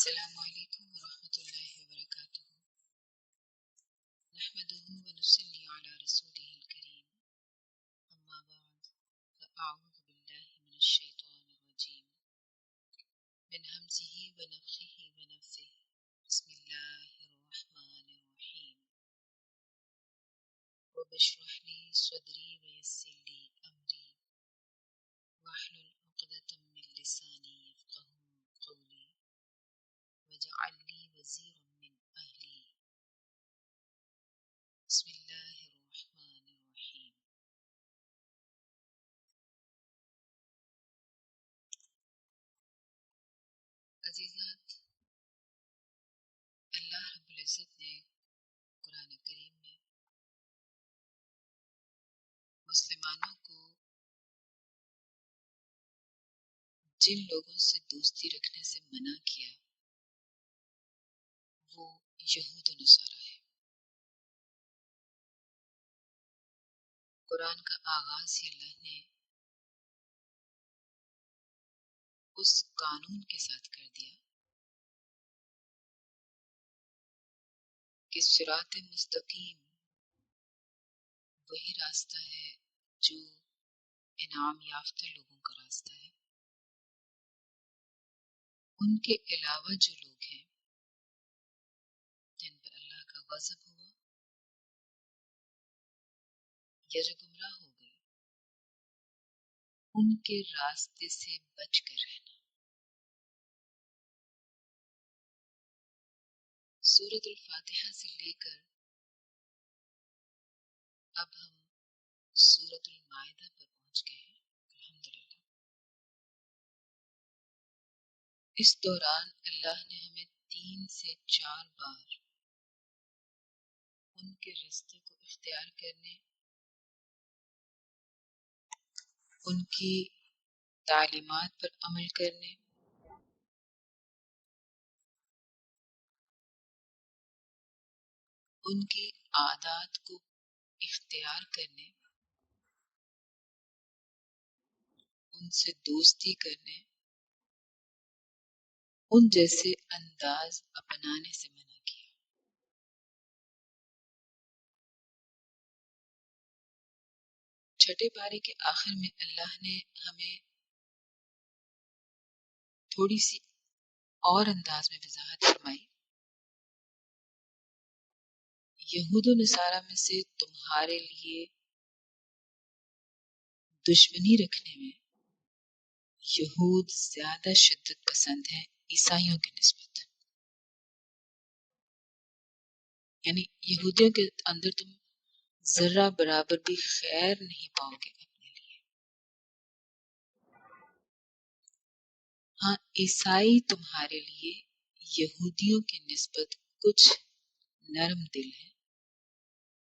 السلام علیکم ورحمۃ اللہ وبرکاتہ۔ نحمده ونصلی علی رسوله الکریم، اما بعد فاعوذ باللہ من الشیطان الرجیم، من ہمزہ ونفخہ ونفثہ، بسم اللہ الرحمن الرحیم۔ رب اشرح لی صدری ویسر لی امری واحلل عقدۃ من لسانی یفقہوا قولی واجعل لی وزیرا من اہلی، بسم اللہ الرحمن الرحیم۔ عزیزات، اللہ رب العزت نے قرآن کریم میں مسلمانوں کو جن لوگوں سے دوستی رکھنے سے منع کیا وہ یہود و نصارہ ہے۔ قرآن کا آغاز ہی اللہ نے اس قانون کے ساتھ کر دیا کہ صراط مستقیم وہی راستہ ہے جو انعام یافتہ لوگوں کا راستہ ہے۔ ان کے علاوہ جو لوگ ہیں جن پر اللہ کا غضب ہوا یا جو گمراہ ہو گئے، ان کے راستے سے بچ کر رہنا۔ سورۃ الفاتحہ سے لے کر اب ہم سورۃ المائدہ پر پہنچ گئے ہیں، الحمدللہ۔ اس دوران اللہ نے ہمیں 3 سے 4 بار ان کے راستے کو اختیار کرنے، ان کی تعلیمات پر عمل کرنے، ان کی عادات کو اختیار کرنے، ان سے دوستی کرنے، ان جیسے انداز اپنانے سے منع کیا۔ چھٹے پارے کے آخر میں اللہ نے ہمیں تھوڑی سی اور انداز میں وضاحت فرمائی۔ یہود و نصارہ میں سے تمہارے لیے دشمنی رکھنے میں یہود زیادہ شدت پسند ہیں عیسائیوں کی نسبت، یعنی یہودیوں کے اندر تم ذرہ برابر بھی خیر نہیں پاؤ گے اپنے لیے۔ ہاں، عیسائی تمہارے لیے یہودیوں کی نسبت کچھ نرم دل ہیں۔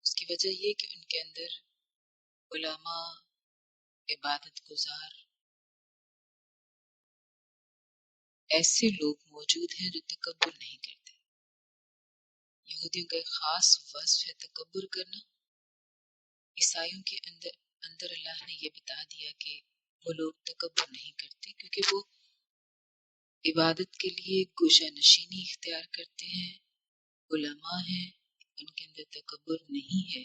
اس کی وجہ یہ کہ ان کے اندر علماء، عبادت گزار ایسے لوگ موجود ہیں جو تکبر نہیں کرتے۔ یہودیوں کا ایک خاص وصف ہے تکبر کرنا۔ عیسائیوں کے اندر اللہ نے یہ بتا دیا کہ وہ لوگ تکبر نہیں کرتے، کیونکہ وہ عبادت کے لیے گوشہ نشینی اختیار کرتے ہیں، علماء ہیں، ان کے اندر تکبر نہیں ہے،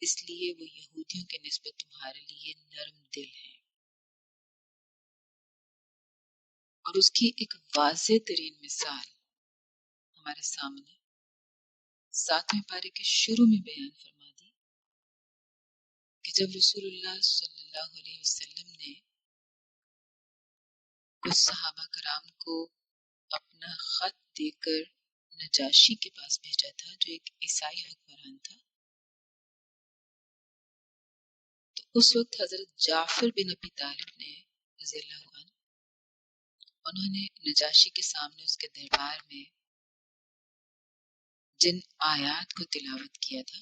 اس لیے وہ یہودیوں کے نسبت تمہارے لیے نرم دل ہیں۔ اور اس کی ایک واضح ترین مثال ہمارے سامنے 7ویں پارے کے شروع میں بیان فرما دی کہ جب رسول اللہ صلی اللہ علیہ وسلم نے کچھ صحابہ کرام کو اپنا خط دے کر نجاشی کے پاس بھیجا تھا جو ایک عیسائی حکمران تھا، تو اس وقت حضرت جعفر بن ابی طالب نے رضی اللہ عنہ، انہوں نے نجاشی کے سامنے اس کے دربار میں جن آیات کو تلاوت کیا تھا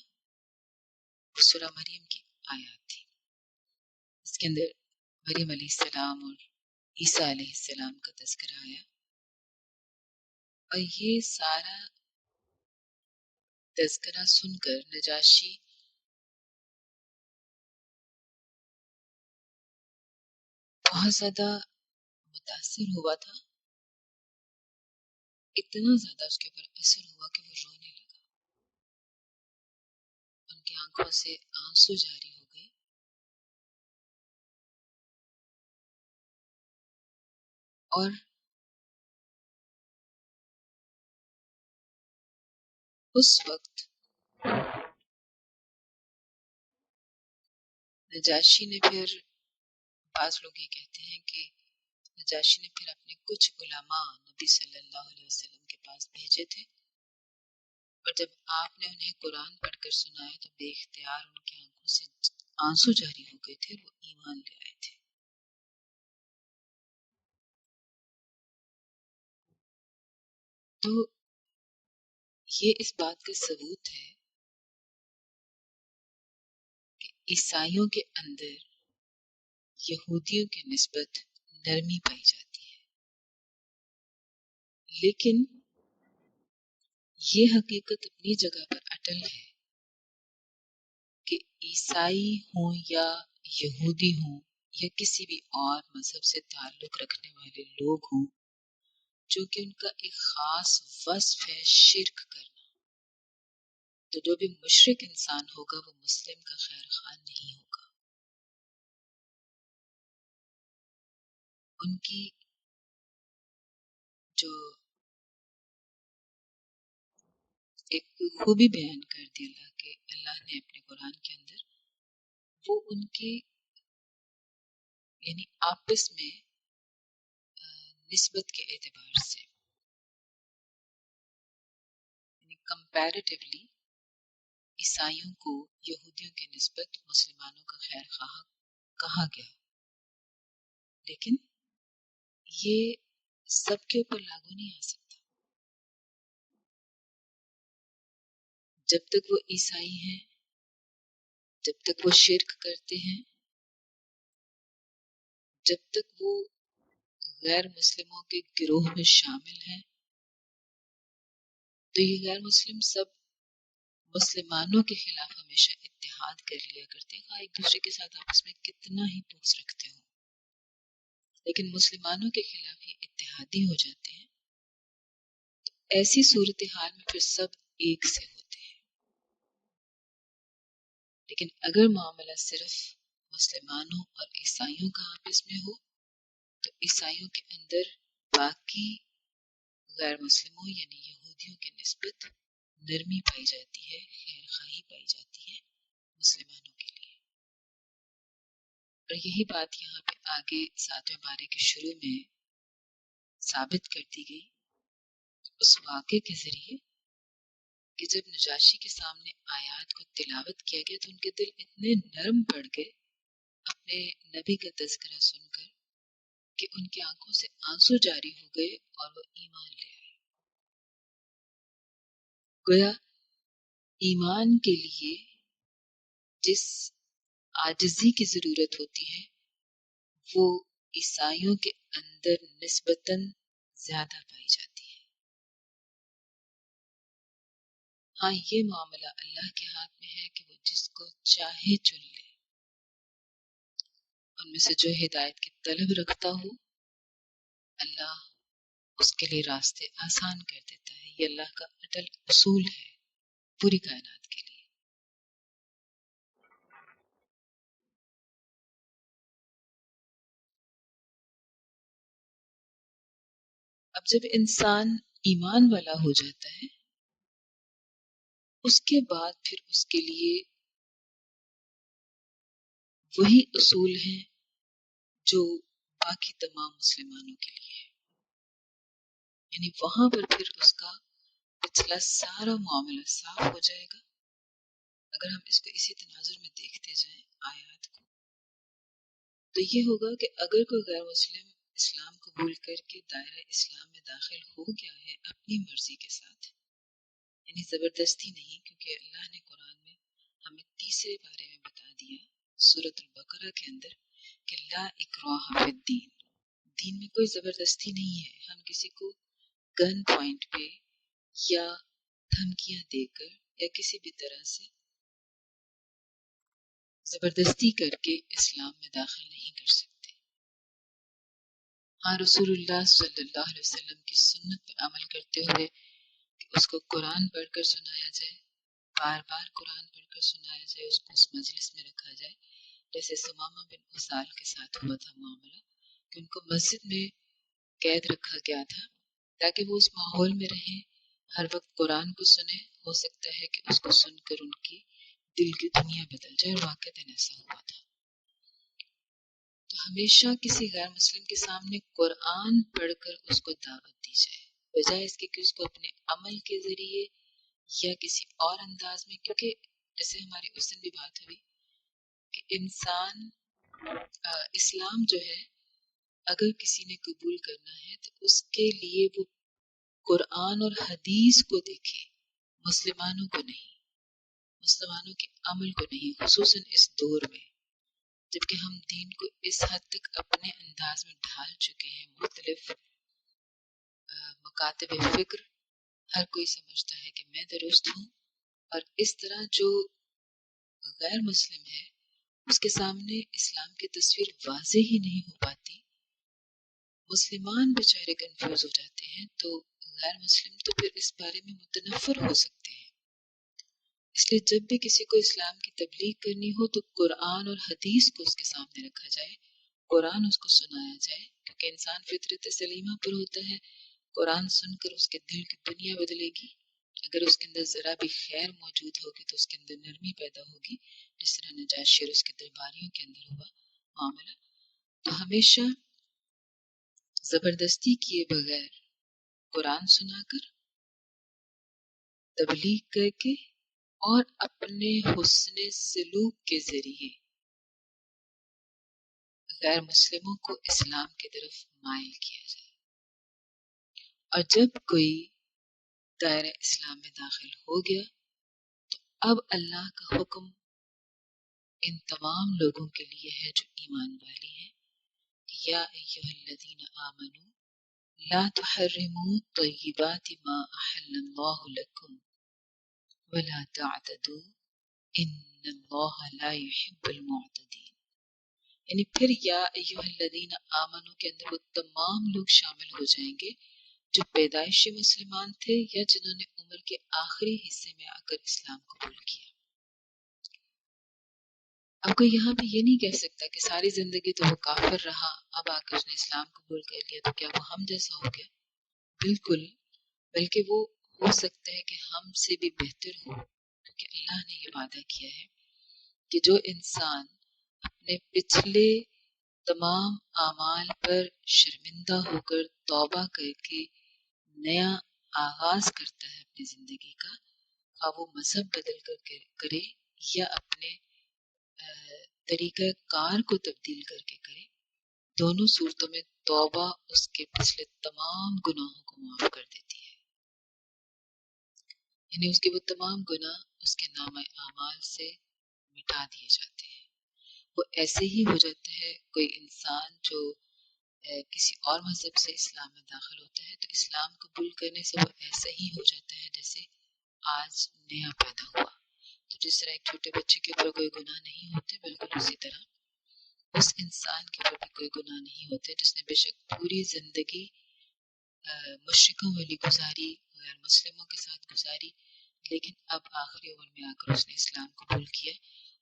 وہ سورہ مریم کی آیات تھی۔ اس کے اندر مریم علیہ السلام اور عیسیٰ علیہ السلام کا تذکرہ آیا، اور یہ سارا تذکرہ سن کر نجاشی بہت زیادہ متاثر ہوا تھا اتنا زیادہ اس کے اوپر اثر ہوا کہ وہ رونے لگا، ان کی آنکھوں سے آنسو جاری ہو گئے، اور اس وقت نجاشی نے پھر، بعض لوگ یہ کہتے ہیں کہ نجاشی نے پھر اپنے کچھ علماء نبی صلی اللہ علیہ وسلم کے پاس بھیجے تھے، اور جب آپ نے انہیں قرآن پڑھ کر سنایا تو بے اختیار ان کی آنکھوں سے آنسو جاری ہو گئے تھے، وہ ایمان لے آئے تھے۔ تو یہ اس بات کا ثبوت ہے کہ عیسائیوں کے اندر یہودیوں کی نسبت نرمی پائی جاتی ہے، لیکن یہ حقیقت اپنی جگہ پر اٹل ہے کہ عیسائی ہوں یا یہودی ہوں یا کسی بھی اور مذہب سے تعلق رکھنے والے لوگ ہوں، چونکہ ان کا ایک خاص وصف ہے شرک کرنا، تو جو بھی مشرک انسان ہوگا وہ مسلم کا خیر خواہ نہیں ہوگا۔ ان کی جو ایک خوبی بیان کر دی اللہ نے اپنے قرآن کے اندر، وہ ان کے یعنی آپس میں نسبت کے اعتبار سے، یعنی کمپیریٹیولی عیسائیوں کو یہودیوں کی نسبت مسلمانوں کا خیر خواہ کہا گیا، لیکن یہ سب کے اوپر لاگو نہیں آ سکتا۔ جب تک وہ عیسائی ہیں، جب تک وہ شرک کرتے ہیں، جب تک وہ غیر مسلموں کے گروہ میں شامل ہیں، تو یہ غیر مسلم سب مسلمانوں کے خلاف ہمیشہ اتحاد کر لیا کرتے ہیں، ایک دوسرے کے ساتھ آپس میں کتنا ہی بغض رکھتے ہوں، لیکن مسلمانوں کے خلاف یہ اتحادی ہو جاتے ہیں۔ ایسی صورتحال میں پھر سب ایک سے ہوتے ہیں، لیکن اگر معاملہ صرف مسلمانوں اور عیسائیوں کا آپس میں ہو تو عیسائیوں کے اندر باقی غیر مسلموں یعنی یہودیوں کی نسبت نرمی پائی جاتی ہے، خیر خواہی پائی جاتی ہے مسلمانوں کے لیے۔ اور یہی بات یہاں پہ آگے 7ویں پارے کے شروع میں ثابت کر دی گئی اس واقعے کے ذریعے کہ جب نجاشی کے سامنے آیات کو تلاوت کیا گیا تو ان کے دل اتنے نرم پڑ گئے اپنے نبی کا تذکرہ سن کر کہ ان کی آنکھوں سے آنسو جاری ہو گئے اور وہ ایمان لے آئے۔ گویا ایمان کے لیے جس عاجزی کی ضرورت ہوتی ہے وہ عیسائیوں کے اندر نسبتاً زیادہ پائی جاتی ہے۔ ہاں، یہ معاملہ اللہ کے ہاتھ میں ہے کہ وہ جس کو چاہے چن لے، ان میں سے جو ہدایت کی طلب رکھتا ہو اللہ اس کے لیے راستے آسان کر دیتا ہے۔ یہ اللہ کا اٹل اصول ہے پوری کائنات کے لیے۔ اب جب انسان ایمان والا ہو جاتا ہے اس کے بعد پھر اس کے لیے وہی اصول ہیں جو باقی تمام مسلمانوں کے لیے ہے، یعنی وہاں پر پھر اس کا پچھلا سارا معاملہ صاف ہو جائے گا۔ اگر ہم اس کو اسی تناظر میں دیکھتے جائیں آیات کو تو یہ ہوگا کہ اگر کوئی غیر مسلم اسلام قبول کر کے دائرہ اسلام میں داخل ہو گیا ہے اپنی مرضی کے ساتھ، یعنی زبردستی نہیں، کیونکہ اللہ نے قرآن میں ہمیں تیسرے بارے میں بتا دیا سورۃ البقرہ کے اندر کہ لا اکراہ فی الدین، دین میں کوئی زبردستی نہیں ہے۔ ہم کسی کو گن پوائنٹ پہ یا دھمکیاں دے کر یا کسی بھی طرح سے زبردستی کر کے اسلام میں داخل نہیں کر سکتے۔ ہاں رسول اللہ صلی اللہ علیہ وسلم کی سنت پہ عمل کرتے ہوئے کہ اس کو قرآن پڑھ کر سنایا جائے، بار بار قرآن پڑھ کر سنایا جائے، اس کو اس مجلس میں رکھا جائے، جیسے سمامہ بن اسال کے ساتھ ہوا تھا معاملہ کہ ان کو مسجد میں قید رکھا گیا تھا تاکہ وہ اس ماحول میں رہیں، ہر وقت قرآن کو سنیں، ہو سکتا ہے کہ اس کو سن کر ان کی دل کی دنیا بدل جائے، اور واقعتاً ایسا ہوا تھا۔ تو ہمیشہ کسی غیر مسلم کے سامنے قرآن پڑھ کر اس کو دعوت دی جائے، بجائے اس کے کہ اس کو اپنے عمل کے ذریعے یا کسی اور انداز میں، کیونکہ جیسے ہماری اس دن بھی بات ہوئی کہ انسان اسلام جو ہے اگر کسی نے قبول کرنا ہے تو اس کے لیے وہ قرآن اور حدیث کو دیکھے، مسلمانوں کو نہیں، مسلمانوں کے عمل کو نہیں، خصوصاً اس دور میں جبکہ ہم دین کو اس حد تک اپنے انداز میں ڈھال چکے ہیں، مختلف مکاتب فکر، ہر کوئی سمجھتا ہے کہ میں درست ہوں، اور اس طرح جو غیر مسلم ہے اس کے سامنے اسلام کی تصویر واضح ہی نہیں ہو پاتی، مسلمان بیچارے کنفیوز ہو جاتے ہیں، تو غیر مسلم تو پھر اس بارے میں متنفر ہو سکتے ہیں۔ اس لیے جب بھی کسی کو اسلام کی تبلیغ کرنی ہو تو قرآن اور حدیث کو اس کے سامنے رکھا جائے، قرآن اس کو سنایا جائے، کیونکہ انسان فطرت سلیمہ پر ہوتا ہے، قرآن سن کر اس کے دل کی دنیا بدلے گی، اگر اس کے اندر ذرا بھی خیر موجود ہوگی تو اس کے اندر نرمی پیدا ہوگی، جس طرح نجاشی اور اس کے درباریوں کے اندر ہوا معاملہ۔ تو ہمیشہ زبردستی کیے بغیر قرآن سنا کر، تبلیغ کر کے، اور اپنے حسن سلوک کے ذریعے غیر مسلموں کو اسلام کی طرف مائل کیا جائے۔ اور جب کوئی دائرہ اسلام میں داخل ہو گیا تو اب اللہ کا حکم ان تمام لوگوں کے لیے ہے جو ایمان والی ہیں، یا ایھا الذین آمنوا لا تحرموا طیبات ما احل اللہ لکم ولا تعتدوا ان اللہ لا يحب المعتدین۔ یعنی پھر یا ایھا الذین آمنوا کے اندر وہ تمام لوگ شامل ہو جائیں گے جو پیدائشی مسلمان تھے یا جنہوں نے عمر کے آخری حصے میں آ کر اسلام قبول کیا۔ اب کوئی یہاں پہ یہ نہیں کہہ سکتا کہ ساری زندگی تو وہ کافر رہا، اب آ کر اس نے اسلام قبول کر لیا تو کیا وہ ہم جیسا ہو گیا؟ بالکل، بلکہ وہ ہو سکتا ہے کہ ہم سے بھی بہتر ہو، کیونکہ اللہ نے یہ وعدہ کیا ہے کہ جو انسان اپنے پچھلے تمام اعمال پر شرمندہ ہو کر توبہ کر کے نیا آغاز کرتا ہے اپنی زندگی کا، خواہ وہ مذہب بدل کر کرے یا اپنے طریقہ کار کو تبدیل کر کے کرے، دونوں صورتوں میں توبہ اس کے پچھلے تمام گناہوں کو معاف کر دیتی ہے، یعنی اس کے وہ تمام گناہ اس کے نامہ اعمال سے مٹا دیے جاتے ہیں۔ وہ ایسے ہی ہو جاتا ہے کوئی انسان جو کسی اور مذہب سے اسلام میں داخل ہوتا ہے تو اسلام قبول کرنے سے وہ ایسا ہی ہو جاتا ہے جیسے آج نیا پیدا ہوا۔ تو جس طرح ایک چھوٹے بچے کے اوپر کوئی گناہ نہیں ہوتے، بالکل اسی طرح اس انسان کے اوپر بھی کوئی گناہ نہیں ہوتے جس نے بے شک پوری زندگی مشرکوں والی گزاری، غیر مسلموں کے ساتھ گزاری، لیکن اب آخری عمر میں آ کر اس نے اسلام قبول کیا،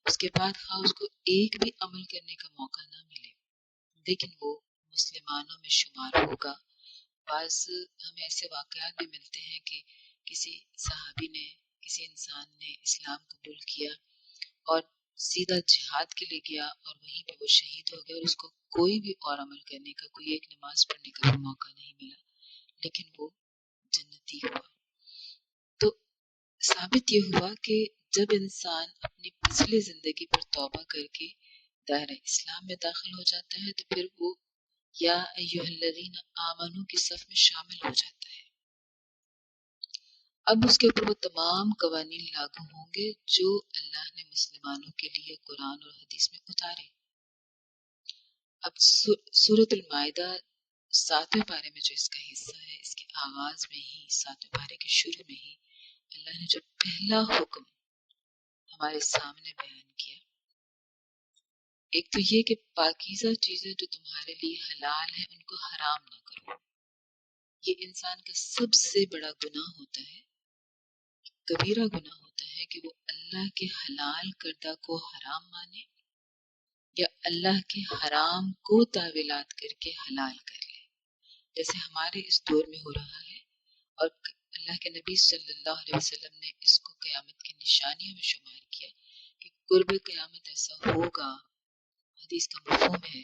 اس کے بعد خواہ اس کو ایک بھی عمل کرنے کا موقع نہ ملے لیکن وہ مسلمانوں میں شمار ہوگا۔ بعض ہمیں ایسے واقعات بھی ملتے ہیں کہ کسی صحابی نے، کسی انسان نے اسلام قبول کیا اور سیدھا جہاد کے لیے گیا اور وہیں پہ وہ شہید ہو گیا، اور اس کو کوئی بھی اور عمل کرنے کا، کوئی ایک نماز پڑھنے کا بھی موقع نہیں ملا، لیکن وہ جنتی ہوا۔ تو ثابت یہ ہوا کہ جب انسان اپنی پچھلی زندگی پر توبہ کر کے دائرہ اسلام میں داخل ہو جاتا ہے تو پھر وہ یا ایھا الذین آمنو کی صف میں شامل ہو جاتا ہے۔ اب اس کے اوپر وہ تمام قوانین لاگو ہوں گے جو اللہ نے مسلمانوں کے لیے قرآن اور حدیث میں اتارے۔ اب سورۃ المائدہ 7ویں پارے میں جو اس کا حصہ ہے، اس کے آغاز میں ہی، 7ویں پارے کے شروع میں ہی اللہ نے جو پہلا حکم ہمارے سامنے بیان کیا ایک تو یہ کہ پاکیزہ چیزیں جو تمہارے لیے حلال ہیں ان کو حرام نہ کرو. یہ انسان کا سب سے بڑا گناہ ہوتا ہے، کبیرہ گناہ ہوتا ہے کہ وہ اللہ کے حلال کردہ کو حرام مانے یا اللہ کے حرام کو تاویلات کر کے حلال کر لے، جیسے ہمارے اس دور میں ہو رہا ہے. اور اللہ کے نبی صلی اللہ علیہ وسلم نے اس کو قیامت کی نشانیوں میں شمار کیا کہ قرب قیامت ایسا ہوگا. حدیث کا مفہوم ہے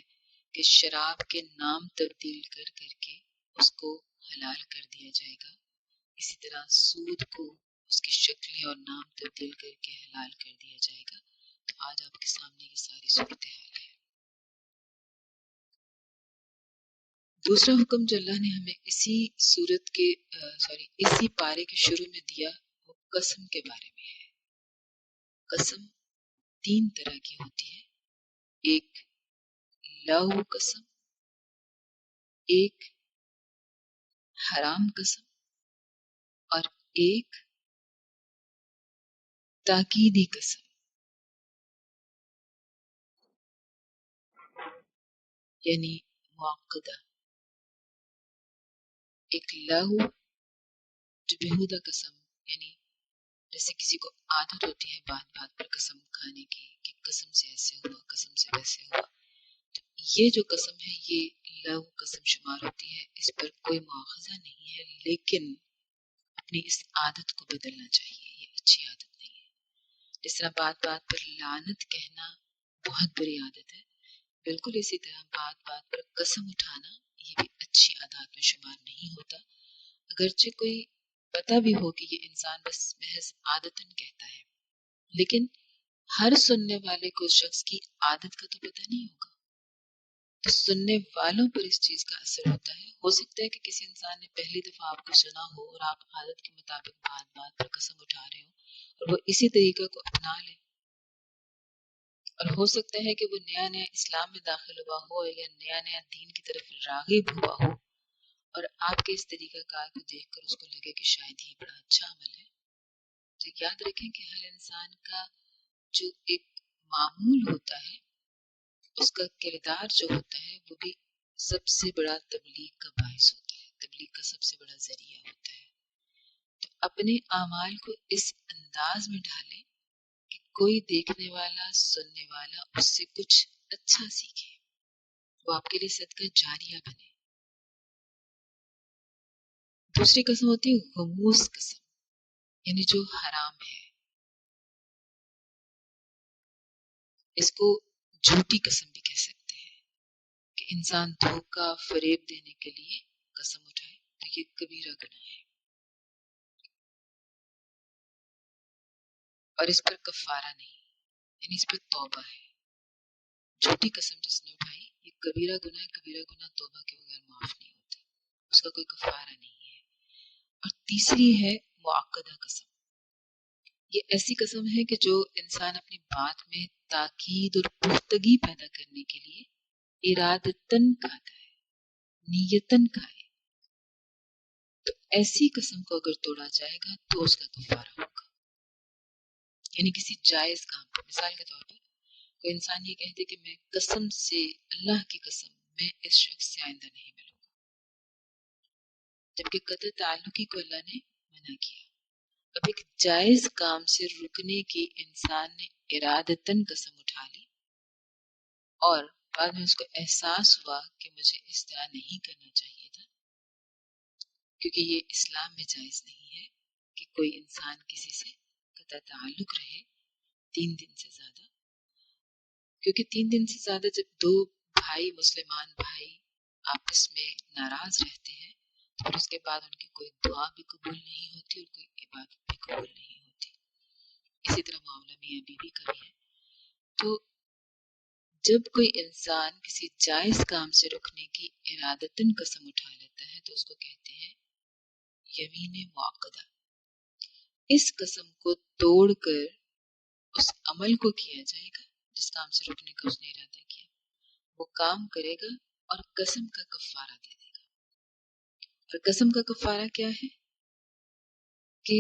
کہ شراب کے نام تبدیل کر کر کے اس کو حلال کر دیا جائے گا، اسی طرح سود کو اس کی شکلیں اور نام تبدیل کر کے حلال کر دیا جائے گا. تو آج آپ کے سامنے یہ ساری صورتحال ہے. دوسرا حکم جو اللہ نے ہمیں اسی پارے کے شروع میں دیا وہ قسم کے بارے میں ہے. قسم 3 طرح کی ہوتی ہے، ایک لغو قسم، ایک حرام قسم، اور ایک تاکیدی قسم. یعنی معقدہ. ایک لغو جو بیہودہ قسم، یعنی جیسے کسی کو عادت ہوتی ہے بات بات پر قسم کھانے کی کہ قسم سے ایسے ہوا، قسم سے ویسے ہوا، تو یہ جو قسم ہے یہ لغو قسم شمار ہوتی ہے. اس پر کوئی مواخذہ نہیں ہے، لیکن اپنی اس عادت کو بدلنا چاہیے، یہ اچھی عادت نہیں ہے. جس طرح بات بات پر لعنت کہنا بہت بری عادت ہے، بالکل اسی طرح بات بات پر قسم اٹھانا یہ بھی اچھی عادات میں شمار نہیں ہوتا. اگرچہ کوئی پتہ بھی ہو کہ یہ انسان بس محض عادتاً کہتا ہے، لیکن ہر سننے والے کو شخص کی عادت کا تو پتہ نہیں ہوگا، تو سننے والوں پر اس چیز کا اثر ہوتا ہے. ہو سکتا ہے کہ کسی انسان نے پہلی دفعہ آپ کو سنا ہو اور آپ عادت کے مطابق بات بات پر قسم اٹھا رہے ہو اور وہ اسی طریقہ کو اپنا لے. اور ہو سکتا ہے کہ وہ نیا نیا اسلام میں داخل ہوا ہو یا نیا نیا دین کی طرف راغب ہوا ہو اور آپ کے اس طریقہ کار کو دیکھ کر اس کو لگے کہ شاید یہ بڑا اچھا عمل ہے. تو یاد رکھیں کہ ہر انسان کا جو ایک معمول ہوتا ہے، اس کا کردار جو ہوتا ہے وہ بھی سب سے بڑا تبلیغ کا باعث ہوتا ہے، تبلیغ کا سب سے بڑا ذریعہ ہوتا ہے. تو اپنے اعمال کو اس انداز میں ڈھالیں کہ کوئی دیکھنے والا سننے والا اس سے کچھ اچھا سیکھے، وہ آپ کے لیے صدقہ جاریہ بنے. دوسری قسم ہوتی ہے غموس قسم، یعنی جو حرام ہے. اس کو جھوٹی قسم بھی کہہ سکتے ہیں کہ انسان دھوکہ فریب دینے کے لیے قسم اٹھائے، تو یہ کبیرہ گناہ ہے اور اس پر کفارہ نہیں، یعنی اس پر توبہ ہے. جھوٹی قسم جس نے اٹھائی یہ کبیرہ گناہ ہے، کبیرہ گناہ توبہ کے بغیر معاف نہیں ہوتے، اس کا کوئی کفارہ نہیں ہے. اور تیسری ہے معقدہ قسم. یہ ایسی قسم ہے کہ جو انسان اپنی بات میں تاکید اور پختگی پیدا کرنے کے لیے ارادتاً کہتا ہے، نیتاً کہے. تو ایسی قسم کو اگر توڑا جائے گا تو اس کا کفارہ ہوگا. یعنی کسی جائز کام پر، مثال کے طور پر کوئی انسان یہ کہتے کہ میں قسم سے، اللہ کی قسم، میں اس شخص سے آئندہ نہیں ملوں گا، جبکہ قطع تعلقی کو اللہ نے منع کیا. اب ایک جائز کام سے رکنے کی انسان نے ارادتاً قسم اٹھا لی اور بعد میں اس کو احساس ہوا کہ مجھے اس طرح نہیں کرنا چاہیے تھا، کیونکہ یہ اسلام میں جائز نہیں ہے کہ کوئی انسان کسی سے قطع تعلق رہے 3 دن سے زیادہ. کیونکہ 3 دن سے زیادہ جب 2 بھائی، مسلمان بھائی آپس میں ناراض رہتے ہیں تو پھر اس کے بعد ان کی کوئی دعا بھی قبول نہیں ہوتی اور کوئی عبادت بھی قبول نہیں ہوتی. اسی طرح معاملہ میاں بیوی کا بھی ہے. تو جب کوئی انسان کسی جائز کام سے رکنے کی ارادتاً قسم اٹھا لیتا ہے تو اس کو کہتے ہیں یمین معقدہ. اس قسم کو توڑ کر اس عمل کو کیا جائے گا جس کام سے رکنے کا اس نے ارادہ کیا، وہ کام کرے گا اور قسم کا کفارہ دے دے گا. اور قسم کا کفارہ کیا ہے کہ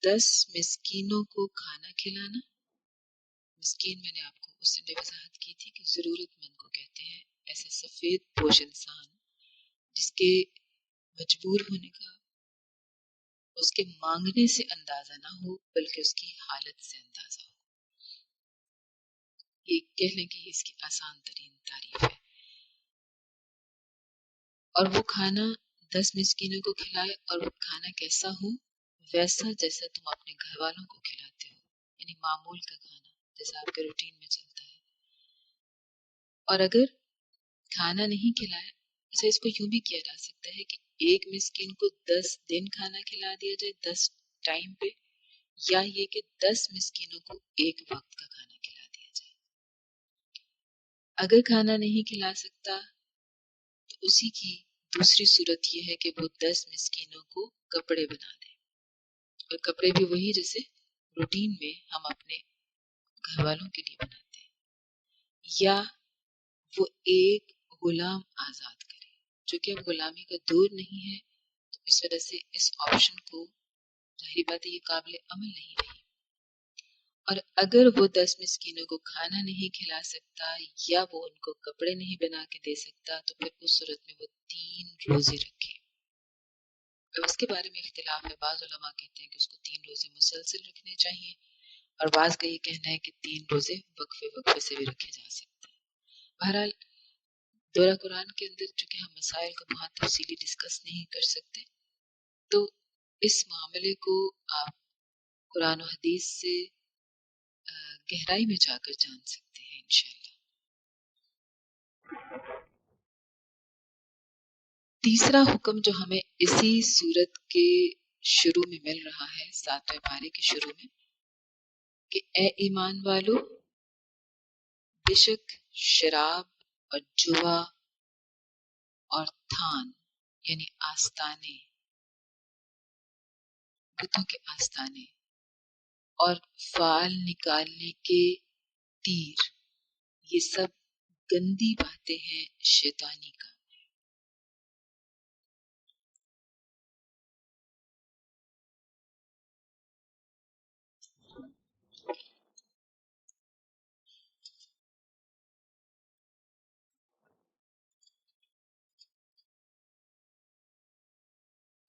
10 مسکینوں کو کھانا کھلانا. مسکین میں نے آپ کو اس نے وضاحت کی تھی کہ ضرورت مند کو کہتے ہیں ایسا سفید پوش انسان جس کے مجبور ہونے کا اس کے مانگنے سے اندازہ نہ ہو بلکہ اس کی حالت سے اندازہ ہو. یہ کہہ لیں کہ اس کی آسان ترین تعریف ہے. اور وہ کھانا 10 مسکینوں کو کھلائے اور وہ کھانا کیسا ہو؟ ویسا جیسا تم اپنے گھر والوں کو کھلاتے ہو، یعنی معمول کا کھانا جیسا آپ کے روٹین میں چلتا ہے. اور اگر کھانا نہیں کھلایا، اچھا اس کو یوں بھی کیا جا سکتا ہے کہ ایک مسکین کو 10 دن کھانا کھلا دیا جائے 10 ٹائم پہ، یا یہ کہ 10 مسکینوں کو ایک وقت کا کھانا کھلا دیا جائے. اگر کھانا نہیں کھلا سکتا تو اسی کی دوسری صورت یہ ہے کہ وہ 10 مسکینوں کو کپڑے بنا دے، اور کپڑے بھی وہی جیسے روٹین میں ہم اپنے گھر والوں کے لیے بناتے ہیں. یا وہ ایک غلام آزاد کرے، جو کہ اب غلامی کا دور نہیں ہے تو اس وجہ سے اس آپشن کو ظاہری بات ہے یہ قابل عمل نہیں رہی. اور اگر وہ 10 مسکینوں کو کھانا نہیں کھلا سکتا یا وہ ان کو کپڑے نہیں بنا کے دے سکتا تو پھر اس صورت میں وہ 3 روزے رکھے. اب اس کے بارے میں اختلاف ہے. بعض علماء کہتے ہیں کہ اس کو 3 روزے مسلسل رکھنے چاہیے، اور بعض کا یہ کہنا ہے کہ 3 روزے وقفے سے بھی رکھے جا سکتے ہیں. بہرحال دورہ قرآن کے اندر چونکہ ہم مسائل کو بہت تفصیلی ڈسکس نہیں کر سکتے، تو اس معاملے کو آپ قرآن و حدیث سے گہرائی میں جا کر جان سکتے ہیں انشاءاللہ. تیسرا حکم جو ہمیں اسی سورت کے شروع میں مل رہا ہے، 7ویں پارے کے شروع میں، کہ اے ایمان والو، بے شک شراب اور جوا اور تھان یعنی آستانے، بتوں کے آستانے، اور فال نکالنے کے تیر، یہ سب گندی باتیں ہیں، شیطانی کا.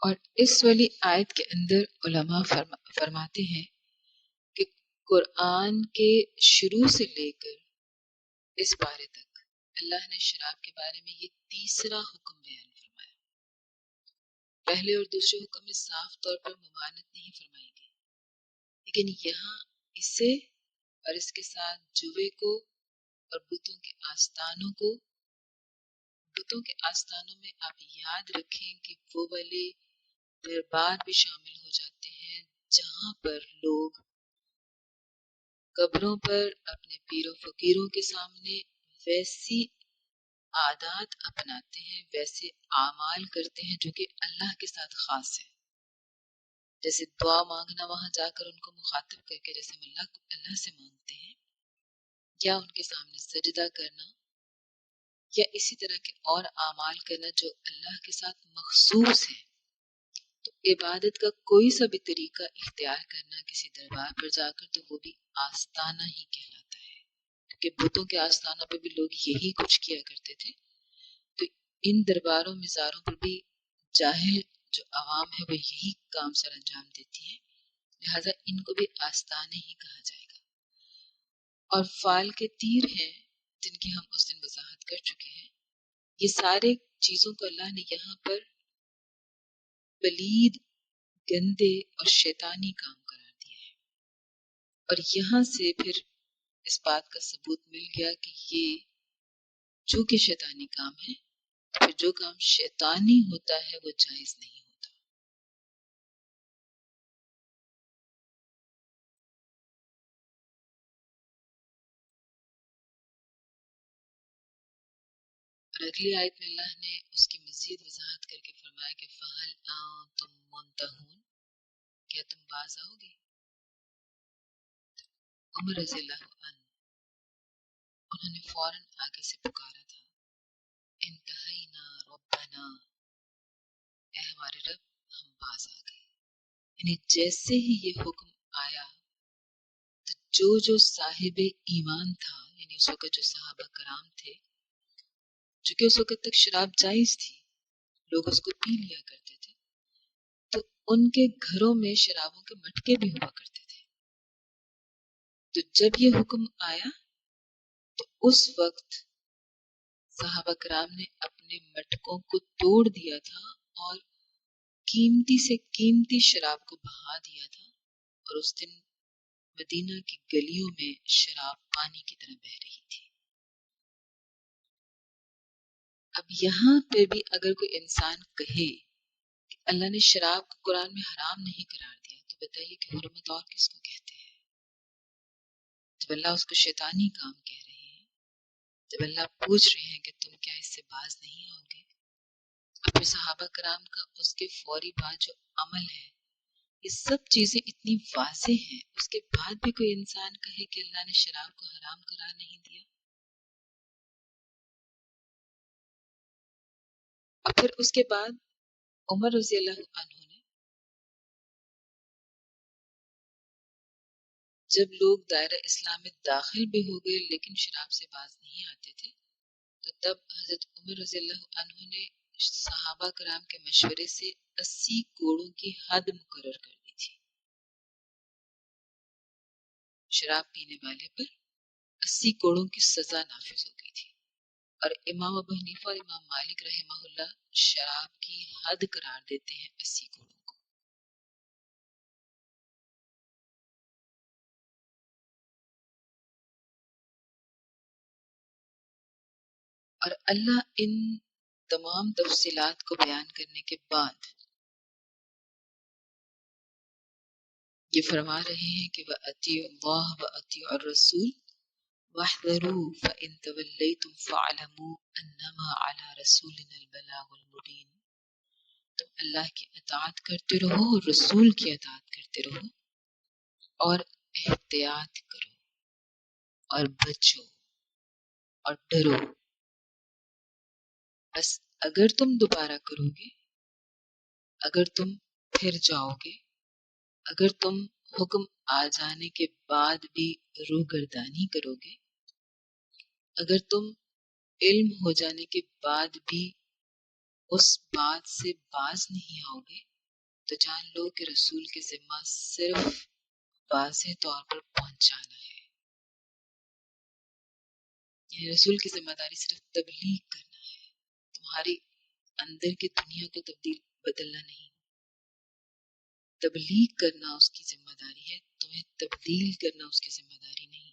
اور اس والی آیت کے اندر علماء فرماتے ہیں کہ قرآن کے شروع سے لے کر اس پارے تک اللہ نے شراب کے بارے میں یہ تیسرا حکم بیان فرمایا. پہلے اور دوسرے حکم میں صاف طور پر ممانعت نہیں فرمائی گئی، لیکن یہاں اسے اور اس کے ساتھ جوے کو اور بتوں کے آستانوں کو، بتوں کے آستانوں میں آپ یاد رکھیں کہ وہ والے دربار بھی شامل ہو جاتے ہیں جہاں پر لوگ قبروں پر اپنے پیر و فقیروں کے سامنے ویسی عادات اپناتے ہیں، ویسے اعمال کرتے ہیں جو کہ اللہ کے ساتھ خاص ہے. جیسے دعا مانگنا وہاں جا کر ان کو مخاطب کر کے جیسے ہم اللہ سے مانگتے ہیں، یا ان کے سامنے سجدہ کرنا، یا اسی طرح کے اور اعمال کرنا جو اللہ کے ساتھ مخصوص ہے. تو عبادت کا کوئی سا بھی طریقہ اختیار کرنا کسی دربار پر جا کر تو وہ بھی آستانہ ہی کہلاتا ہے، کیونکہ بتوں کے آستانوں پہ بھی لوگ یہی کچھ کیا کرتے تھے. تو ان درباروں مزاروں پر بھی جاہل جو عوام ہے وہ یہی کام سر انجام دیتی ہے، لہٰذا ان کو بھی آستانے ہی کہا جائے گا. اور فال کے تیر ہیں جن کی ہم اس دن وضاحت کر چکے ہیں. یہ سارے چیزوں کو اللہ نے یہاں پر پلید، گندے اور شیطانی کام قرار دیا ہے. اور یہاں سے پھر اس بات کا ثبوت مل گیا کہ یہ چونکہ شیطانی کام ہے تو پھر جو کام شیطانی ہوتا ہے وہ جائز نہیں ہوتا. اور اگلی آیت میں اللہ نے اس کی مزید وضاحت کر کے فرمایا کہ فَهَلْ أَنْتُمْ مُنْتَهُونَ، کیا تم باز آؤ گے؟ عمر رضی اللہ عنہ انہوں نے فوراً آگے سے پکارا تھا، انتہینا ربنا، اے ہمارے رب ہم باز آ گئے. یعنی جیسے ہی یہ حکم آیا تو جو صاحب ایمان تھا یعنی اس وقت جو صحابہ کرام تھے، چونکہ اس وقت تک شراب جائز تھی، لوگ اس کو پی لیا کرتے تھے، تو ان کے گھروں میں شرابوں کے مٹکے بھی ہوا کرتے تھے. تو جب یہ حکم آیا تو اس وقت صحابہ کرام نے اپنے مٹکوں کو توڑ دیا تھا اور قیمتی سے قیمتی شراب کو بہا دیا تھا، اور اس دن مدینہ کی گلیوں میں شراب پانی کی طرح بہہ رہی تھی. اب یہاں پہ بھی اگر کوئی انسان کہے کہ اللہ نے شراب کو قرآن میں حرام نہیں قرار دیا، تو بتائیے کہ حرمت اور کس کو کہتے ہیں؟ جب اللہ اس کو شیطانی کام کہہ رہے ہیں، جب اللہ پوچھ رہے ہیں کہ تم کیا اس سے باز نہیں آؤ گے، اور پھر صحابہ کرام کا اس کے فوری بعد جو عمل ہے، یہ سب چیزیں اتنی واضح ہیں، اس کے بعد بھی کوئی انسان کہے کہ اللہ نے شراب کو حرام قرار نہیں دیا. اور پھر اس کے بعد عمر رضی اللہ عنہ نے، جب لوگ دائرہ اسلام میں داخل بھی ہو گئے لیکن شراب سے باز نہیں آتے تھے، تو تب حضرت عمر رضی اللہ عنہ نے صحابہ کرام کے مشورے سے 80 کوڑوں کی حد مقرر کر دی تھی. شراب پینے والے پر 80 کوڑوں کی سزا نافذ ہو گئی تھی. اور امام ابو حنیفہ اور امام مالک رحمہ اللہ شراب کی حد قرار دیتے ہیں 80 کوڑوں کو. اور اللہ ان تمام تفصیلات کو بیان کرنے کے بعد یہ فرما رہے ہیں کہ وَأَطِيعُوا اللَّهَ وَأَطِيعُوا الرَّسُولَ وَاحْذَرُوا فَإِن تَوَلَّيْتُمْ فَاعْلَمُوا أَنَّمَا عَلَى رَسُولِنَا الْبَلَاغُ الْمُبِينُ. تم اللہ کی اطاعت کرتے رہو اور رسول کی اطاعت کرتے رہو، اور احتیاط کرو اور بچو اور ڈرو. بس اگر تم دوبارہ کرو گے، اگر تم پھر جاؤ گے، اگر تم حکم آ جانے کے بعد بھی روگردانی کرو گے، اگر تم علم ہو جانے کے بعد بھی اس بات سے باز نہیں آؤ گے، تو جان لو کہ رسول کے ذمہ صرف واضح طور پر پہنچانا ہے. یعنی رسول کی ذمہ داری صرف تبلیغ کرنا ہے، تمہاری اندر کی دنیا کو بدلنا نہیں. تبلیغ کرنا اس کی ذمہ داری ہے، تمہیں تبدیل کرنا اس کی ذمہ داری نہیں.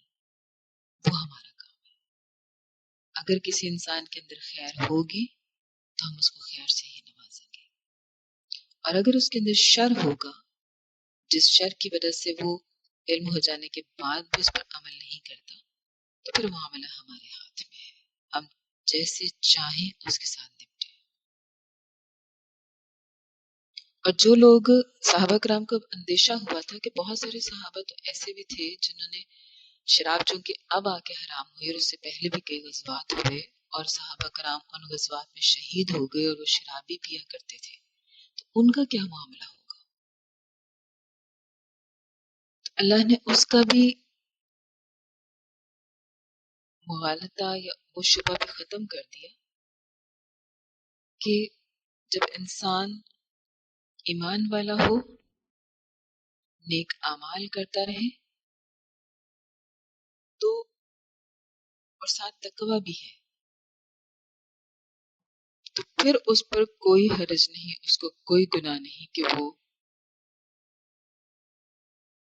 وہ ہمارا کام ہے. اگر کسی انسان کے اندر خیر ہوگی تو ہم اس کو خیر سے ہی نوازیں گے، اور اگر اس کے اندر شر ہوگا، جس شر کی وجہ سے وہ علم ہو جانے کے بعد بھی اس پر عمل نہیں کرتا، تو پھر معاملہ ہمارے ہاتھ میں ہے، ہم جیسے چاہیں اس کے ساتھ نپٹیں. اور جو لوگ صحابہ کرام کو اندیشہ ہوا تھا کہ بہت سارے صحابہ تو ایسے بھی تھے جنہوں نے شراب چونکہ اب آ کے حرام ہوئی، اور اس سے پہلے بھی کئی غزوات ہوئے اور صحابہ کرام ان غزوات میں شہید ہو گئے اور وہ شرابی پیا کرتے تھے، تو ان کا کیا معاملہ ہوگا؟ تو اللہ نے اس کا بھی مغالطہ یا وہ شبہ بھی ختم کر دیا کہ جب انسان ایمان والا ہو، نیک اعمال کرتا رہے، تو اور ساتھ تقوی بھی ہے، تو پھر اس پر کوئی حرج نہیں، اس کو کوئی گناہ نہیں کہ وہ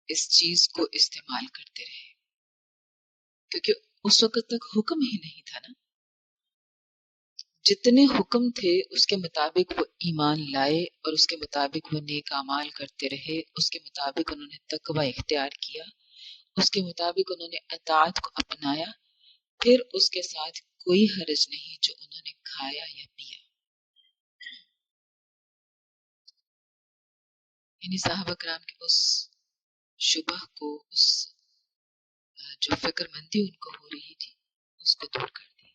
اس چیز کو استعمال کرتے رہے، کیونکہ اس وقت تک حکم ہی نہیں تھا نا. جتنے حکم تھے اس کے مطابق وہ ایمان لائے اور اس کے مطابق وہ نیک اعمال کرتے رہے، اس کے مطابق انہوں نے تقوی اختیار کیا، اس کے مطابق انہوں نے اطاعت کو اپنایا، پھر اس کے ساتھ کوئی حرج نہیں جو انہوں نے کھایا یا پیا. یعنی صحابہ کرام کے اس شبہ کو، اس جو فکر مندی ان کو ہو رہی تھی، اس کو دور کر دی.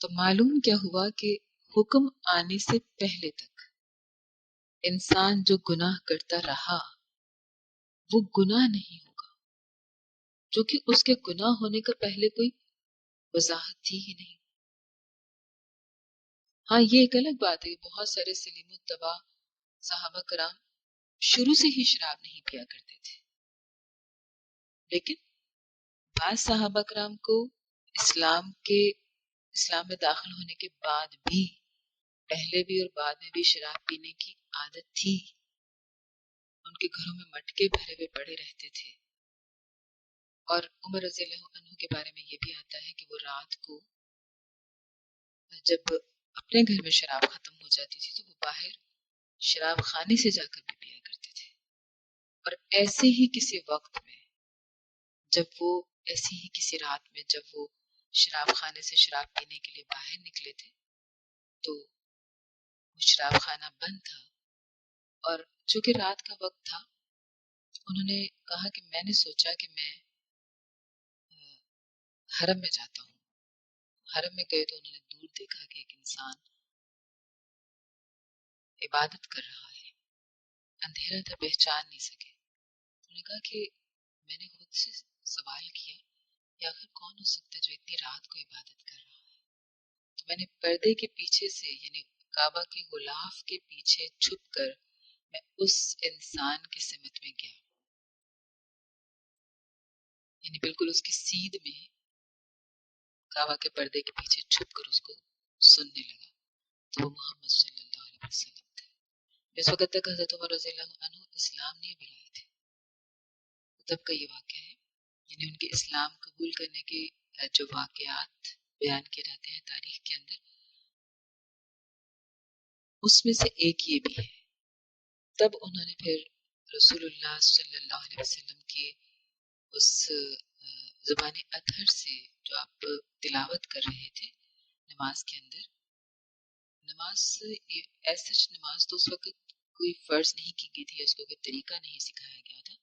تو معلوم کیا ہوا کہ حکم آنے سے پہلے تک انسان جو گناہ کرتا رہا وہ گناہ نہیں ہوگا، جو کہ اس کے گناہ ہونے کا پہلے کوئی وضاحت تھی ہی نہیں۔ ہاں یہ ایک الگ بات ہے کہ بہت سارے سلیم التبا صحابہ کرام شروع سے ہی شراب نہیں پیا کرتے تھے، لیکن بعض صحابہ کرام کو اسلام میں داخل ہونے کے بعد بھی، پہلے بھی اور بعد میں بھی شراب پینے کی عادت تھی۔ ان کے گھروں میں مٹکے بھرے ہوئے پڑے رہتے تھے، اور عمر رضی اللہ عنہ کے بارے میں یہ بھی آتا ہے کہ وہ رات کو جب اپنے گھر میں شراب ختم ہو جاتی تھی تو وہ باہر شراب خانے سے جا کر بھی پیا کرتے تھے، اور ایسے ہی کسی وقت میں ایسی ہی کسی رات میں جب وہ شراب خانے سے شراب پینے کے لیے باہر نکلے تھے تو وہ شراب خانہ بند تھا، اور چونکہ رات کا وقت تھا انہوں نے کہا کہ میں نے سوچا کہ میں حرم میں جاتا ہوں۔ حرم میں گئے تو انہوں نے دور دیکھا کہ ایک انسان عبادت کر رہا ہے، اندھیرا تھا پہچان نہیں سکے۔ انہوں نے کہا کہ میں نے خود سے سوال کیا کہ آخر کون ہو سکتا ہے جو اتنی رات کو عبادت کر رہا ہے، تو میں نے پردے کے پیچھے سے یعنی کعبہ کے غلاف کے پیچھے چھپ کر میں اس انسان کی سمت میں گیا، یعنی بالکل اس کی سیدھ میں کعبہ کے پردے کے پیچھے چھپ کر اس کو سننے لگا، تو وہ محمد صلی اللہ علیہ وسلم تھے۔ اس وقت تک حضرت عمر رضی اللہ عنہ اسلام نہیں بھی لائے تھے، تب کا یہ واقعہ ہے، یعنی ان کے اسلام قبول کرنے کے جو واقعات بیان کیے جاتے ہیں تاریخ کے اندر، اس میں سے ایک یہ بھی ہے۔ تب انہوں نے پھر رسول اللہ صلی اللہ علیہ وسلم کے اس زبان اطہر سے جو آپ تلاوت کر رہے تھے نماز کے اندر، نماز تو اس وقت کوئی فرض نہیں کی گئی تھی، اس کو کوئی طریقہ نہیں سکھایا گیا تھا،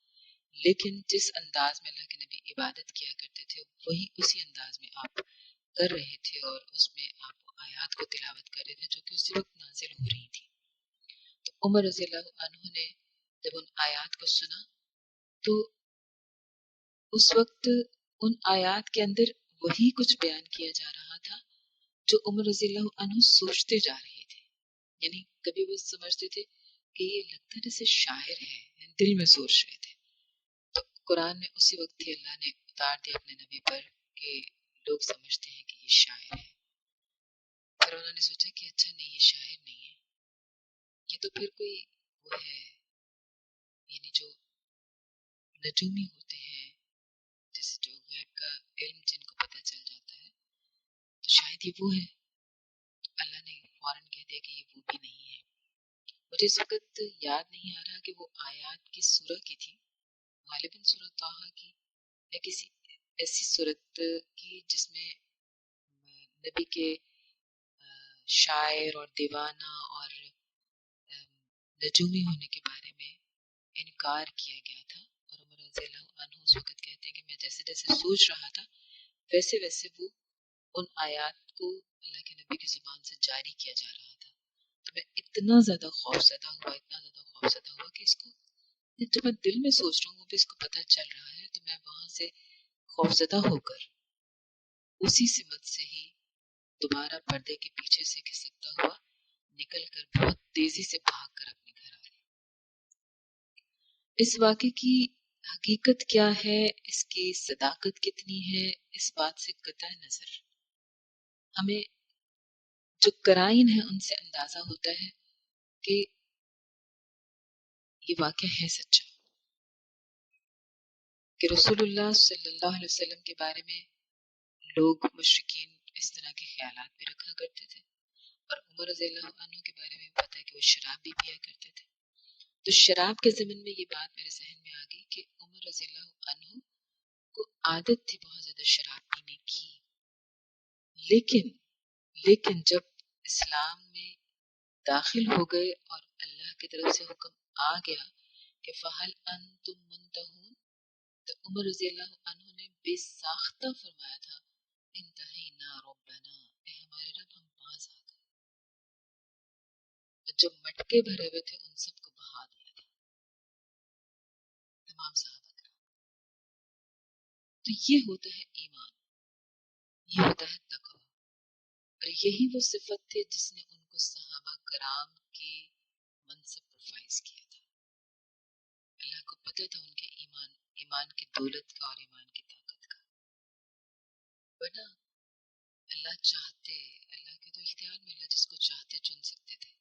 لیکن جس انداز میں اللہ کے نبی عبادت کیا کرتے تھے وہی اسی انداز میں آپ کر رہے تھے، اور اس میں آپ آیات کو تلاوت کر رہے تھے جو کہ اسی وقت نازل ہو رہی تھی۔ تو عمر رضی اللہ عنہ نے جب ان آیات کو سنا تو اس وقت ان آیات کے اندر وہی کچھ بیان کیا جا رہا تھا جو عمر رضی اللہ عنہ سوچتے جا رہے تھے، یعنی کبھی وہ سمجھتے تھے کہ یہ لگتا ہے جیسے شاعر ہے، یعنی دل میں سوچ رہے تھے، تو قرآن میں اسی وقت ہی اللہ نے اتار دیا اپنے نبی پر کہ لوگ سمجھتے ہیں کہ یہ شاعر ہے۔ پھر انہوں نے سوچا کہ اچھا نہیں، یہ شاعر نہیں ہے، یہ تو پھر کوئی وہ ہے، یعنی جو نجومی ہوتے ہیں، جیسے جو غیب کا علم جن کو پتہ چل جاتا ہے، تو شاید یہ وہ ہے۔ اللہ نے فوراً کہہ دیا کہ یہ وہ بھی نہیں ہے۔ مجھے اس وقت یاد نہیں آ رہا کہ وہ آیات کس سورہ کی تھی، غالباً سورہ طٰہٰ کی یا کسی ایسی سورت کی جس میں نبی کے شاعر اور دیوانہ اور نجومی ہونے کے بارے میں انکار کیا گیا تھا، اور عمر رضی اللہ عنہ اس وقت کہتے ہیں کہ میں جیسے جیسے سوچ رہا تھا ویسے ویسے وہ ان آیات کو اللہ کے نبی کی زبان سے جاری کیا جا رہا تھا، تو میں اتنا زیادہ خوفزدہ ہوا کہ اس کو جب میں دل میں سوچ رہا ہوں وہ بھی اس کو پتہ چل رہا ہے، تو میں وہاں سے خوفزدہ ہو کر اسی سمت سے ہی دوبارہ پردے کے پیچھے سے کھسکتا ہوا نکل کر بہت تیزی سے بھاگ کر اپنے گھر آ گیا۔ اس واقعے کی حقیقت کیا ہے، اس کی صداقت کتنی ہے، اس بات سے قطع نظر ہمیں جو قرائن ہیں ان سے اندازہ ہوتا ہے کہ یہ واقعہ ہے سچا، کہ رسول اللہ صلی اللہ علیہ وسلم کے بارے میں لوگ مشرکین اس طرح کے خیالات بھی رکھا کرتے تھے، اور عمر رضی اللہ عنہ کے بارے میں پتہ ہے کہ وہ شراب بھی پیا کرتے تھے۔ تو شراب کے ضمن میں یہ بات میرے ذہن میں آ گئی کہ عمر رضی اللہ عنہ کو عادت تھی بہت زیادہ شراب پینے کی، لیکن جب اسلام میں داخل ہو گئے اور اللہ کی طرف سے حکم آ گیا کہ فَهَلْ أَنْتُمْ مُنْتَهُونَ، تو عمر رضی اللہ عنہ نے بے ساختہ فرمایا تھا انتہینا ربنا، اے ہمارے رب ہم باز آ گئے، اور جو مٹکے بھرے ہوئے تھے ان سب کو بہا دیا تھا، تمام صحابہ کرام۔ تو یہ ہوتا ہے ایمان، یہ ہوتا ہے تقوی. اور یہی وہ صفت تھی جس نے ان کو صحابہ کرام کے منصب پر فائز کیا تھا. اللہ کو پتہ تھا ان کے ایمان کی دولت کا اور ایمان کی طاقت کا. ورنہ اللہ چاہتے، اللہ کے تو اختیار میں، اللہ جس کو چاہتے چن سکتے تھے.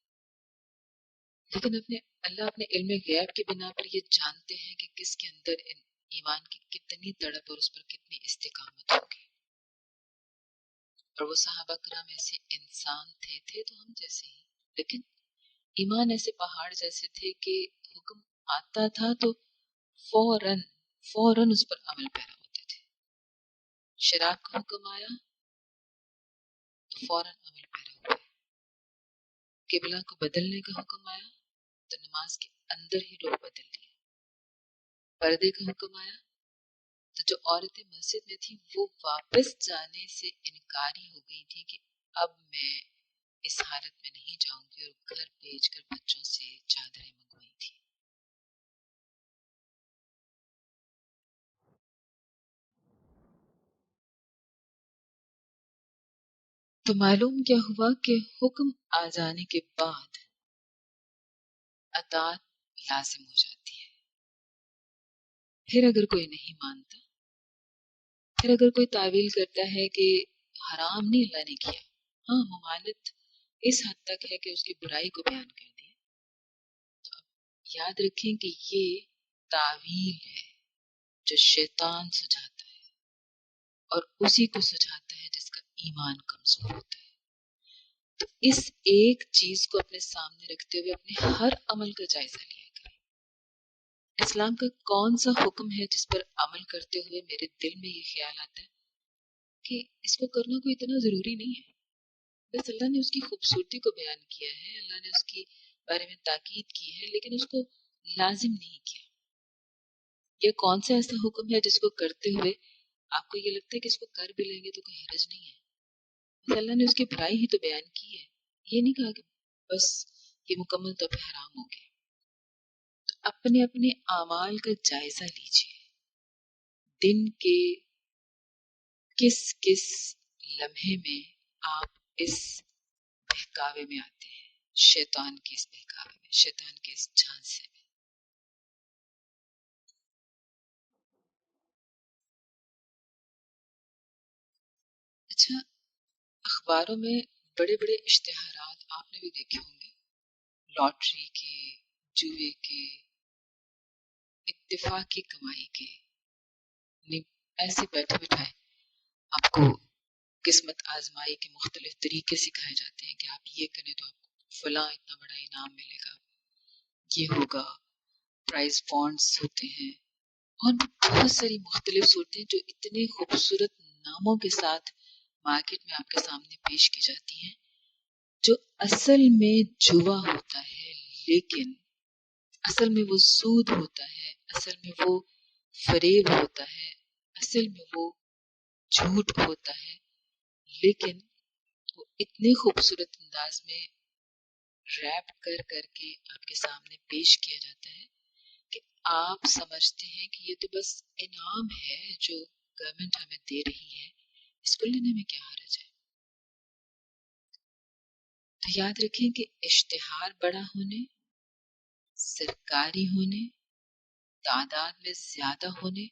لیکن اللہ اپنے علم غیب کی بنا پر یہ جانتے ہیں کہ کس کے اندر ایمان کی کتنی تڑپ اور اس پر کتنی استقامت ہوگی. اور وہ صحابہ کرام ایسے انسان تھے تو ہم جیسے ہی، لیکن ایمان ایسے پہاڑ جیسے تھے کہ حکم آتا تھا تو فوراً اس پر عمل پیرا ہوتے تھے. شراب کا حکم آیا تو فوراً عمل پیرا ہوئے. قبلہ کو بدلنے کا حکم آیا تو نماز کے اندر ہی رخ بدل لیا. پردے کا حکم آیا تو جو عورتیں مسجد میں تھیں وہ واپس جانے سے انکاری ہو گئی تھی کہ اب میں اس حالت میں نہیں جاؤں گی، اور گھر بھیج کر بچوں سے چادریں منگوائی تھی. تو معلوم کیا ہوا کہ حکم آ جانے کے بعد اطاعت لازم ہو جاتی ہے. پھر اگر کوئی نہیں مانتا، پھر اگر کوئی تعویل کرتا ہے کہ حرام نہیں اللہ نے کیا، ہاں ممانت اس حد تک ہے کہ اس کی برائی کو بیان کر دیا، تو اب یاد رکھیں کہ یہ تعویل ہے جو شیطان سجاتا ہے، اور اسی کو سجاتا ہے جس کا ایمان کمزور ہوتا ہے. تو اس ایک چیز کو اپنے سامنے رکھتے ہوئے اپنے ہر عمل کا جائزہ لیا کریں. اسلام کا کون سا حکم ہے جس پر عمل کرتے ہوئے میرے دل میں یہ خیال آتا ہے کہ اس کو کرنا کوئی اتنا ضروری نہیں ہے. بس اللہ نے اس کی خوبصورتی کو بیان کیا ہے، اللہ نے اس کی بارے میں تاکید کی ہے، لیکن اس کو لازم نہیں کیا. یہ کون سا ایسا حکم ہے جس کو کرتے ہوئے آپ کو یہ لگتا ہے کہ اس کو کر بھی لیں گے تو کوئی حرج نہیں ہے. بس اللہ نے اس کی برائی ہی تو بیان کی ہے، یہ نہیں کہا کہ بس یہ مکمل طور پہ حرام ہو گیا. تو اپنے اپنے اعمال کا جائزہ لیجیے. دن کے کس کس لمحے میں آپ اس بہکاوے میں آتے ہیں، شیطان کے اس بہکاوے میں، شیطان کے اس جھانسے میں. اچھا، اخباروں میں بڑے بڑے اشتہارات آپ نے بھی دیکھے ہوں گے، لاٹری کے، جوئے کے، اتفاقی کمائی کے. ایسے بیٹھے بٹھائے آپ کو قسمت آزمائی کے مختلف طریقے سکھائے جاتے ہیں کہ آپ یہ کریں تو آپ کو فلاں اتنا بڑا انعام ملے گا، یہ ہوگا. پرائز بانڈز ہوتے ہیں اور بہت ساری مختلف صورتیں جو اتنے خوبصورت ناموں کے ساتھ مارکیٹ میں آپ کے سامنے پیش کی جاتی ہیں، جو اصل میں جوا ہوتا ہے، لیکن اصل میں وہ سود ہوتا ہے، اصل میں وہ فریب ہوتا ہے، اصل میں وہ جھوٹ ہوتا ہے. لیکن وہ اتنے خوبصورت انداز میں ریپ کر کر کے آپ کے سامنے پیش کیا جاتا ہے کہ آپ سمجھتے ہیں کہ یہ تو بس انعام ہے جو گورنمنٹ ہمیں دے رہی ہے، اس کو لینے میں کیا حرج ہے. تو یاد رکھیں کہ اشتہار بڑا ہونے، سرکاری ہونے، تعداد میں زیادہ ہونے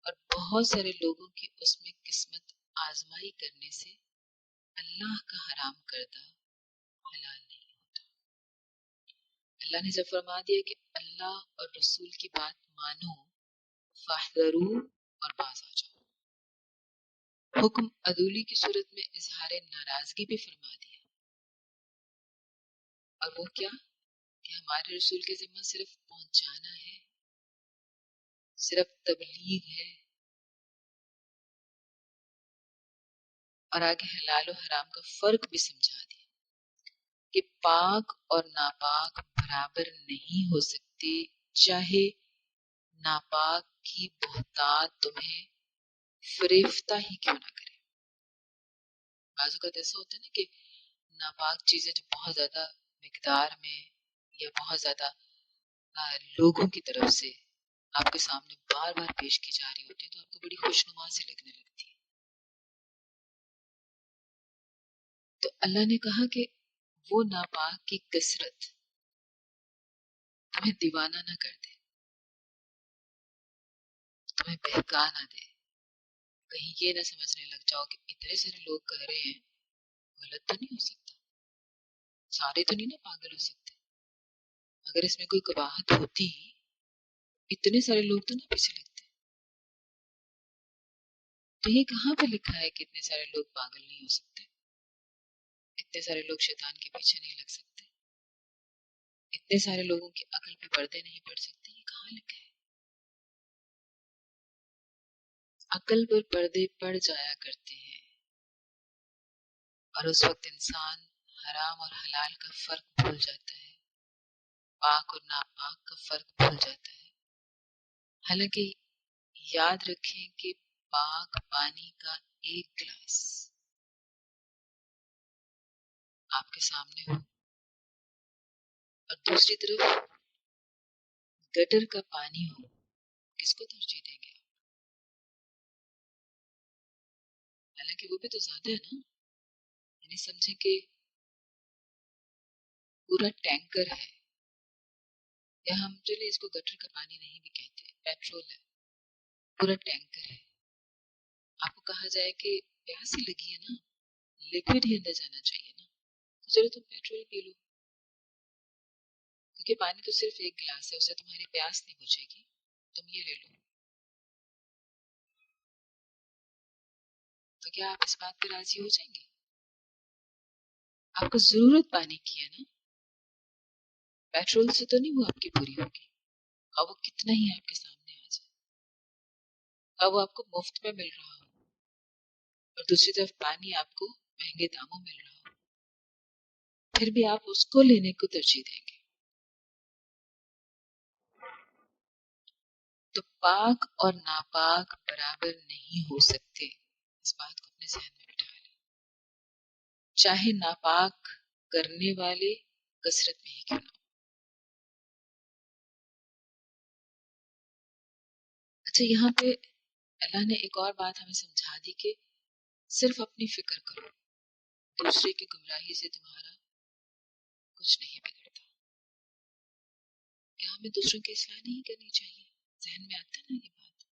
اور بہت سارے لوگوں کی اس میں قسمت آزمائی کرنے سے اللہ کا حرام کردہ حلال نہیں ہوتا. اللہ نے جب فرما دیا کہ اللہ اور رسول کی بات مانو، فاحذروا اور باز آ جاؤ، حکم عدولی کی صورت میں اظہار ناراضگی بھی فرما دیا. اور وہ کیا کہ ہمارے رسول کے ذمہ صرف پہنچانا ہے، صرف تبلیغ ہے، اور آگے حلال و حرام کا فرق بھی سمجھا دیا کہ پاک اور ناپاک برابر نہیں ہو سکتے، چاہے ناپاک کی بہتات تمہیں فریفتہ ہی کیوں نہ کرے. بعض اوقات ایسا ہوتا ہے نا کہ ناپاک چیزیں جو بہت زیادہ مقدار میں یا بہت زیادہ لوگوں کی طرف سے آپ کے سامنے بار بار پیش کی جا رہی ہوتی ہے تو آپ کو بڑی خوشنما سے لگنے لگتی ہے. تو اللہ نے کہا کہ وہ ناپاک کی کثرت تمہیں دیوانہ نہ کر دے، تمہیں بہکا نہ دے، کہیں یہ نہ سمجھنے لگ جاؤ کہ اتنے سارے لوگ کہہ رہے ہیں، غلط تو نہیں ہو سکتا، سارے تو نہیں نا پاگل ہو سکتے، اگر اس میں کوئی قباحت ہوتی اتنے سارے لوگ تو نہ پیچھے لگتے. تو یہ کہاں پہ لکھا ہے کہ اتنے سارے لوگ پاگل نہیں ہو سکتے، اتنے سارے لوگ شیطان کے پیچھے نہیں لگ سکتے، اتنے سارے لوگوں کی عقل پہ پردے نہیں پڑ سکتے؟ یہ کہاں لکھا ہے؟ عقل پر پردے پڑ جایا کرتے ہیں اور اس وقت انسان حرام اور حلال کا فرق بھول جاتا ہے، پاک اور ناپاک کا فرق بھول جاتا ہے. حالانکہ یاد رکھیں کہ پاک پانی کا ایک گلاس آپ کے سامنے ہو اور دوسری طرف گٹر کا پانی ہو، کس کو ترجیح دیں گے؟ حالانکہ وہ بھی تو زیادہ ہے نا. یعنی سمجھیں کہ پورا ٹینکر ہے، یا ہم چلے اس کو گٹر کا پانی نہیں بھی کہتے، پیٹرول ہے، پورا ٹینکر ہے. آپ کو کہا جائے کہ پیاس ہی لگی ہے نا، لیکوڈ ہی اندر جانا چاہیے نا، تو چلو تم پیٹرول پی لو، کیونکہ پانی تو صرف ایک گلاس ہے، اسے تمہاری پیاس نہیں بجھے گی، تم یہ لے لو. تو کیا آپ اس بات پہ راضی ہو جائیں گے؟ آپ کو ضرورت پانی کی ہے نا، پیٹرول سے تو نہیں وہ آپ کی پوری ہوگی، اور وہ کتنا ہی آپ کے سامنے آ جائے، اور وہ آپ کو مفت میں مل رہا ہو اور دوسری طرف پانی آپ کو مہنگے داموں مل رہا ہو، پھر بھی آپ اس کو لینے کو ترجیح دیں گے. تو پاک اور ناپاک برابر نہیں ہو سکتے، اس بات کو اپنے ذہن میں بٹھا لیں، چاہے ناپاک کرنے والے کثرت میں ہی کیوں نہ ہو. اچھا، یہاں پہ اللہ نے ایک اور بات ہمیں سمجھا دی کہ صرف اپنی فکر کرو، دوسرے کی گمراہی سے تمہارا کچھ نہیں بگڑتا. کیا ہمیں دوسروں کی اصلاح نہیں کرنی چاہیے؟ ذہن میں آتا نا یہ بات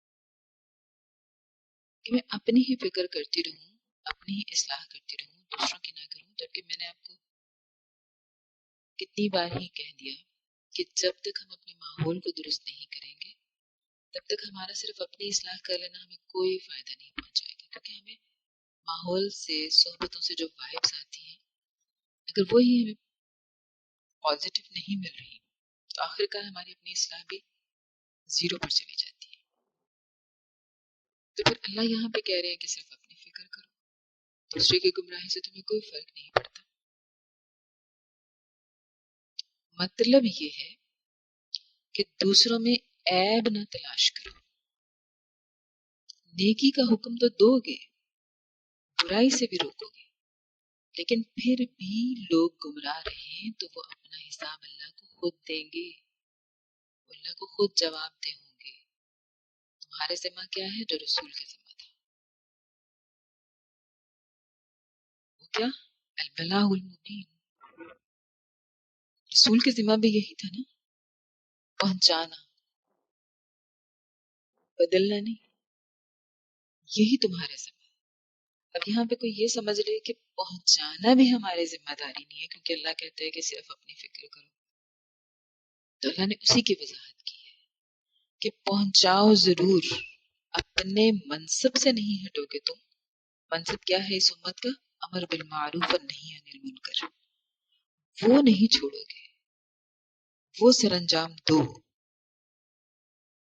کہ میں اپنی ہی فکر کرتی رہوں، اپنی ہی اصلاح کرتی رہوں، دوسروں کی نہ کروں. جبکہ میں نے آپ کو کتنی بار ہی کہہ دیا کہ جب تک ہم اپنے ماحول کو درست نہیں کریں گے تب تک ہمارا صرف اپنی اصلاح کر لینا ہمیں کوئی فائدہ نہیں پہنچائے گا. کیونکہ ہمیں ماحول سے، صحبتوں سے جو وائبس آتی ہیں، اگر وہی ہمیں پازیٹیو نہیں مل رہی تو آخر کار ہماری اپنی اصلاح بھی زیرو پر چلی جاتی ہے. تو پھر اللہ یہاں پہ کہہ رہے ہیں کہ صرف اپنی فکر کرو، دوسرے کی گمراہی سے تمہیں کوئی فرق نہیں پڑتا. مطلب یہ ہے کہ دوسروں میں عیب نہ تلاش کرو، نیکی کا حکم تو دو گے، برائی سے بھی روکو گے، لیکن پھر بھی لوگ گمراہ رہیں تو وہ اپنا حساب اللہ کو خود دیں گے، اللہ کو خود جواب دے ہوں گے. تمہارے ذمہ کیا ہے جو رسول کے ذمہ تھا؟ وہ کیا؟ البلاغ المبین. رسول کے ذمہ بھی یہی تھا نا، پہنچانا، بدلنا نہیں. یہی تمہارے ذمہ. اب یہاں پہ کوئی یہ سمجھ لے کہ پہنچانا بھی ہماری ذمہ داری نہیں ہے کیونکہ اللہ کہتا ہے کہ صرف اپنی فکر کرو، تو اللہ نے اسی کی وضاحت کی ہے کہ پہنچاؤ ضرور، اپنے منصب سے نہیں ہٹو گے تم. منصب کیا ہے اس امت کا؟ امر بالمعروف اور نہی عن المنکر. وہ نہیں چھوڑو گے، وہ سر انجام دو.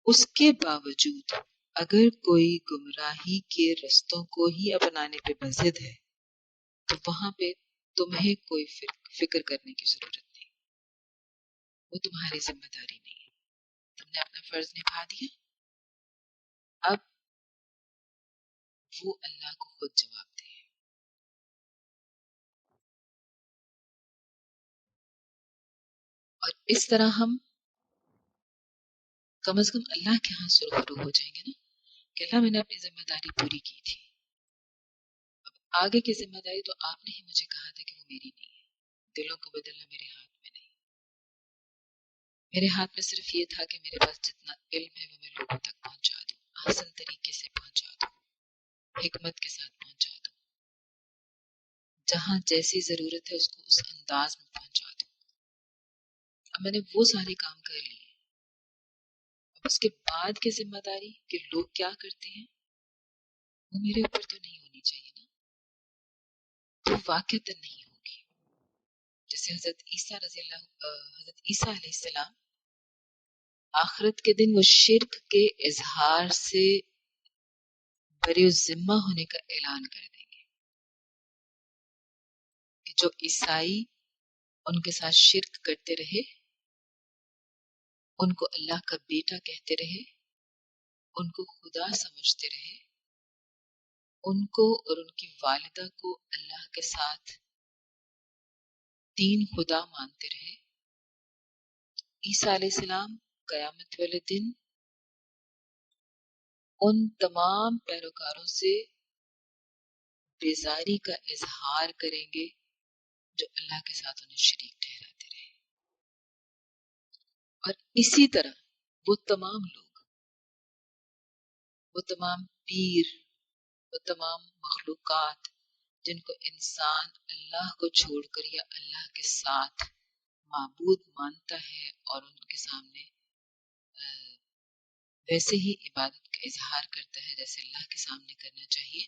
اس کے باوجود اگر کوئی گمراہی کے رستوں کو ہی اپنانے پہ مزید ہے تو وہاں پہ تمہیں کوئی فکر کرنے کی ضرورت نہیں، وہ تمہاری ذمہ داری نہیں ہے. تم نے اپنا فرض نبھا دیا، اب وہ اللہ کو خود جواب دے. اور اس طرح ہم کم از کم اللہ کے ہاں سرخرو ہو جائیں گے نا کہ اللہ میں نے اپنی ذمہ داری پوری کی تھی، آگے کی ذمہ داری تو آپ نے ہی مجھے کہا تھا کہ وہ میری نہیں ہے، دلوں کو بدلنا میرے ہاتھ میں نہیں، میرے ہاتھ میں صرف یہ تھا کہ میرے پاس جتنا علم ہے وہ میں لوگوں تک پہنچا دوں، آسان طریقے سے پہنچا دوں، حکمت کے ساتھ پہنچا دوں، جہاں جیسی ضرورت ہے اس کو اس انداز میں پہنچا دوں۔ اب میں نے وہ سارے کام کر لیے، اب اس کے بعد کی ذمہ داری کہ لوگ کیا کرتے ہیں وہ میرے اوپر تو نہیں ہونی چاہیے نا، تو واقعتاً نہیں ہوگی۔ جیسے حضرت عیسیٰ علیہ السلام آخرت کے دن وہ شرک کے اظہار سے بری ذمہ ہونے کا اعلان کر دیں گے کہ جو عیسائی ان کے ساتھ شرک کرتے رہے، ان کو اللہ کا بیٹا کہتے رہے، ان کو خدا سمجھتے رہے، ان کو اور ان کی والدہ کو اللہ کے ساتھ تین خدا مانتے رہے، عیسیٰ علیہ السلام قیامت والے دن ان تمام پیروکاروں سے بیزاری کا اظہار کریں گے جو اللہ کے ساتھ انہیں شریک ٹھہراتے رہے، اور اسی طرح وہ تمام لوگ، وہ تمام پیر، وہ تمام مخلوقات جن کو انسان اللہ کو چھوڑ کر یا اللہ کے ساتھ معبود مانتا ہے اور ان کے سامنے ویسے ہی عبادت کا اظہار کرتا ہے جیسے اللہ کے سامنے کرنا چاہیے،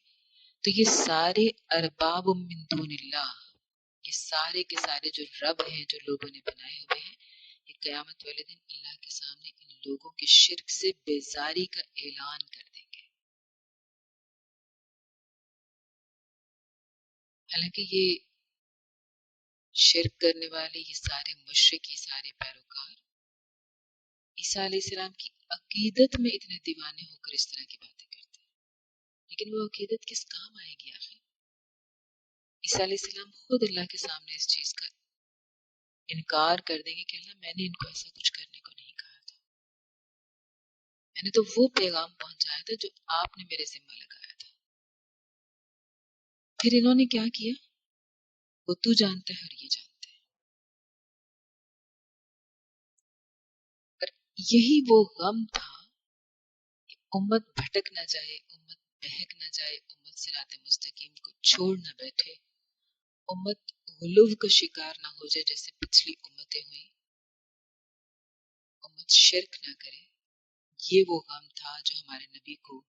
تو یہ سارے ارباب من دون اللہ، یہ سارے کے سارے جو رب ہیں جو لوگوں نے بنائے ہوئے ہیں، یہ قیامت والے دن اللہ کے سامنے ان لوگوں کے شرک سے بیزاری کا اعلان کر دیں گے۔ حالانکہ یہ شرک کرنے والے، یہ سارے مشرک، یہ سارے پیروکار عیسیٰ علیہ السلام کی عقیدت میں اتنے دیوانے ہو کر اس طرح کی باتیں کرتے ہیں، لیکن وہ عقیدت کس کام آئے گی آخر؟ عیسیٰ علیہ السلام خود اللہ کے سامنے اس چیز کا انکار کر دیں گے کہ اللہ میں نے ان کو ایسا کچھ کرنے کو نہیں کہا تھا، میں نے تو وہ پیغام پہنچایا تھا جو آپ نے میرے ذمہ لگایا تھا، پھر انہوں نے کیا کیا وہ تو جانتا ہے اور یہ جانتا ہے۔ اور یہی وہ غم تھا کہ امت بھٹک نہ جائے، امت بہک نہ جائے، امت صراط مستقیم کو چھوڑ نہ بیٹھے، امت غلو کا شکار نہ ہو جائے جیسے پچھلی امتیں ہوئیں، امت شرک نہ کرے۔ یہ وہ غم تھا جو ہمارے نبی کو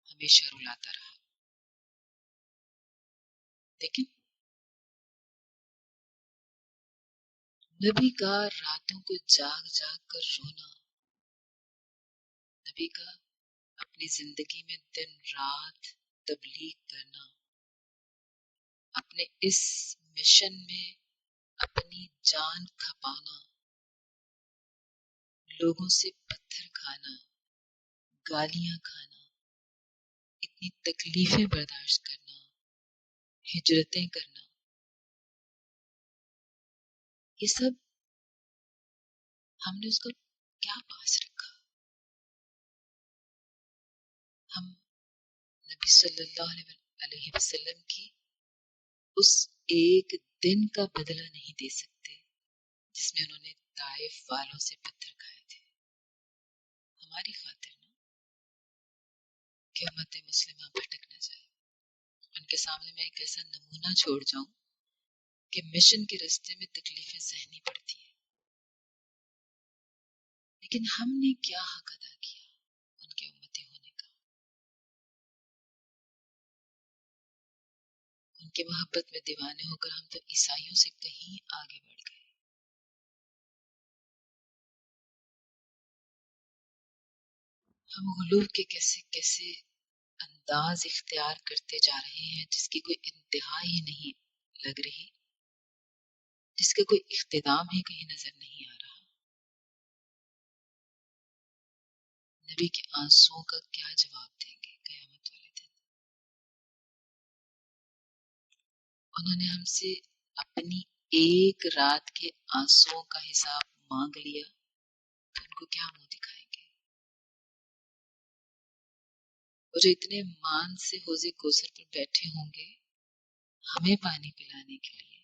ہمیشہ رلاتا رہا۔ لیکن نبی کا راتوں کو جاگ جاگ کر رونا، نبی کا اپنی زندگی میں دن رات تبلیغ کرنا، اپنے اس مشن میں اپنی جان کھپانا، لوگوں سے پتھر کھانا، گالیاں کھانا، اتنی تکلیفیں برداشت کرنا، ہجرتیں کرنا، یہ سب ہم نے اس کا کیا پاس رکھا؟ ہم نبی صلی اللہ علیہ وسلم کی اس ایک دن کا بدلہ نہیں دے سکتے جس میں انہوں نے طائف والوں سے پتھر کھائے تھے، ہماری خاطر نا، کہ امت مسلمہ بھٹک نہ جائے۔ ان کے سامنے میں ایک ایسا نمونہ چھوڑ جاؤں کہ مشن کے راستے میں تکلیفیں سہنی پڑتی ہیں، لیکن ہم نے کیا حق ادا کیا ان کے امتی ہونے کا؟ ان کی محبت میں دیوانے ہو کر ہم تو عیسائیوں سے کہیں آگے بڑھ گئے۔ ہم غلو کے کیسے کیسے انداز اختیار کرتے جا رہے ہیں جس کی کوئی انتہا ہی نہیں لگ رہی، جس کا کوئی اختتام ہی کہیں نظر نہیں آ رہا۔ نبی کے آنسوؤں کا کیا جواب دیں گے قیامت والے دن؟ انہوں نے ہم سے اپنی ایک رات کے آنسوؤں کا حساب مانگ لیا تو ان کو کیا منہ دکھائیں گے؟ وہ جو اتنے مان سے حوض کوثر پر بیٹھے ہوں گے ہمیں پانی پلانے کے لیے،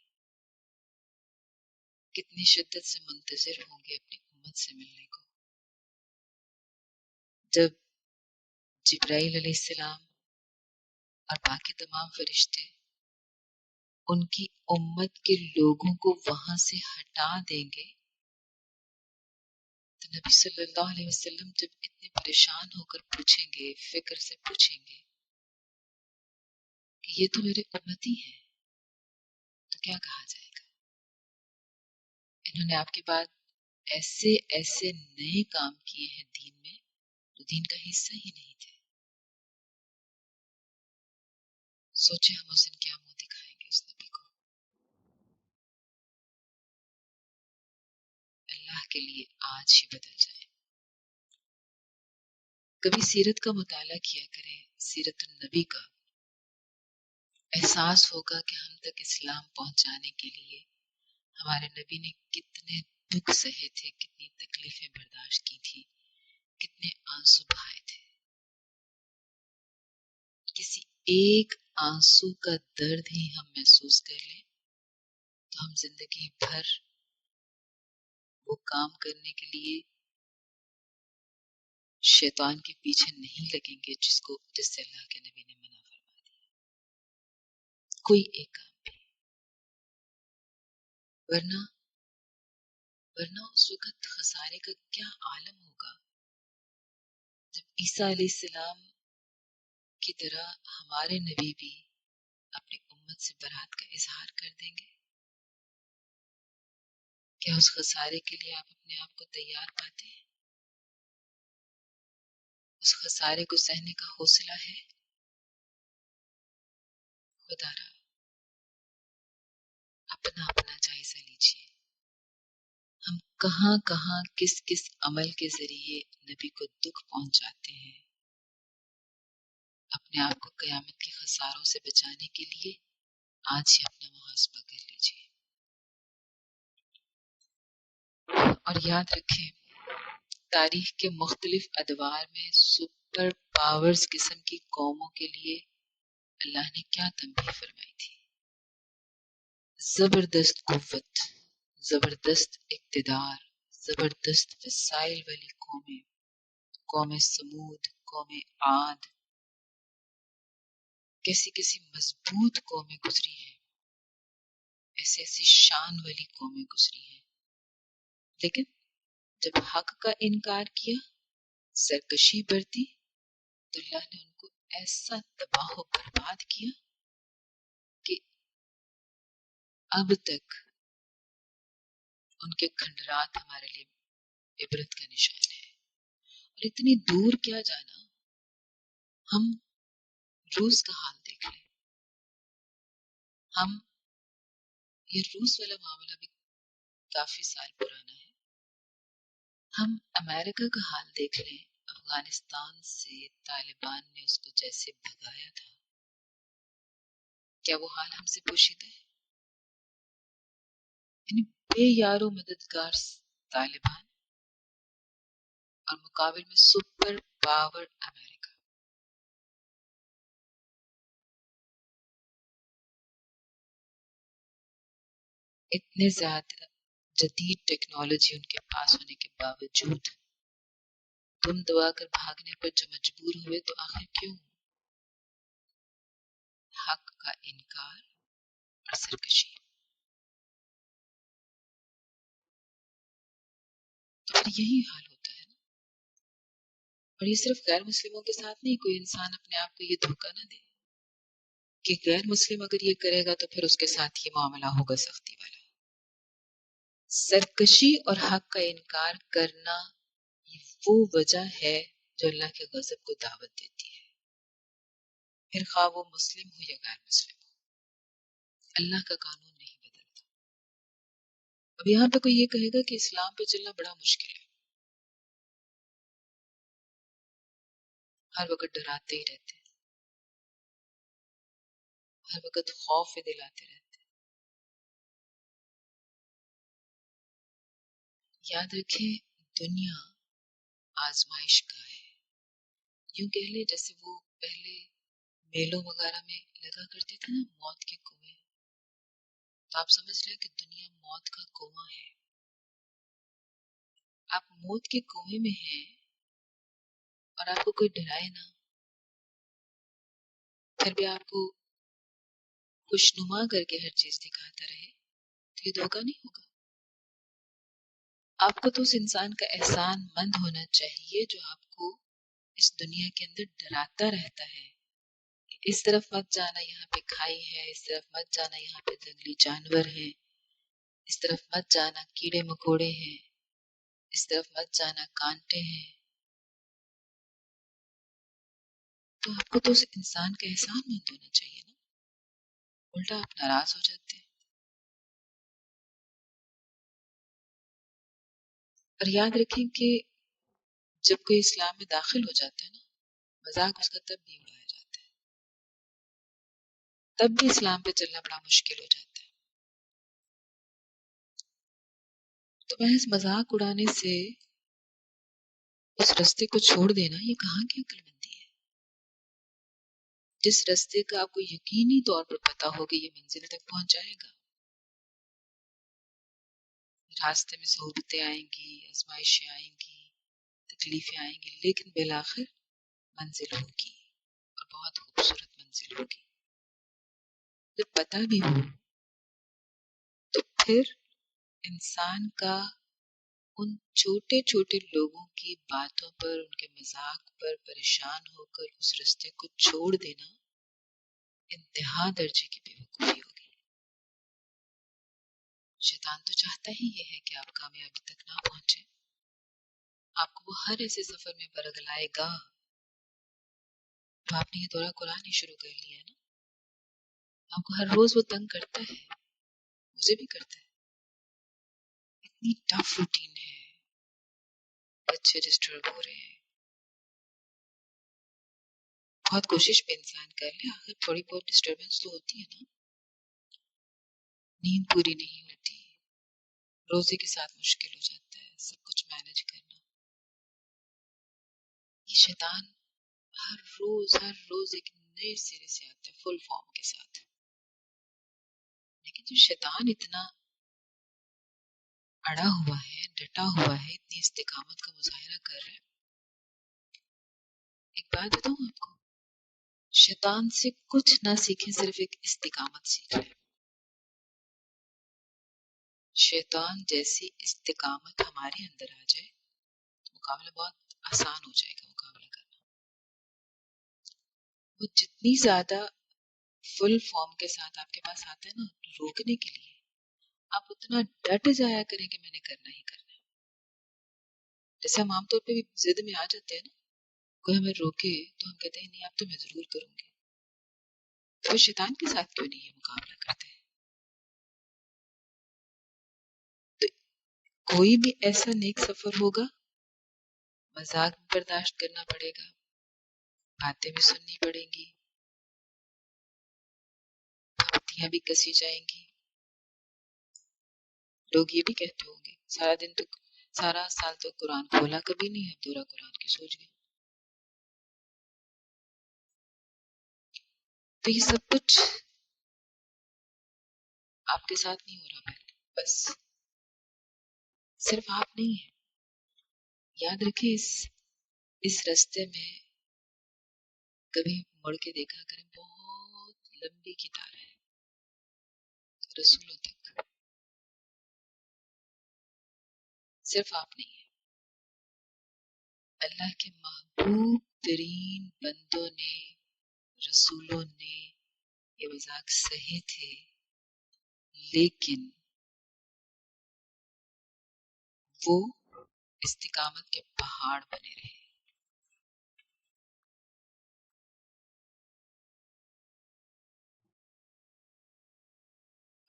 کتنی شدت سے منتظر ہوں گے اپنی امت سے ملنے کو. جب جبرائیل علیہ السلام اور باقی تمام فرشتے ان کی امت کے لوگوں کو وہاں سے ہٹا دیں گے تو نبی صلی اللہ علیہ وسلم جب اتنے پریشان ہو کر پوچھیں گے، فکر سے پوچھیں گے کہ یہ تو میرے امتی ہیں، تو کیا کہا جائے گا؟ انہوں نے آپ کے بعد ایسے ایسے نئے کام کیے ہیں دین میں جو دین کا حصہ ہی نہیں تھے. سوچے ہم اس دن کیا منہ دکھائیں گے اس نبی کو. اللہ کے لیے آج ہی بدل جائے. کبھی سیرت کا مطالعہ کیا کریں، سیرت النبی کا. احساس ہوگا کہ ہم تک اسلام پہنچانے کے لیے ہمارے نبی نے کتنے دکھ سہے تھے، کتنی تکلیفیں برداشت کی تھی، کتنے آنسو بہائے تھے. کسی ایک آنسو کا درد ہی ہم محسوس کر لیں تو ہم زندگی بھر وہ کام کرنے کے لیے شیطان کے پیچھے نہیں لگیں گے جس سے اللہ کے نبی نے منع فرما دیا. کوئی ایک کام بھی. ورنہ اس وقت خسارے کا کیا عالم ہوگا جب عیسیٰ علیہ السلام کی طرح ہمارے نبی بھی اپنی امت سے برات کا اظہار کر دیں گے. کیا اس خسارے کے لیے آپ اپنے آپ کو تیار پاتے ہیں؟ اس خسارے کو سہنے کا حوصلہ ہے؟ خدا را اپنا جائزہ لیجیے. ہم کہاں کہاں کس کس عمل کے ذریعے نبی کو دکھ پہنچاتے ہیں. اپنے آپ کو قیامت کے خساروں سے بچانے کے لیے آج ہی اپنا محاسبہ کر لیجیے. اور یاد رکھیں تاریخ کے مختلف ادوار میں سپر پاورز قسم کی قوموں کے لیے اللہ نے کیا تنبیہ فرمائی تھی. زبردست قوت، زبردست اقتدار، زبردست وسائل والی قومیں، قوم سمود، قوم عاد، کیسی مضبوط قومیں گزری ہیں، ایسی شان والی قومیں گزری ہیں. لیکن جب حق کا انکار کیا، سرکشی برتی، تو اللہ نے ان کو ایسا تباہ و برباد کیا کہ اب تک ان کے کھنڈرات ہمارے لیے عبرت کا نشان ہے. اور اتنی دور کیا جانا، ہم روس کا حال دیکھ لیں. یہ روس والا معاملہ بھی کافی سال پرانا ہے. ہم امریکہ کا حال دیکھ لیں. افغانستان سے طالبان نے اس کو جیسے بھگایا تھا، کیا وہ حال ہم سے پوشیدہ ہے؟ یعنی بے یار و مددگار طالبان اور مقابل میں سپر پاور امریکہ. اتنے زیادہ جدید ٹیکنالوجی ان کے پاس ہونے کے باوجود تم دعا کر بھاگنے پر جو مجبور ہوئے تو آخر کیوں؟ حق کا انکار اور سرکشی. تو پھر یہی حال ہوتا ہے نا. اور یہ صرف غیر مسلموں کے ساتھ نہیں، کوئی انسان اپنے آپ کو یہ دھوکہ نہ دے کہ غیر مسلم اگر یہ کرے گا تو پھر اس کے ساتھ یہ معاملہ ہوگا سختی والا. سرکشی اور حق کا انکار کرنا یہ وہ وجہ ہے جو اللہ کے غضب کو دعوت دیتی ہے. پھر خواہ وہ مسلم ہو یا غیر مسلم ہو، اللہ کا قانون نہیں بدلتا. اب یہاں پہ کوئی یہ کہے گا کہ اسلام پہ چلنا بڑا مشکل ہے، ہر وقت ڈراتے ہی رہتے ہیں، ہر وقت خوف دلاتے رہتے ہیں. یاد رکھیں دنیا آزمائش کا ہے. یوں کہہ لیں جیسے وہ پہلے میلوں وغیرہ میں لگا کرتے تھے نا موت کے کنویں، تو آپ سمجھ رہے کہ دنیا موت کا کنواں ہے. آپ موت کے کنویں میں ہیں اور آپ کو کوئی ڈرائے نہ، پھر بھی آپ کو خوشنما کر کے ہر چیز دکھاتا رہے، تو یہ دھوکہ نہیں ہوگا؟ آپ کو تو اس انسان کا احسان مند ہونا چاہیے جو آپ کو اس دنیا کے اندر ڈراتا رہتا ہے کہ اس طرف مت جانا، یہاں پہ کھائی ہے، اس طرف مت جانا، یہاں پہ جنگلی جانور ہیں، اس طرف مت جانا کیڑے مکوڑے ہیں، اس طرف مت جانا کانٹے ہیں. تو آپ کو تو اس انسان کا احسان مند ہونا چاہیے نا، الٹا آپ ناراض ہو جاتے ہیں. اور یاد رکھیں کہ جب کوئی اسلام میں داخل ہو جاتا ہے نا، مذاق اس کا تب بھی اڑایا جاتا ہے، تب بھی اسلام پہ چلنا بڑا مشکل ہو جاتا ہے. تو محض مذاق اڑانے سے اس رستے کو چھوڑ دینا، یہ کہاں کی عقل مندی ہے؟ جس رستے کا آپ کو یقینی طور پر پتا ہو کہ یہ منزل تک پہنچ جائے گا، راستے میں صعوبتیں آئیں گی، آزمائشیں آئیں گی، تکلیفیں آئیں گی، لیکن بالآخر منزل ہوگی اور بہت خوبصورت منزل ہوگی. جب پتا بھی ہو تو پھر انسان کا ان چھوٹے چھوٹے لوگوں کی باتوں پر، ان کے مذاق پر پریشان ہو کر اس رستے کو چھوڑ دینا انتہا درجے کی بے وقوفی ہوگی. شیطان تو چاہتا ہی یہ ہے کہ آپ کامیابی تک نہ پہنچے، آپ کو وہ ہر ایسے سفر میں برگلائے گا. تو آپ نے یہ دورہ قرآن ہی شروع کر لیا نا، آپ کو ہر روز وہ تنگ کرتا ہے، مجھے بھی کرتا ہے. اتنی ٹف روٹین ہے، بچے ڈسٹرب ہو رہے ہیں، بہت کوشش پہ انسان کر لے، آخر تھوڑی بہت ڈسٹربنس تو ہوتی ہے نا. نیند پوری نہیں ہوتی، روزے کے ساتھ مشکل ہو جاتا ہے سب کچھ مینج کرنا. یہ شیطان ہر روز ایک نئے سرے سے آتا ہے فل فارم کے ساتھ. لیکن جو شیطان اتنا اڑا ہوا ہے، ڈٹا ہوا ہے، اتنی استقامت کا مظاہرہ کر رہا ہے. ایک بات بتاؤں آپ کو، شیطان سے کچھ نہ سیکھیں، صرف ایک استقامت سیکھ لیں. شیطان جیسی استقامت ہمارے اندر آ جائے تو مقابلہ بہت آسان ہو جائے گا. مقابلہ کرنا وہ جتنی زیادہ فل فارم کے ساتھ آپ کے پاس آتا ہے نا روکنے کے لیے، آپ اتنا ڈٹ جایا کریں کہ میں نے کرنا ہی کرنا ہے. جیسے ہم عام طور پہ بھی ضد میں آ جاتے ہیں نا، کوئی ہمیں روکے تو ہم کہتے ہیں نہیں اب تو میں ضرور کروں گی. تو شیطان کے ساتھ کیوں نہیں یہ مقابلہ کرتے ہیں؟ تو کوئی بھی ایسا نیک سفر ہوگا، مذاق بھی برداشت کرنا پڑے گا، باتیں بھی سننی پڑیں گی، پھپتیاں بھی کسی جائیں گی. لوگ یہ بھی کہتے ہوں گے سارا سال تو قرآن کھولا کبھی نہیں ہے، دورہ قرآن کی سوچ گئے. تو یہ سب کچھ آپ کے ساتھ نہیں ہو رہا پہلے، بس صرف آپ نہیں ہیں. یاد رکھیں اس رستے میں کبھی مڑ کے دیکھا کریں، بہت لمبی کتار ہے رسولوں تک، صرف آپ نہیں ہیں. اللہ کے محبوب ترین بندوں نے، رسولوں نے یہ مذاق سہے تھے، لیکن وہ استقامت کے پہاڑ بنے رہے.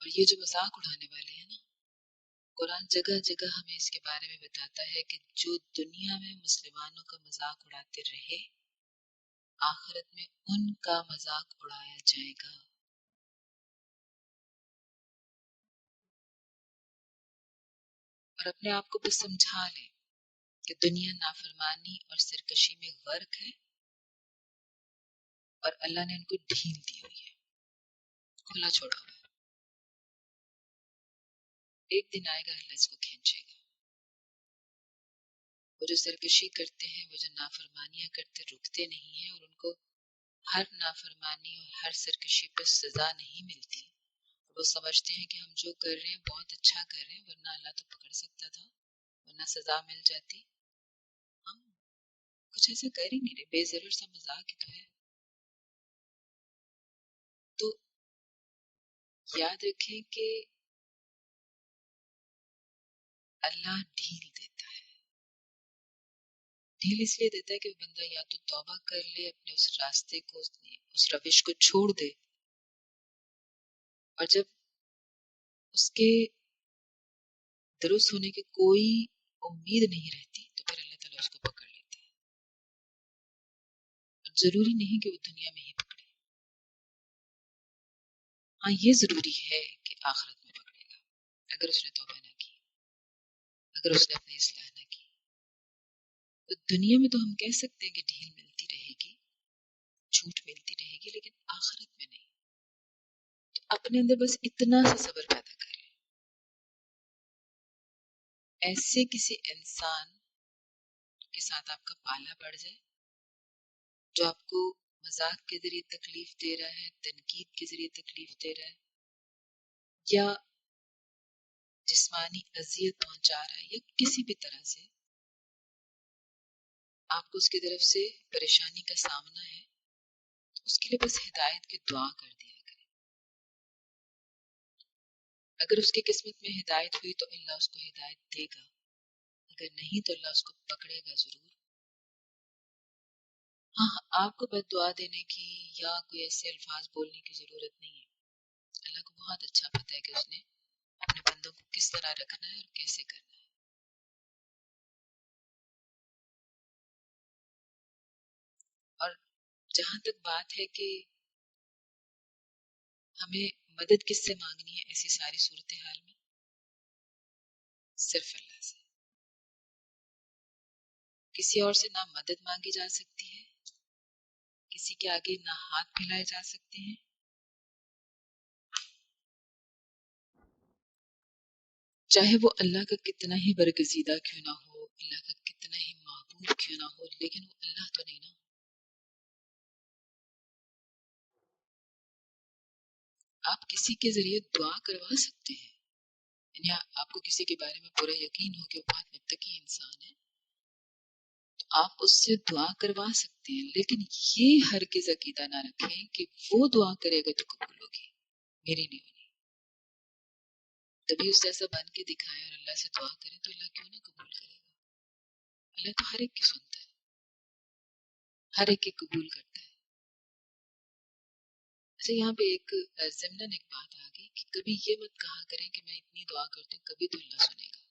اور یہ جو مذاق اڑانے والے ہیں نا، قرآن جگہ جگہ ہمیں اس کے بارے میں بتاتا ہے کہ جو دنیا میں مسلمانوں کا مذاق اڑاتے رہے، آخرت میں ان کا مذاق اڑایا جائے گا. اور اپنے آپ کو بس سمجھا لیں کہ دنیا نافرمانی اور سرکشی میں غرق ہے، اور اللہ نے ان کو ڈھیل دی ہوئی ہے، کھلا چھوڑا ہوا ہے. ایک دن آئے گا اللہ اس کو کھینچے گا. وہ جو سرکشی کرتے ہیں، وہ جو نافرمانیاں کرتے رکتے نہیں ہیں، اور ان کو ہر نافرمانی اور ہر سرکشی پر سزا نہیں ملتی. وہ سمجھتے ہیں کہ ہم جو کر رہے ہیں بہت اچھا کر رہے ہیں، ورنہ اللہ تو پکڑ سکتا تھا، ورنہ سزا مل جاتی. ہم کچھ ایسا کر ہی نہیں رہے، بے ضرور سا مذاق ہی تو ہے. تو یاد رکھیں کہ اللہ ڈھیل دیتا ہے. ڈھیل اس لیے دیتا ہے کہ وہ بندہ یا تو توبہ کر لے، اپنے اس راستے کو، اس روش کو چھوڑ دے، اور جب اس کے درست ہونے کی کوئی امید نہیں رہتی تو پھر اللہ تعالیٰ اس کو پکڑ لیتا ہے. اور ضروری نہیں کہ وہ دنیا میں ہی پکڑے. ہاں یہ ضروری ہے کہ آخرت میں پکڑے گا اگر اس نے توبہ نہ کی، اگر اس نے اپنی اصلاح نہ کی. تو دنیا میں تو ہم کہہ سکتے ہیں کہ ڈھیل ملتی رہے گی، چھوٹ ملتی رہے گی، لیکن آخرت میں نہیں. تو اپنے اندر بس اتنا سا صبر پیدا کریں. ایسے کسی انسان کے ساتھ آپ کا پالا پڑ جائے جو آپ کو مذاق کے ذریعے تکلیف دے رہا ہے، تنقید کے ذریعے تکلیف دے رہا ہے، یا جسمانی اذیت پہنچا رہا ہے، یا کسی بھی طرح سے آپ کو اس کی طرف سے پریشانی کا سامنا ہے، تو اس کے لیے بس ہدایت کی دعا کر دیا کریں. اگر اس کی قسمت میں ہدایت ہوئی تو اللہ اس کو ہدایت دے گا، اگر نہیں تو اللہ اس کو پکڑے گا ضرور. ہاں آپ کو بد دعا دینے کی یا کوئی ایسے الفاظ بولنے کی ضرورت نہیں ہے. اللہ کو بہت اچھا پتہ ہے کہ اس نے اپنے بندوں کو کس طرح رکھنا ہے اور کیسے کرنا ہے. اور جہاں تک بات ہے کہ ہمیں مدد کس سے مانگنی ہے ایسی ساری صورتحال میں، صرف اللہ سے. کسی اور سے نہ مدد مانگی جا سکتی ہے، کسی کے آگے نہ ہاتھ پھیلائے جا سکتے ہیں. چاہے وہ اللہ کا کتنا ہی برگزیدہ کیوں نہ ہو، اللہ کا کتنا ہی محبوب کیوں نہ ہو، لیکن وہ اللہ تو نہیں نا. آپ کسی کے ذریعے دعا کروا سکتے ہیں، یعنی آپ کو کسی کے بارے میں پورا یقین ہو کہ وہ بہت متقی انسان ہے، تو آپ اس سے دعا کروا سکتے ہیں، لیکن یہ ہرگز عقیدہ نہ رکھیں کہ وہ دعا کرے گا تو قبول ہوگی، میری نہیں ہونی. کبھی اس جیسا بن کے دکھائے اور اللہ سے دعا کرے تو اللہ کیوں نہ قبول کرے گا. اللہ تو ہر ایک کی سنتا ہے، ہر ایک کی قبول کرتا ہے. اچھا یہاں پہ ایک ضمناً ایک بات آ گئی کہ کبھی یہ مت کہا کریں کہ میں اتنی دعا کرتی ہوں کبھی تو اللہ سنے گا.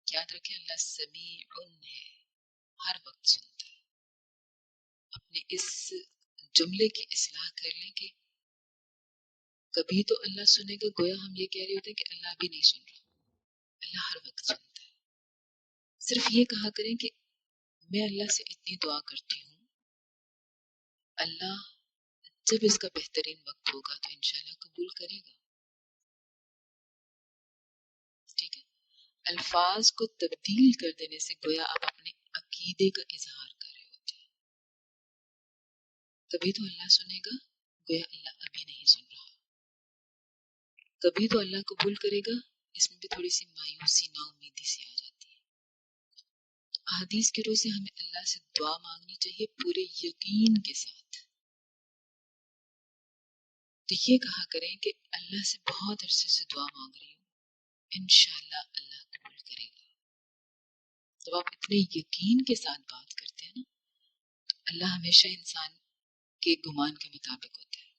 یاد رکھیں اللہ سمیع ہے، ہر وقت سنتا ہے. اپنے اس جملے کی اصلاح کر لیں کہ کبھی تو اللہ سنے گا، گویا ہم یہ کہہ رہے ہوتے ہیں کہ اللہ بھی نہیں سن رہا. اللہ ہر وقت سنتا ہے. صرف یہ کہا کریں کہ میں اللہ سے اتنی دعا کرتی ہوں، اللہ جب اس کا بہترین وقت ہوگا تو انشاءاللہ قبول کرے گا. ٹھیک ہے. الفاظ کو تبدیل کر دینے سے گویا آپ اپنے عقیدے کا اظہار کر رہے ہوتے ہیں. کبھی تو اللہ سنے گا، گویا اللہ ابھی نہیں سن رہا. کبھی تو اللہ قبول کرے گا، اس میں بھی تھوڑی سی مایوسی، نا امیدی سی آ جاتی ہے. تو احادیث کی روح سے ہمیں اللہ سے دعا مانگنی چاہیے پورے یقین کے ساتھ. تو یہ کہا کریں کہ اللہ سے بہت عرصے سے دعا مانگ رہی ہوں، انشاءاللہ اللہ قبول کرے گا. جب آپ اتنے یقین کے ساتھ بات کرتے ہیں نا تو اللہ ہمیشہ انسان کے گمان کے مطابق ہوتا ہے.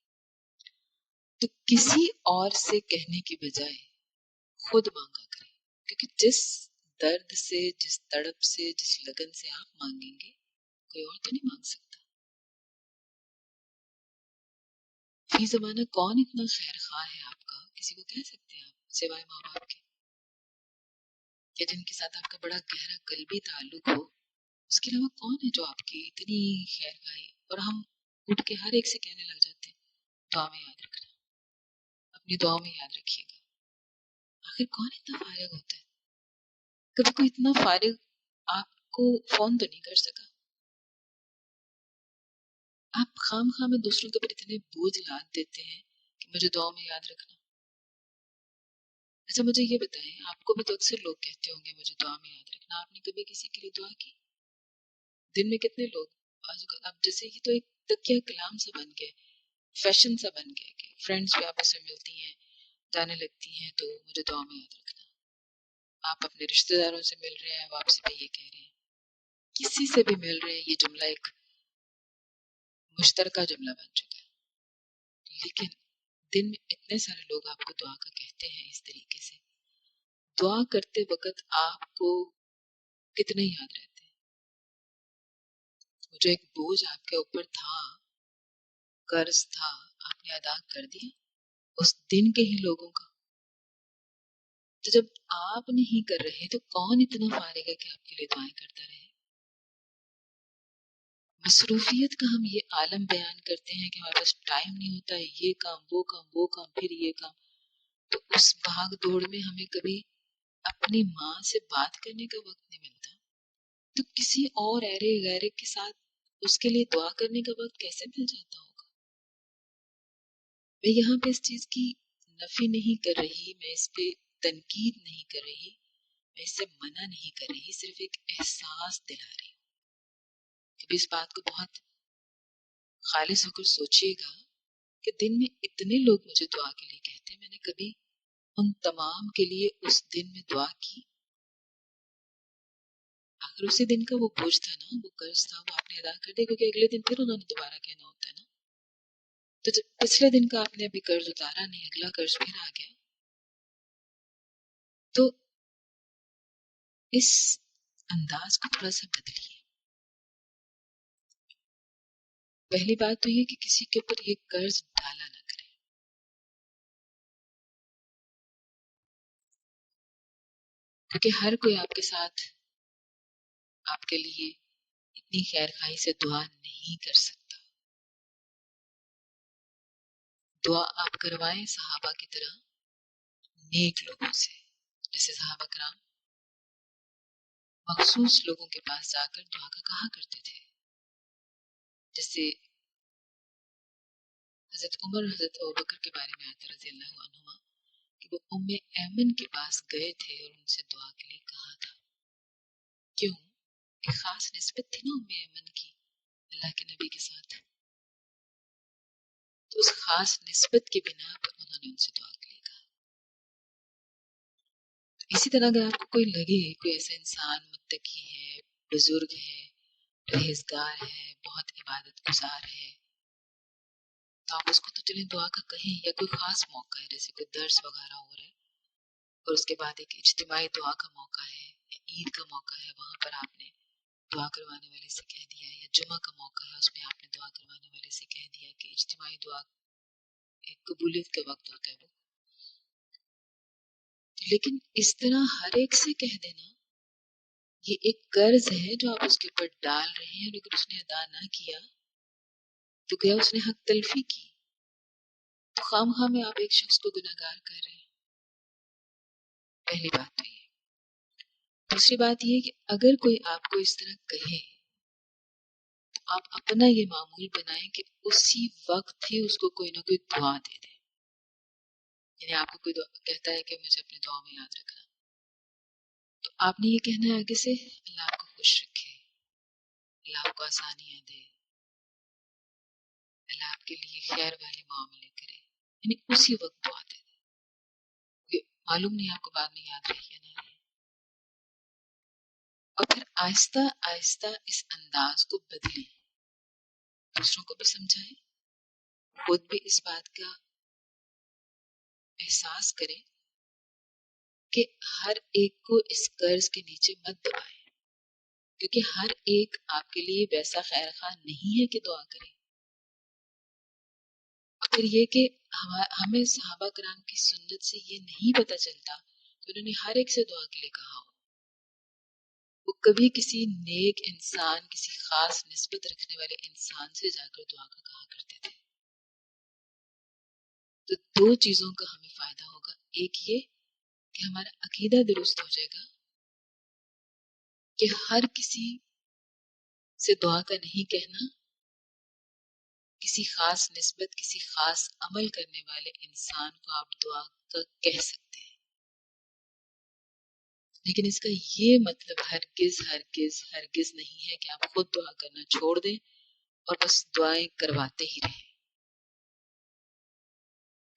تو کسی اور سے کہنے کی بجائے خود مانگا کریں، کیونکہ جس درد سے، جس تڑپ سے، جس لگن سے آپ مانگیں گے کوئی اور تو نہیں مانگ سکتا. فی زمانہ کون اتنا خیر خواہ ہے آپ کا، کسی کو کہہ سکتے ہیں آپ سوائے ماں باپ کے، یا جن کے ساتھ آپ کا بڑا گہرا قلبی تعلق ہو، اس کے علاوہ کون ہے جو آپ کی اتنی خیر خواہی. اور ہم اٹھ کے ہر ایک سے کہنے لگ جاتے ہیں دعا میں یاد رکھنا، اپنی دعا میں یاد رکھیے گا. آخر کون اتنا فارغ ہوتا ہے؟ کبھی کوئی اتنا فارغ آپ کو فون تو نہیں کر سکا. آپ خام خواہ میں دوسروں کے اوپر اتنے بوجھ لاد دیتے ہیں کہ مجھے دعا میں یاد رکھنا. اچھا مجھے یہ بتائیں، آپ کو بھی تو اکثر لوگ کہتے ہوں گے مجھے دعا میں یاد رکھنا. آپ نے کبھی کسی کے لیے دعا کی؟ دن میں کتنے لوگ اب جیسے یہ تو ایک تکیہ کلام سا بن گیا، فیشن سا بن گیا کہ فرینڈس بھی آپس میں ملتی ہیں جانے لگتی ہیں تو مجھے دعا میں یاد رکھنا. آپ اپنے رشتہ داروں سے مل رہے ہیں، وہ آپ سے بھی یہ کہہ رہے ہیں، کسی سے بھی مل رہے ہیں، یہ جملہ ایک مشترکہ جملہ بن چکا ہے. لیکن دن میں اتنے سارے لوگ آپ کو دعا کا کہتے ہیں اس طریقے سے، دعا کرتے وقت آپ کو کتنے یاد رہتے ہیں؟ وہ جو ایک بوجھ آپ کے اوپر تھا، قرض تھا، آپ نے ادا کر دیا اس دن کے ہی لوگوں کا. تو جب آپ نہیں کر رہے تو کون اتنا فارغ ہے کہ آپ کے لیے دعائیں کرتا رہے؟ مصروفیت کا ہم یہ عالم بیان کرتے ہیں کہ ہمارے پاس ٹائم نہیں ہوتا ہے، یہ کام وہ کام وہ کام پھر یہ کام. تو اس بھاگ دوڑ میں ہمیں کبھی اپنی ماں سے بات کرنے کا وقت نہیں ملتا، تو کسی اور ایرے غیرے کے ساتھ اس کے لیے دعا کرنے کا وقت کیسے مل جاتا ہوگا؟ میں یہاں پہ اس چیز کی نفی نہیں کر رہی، میں اس پہ تنقید نہیں کر رہی، میں اس سے منع نہیں کر رہی، صرف ایک احساس دلا رہی ہوں. کبھی اس بات کو بہت خالص ہو کر سوچیے گا کہ دن میں اتنے لوگ مجھے دعا کے لیے کہتے ہیں، میں نے کبھی ان تمام کے لیے اس دن میں دعا کی؟ اگر اسی دن کا وہ بوجھ تھا نا، وہ قرض تھا، وہ آپ نے ادا کر دیا، کیونکہ اگلے دن پھر انہوں نے دوبارہ کہنا ہوتا ہے نا. تو جب پچھلے دن کا آپ نے ابھی قرض اتارا نہیں، اگلا قرض پھر آ گیا، تو اس انداز کو تھوڑا سا بدلیے. پہلی بات تو یہ کہ کسی کے اوپر یہ قرض ڈالا نہ کریں. کیونکہ ہر کوئی آپ کے ساتھ آپ کے لیے اتنی خیر خواہی سے دعا نہیں کر سکتا. دعا آپ کروائیں صحابہ کی طرح نیک لوگوں سے. جیسے صحابہ کرام مخصوص لوگوں کے پاس جا کر دعا کا کہا کرتے تھے. جیسے حضرت عمر حضرت ابوبکر کے بارے میں آتا رضی اللہ عنہما کہ وہ ام ایمن کے پاس گئے تھے اور ان سے دعا کے لیے کہا تھا. کیوں؟ ایک خاص نسبت تھی نا ام ایمن کی اللہ کے نبی کے ساتھ، تو اس خاص نسبت کی بنا پر انہوں نے ان سے دعا کے لیے کہا. اسی طرح اگر آپ کو کوئی لگے کوئی ایسا انسان متقی ہے، بزرگ ہے، پرہیزگار ہے، بہت عبادت گزار ہے، تو آپ اس کو تو چلیں دعا کا کہیں. یا کوئی خاص موقع ہے جیسے کوئی درس وغیرہ ہو رہا ہے اور اس کے بعد ایک اجتماعی دعا کا موقع ہے یا عید کا موقع ہے، وہاں پر آپ نے دعا کروانے والے سے کہہ دیا، یا جمعہ کا موقع ہے اس میں آپ نے دعا کروانے والے سے کہہ دیا کہ اجتماعی دعا ایک قبولیت کا وقت ہوتا ہے وہ. لیکن اس طرح ہر ایک سے کہہ دینا یہ ایک قرض ہے جو آپ اس کے اوپر ڈال رہے ہیں، اور اگر اس نے ادا نہ کیا تو گیا اس نے حق تلفی کی. تو خواہ مخواہ میں آپ ایک شخص کو گناہگار کر رہے ہیں. پہلی بات تو یہ. دوسری بات یہ کہ اگر کوئی آپ کو اس طرح کہے تو آپ اپنا یہ معمول بنائیں کہ اسی وقت ہی اس کو کوئی نہ کوئی دعا دے دیں. یعنی آپ کو کوئی کہتا ہے کہ مجھے اپنی دعا میں یاد رکھنا، تو آپ نے یہ کہنا ہے آگے سے اللہ آپ کو خوش رکھے، اللہ آپ کو آسانیاں دے، اللہ آپ کے لیے خیر والے معاملے کرے. یعنی اسی وقت دعا دے دیں. معلوم نہیں آپ کو بعد میں یاد رہی یا نہ رہی. اور پھر آہستہ آہستہ اس انداز کو بدلیں، دوسروں کو بھی سمجھائیں، خود بھی اس بات کا احساس کریں کہ ہر ایک کو اس قرض کے نیچے مت دبائیں، کیونکہ ہر ایک آپ کے لیے ویسا خیر خواہ نہیں ہے کہ دعا کرے. اور پھر یہ کہ ہمیں صحابہ کرام کی سنت سے یہ نہیں پتہ چلتا کہ انہوں نے ہر ایک سے دعا کے لیے کہا ہو. وہ کبھی کسی نیک انسان، کسی خاص نسبت رکھنے والے انسان سے جا کر دعا کا کہا کرتے تھے. تو دو چیزوں کا ہمیں فائدہ ہوگا. ایک یہ کہ ہمارا عقیدہ درست ہو جائے گا کہ ہر کسی سے دعا کا نہیں کہنا، کسی خاص نسبت، کسی خاص عمل کرنے والے انسان کو آپ دعا کا کہہ سکتے ہیں، لیکن اس کا یہ مطلب ہرگز ہرگز ہرگز نہیں ہے کہ آپ خود دعا کرنا چھوڑ دیں اور بس دعائیں کرواتے ہی رہیں،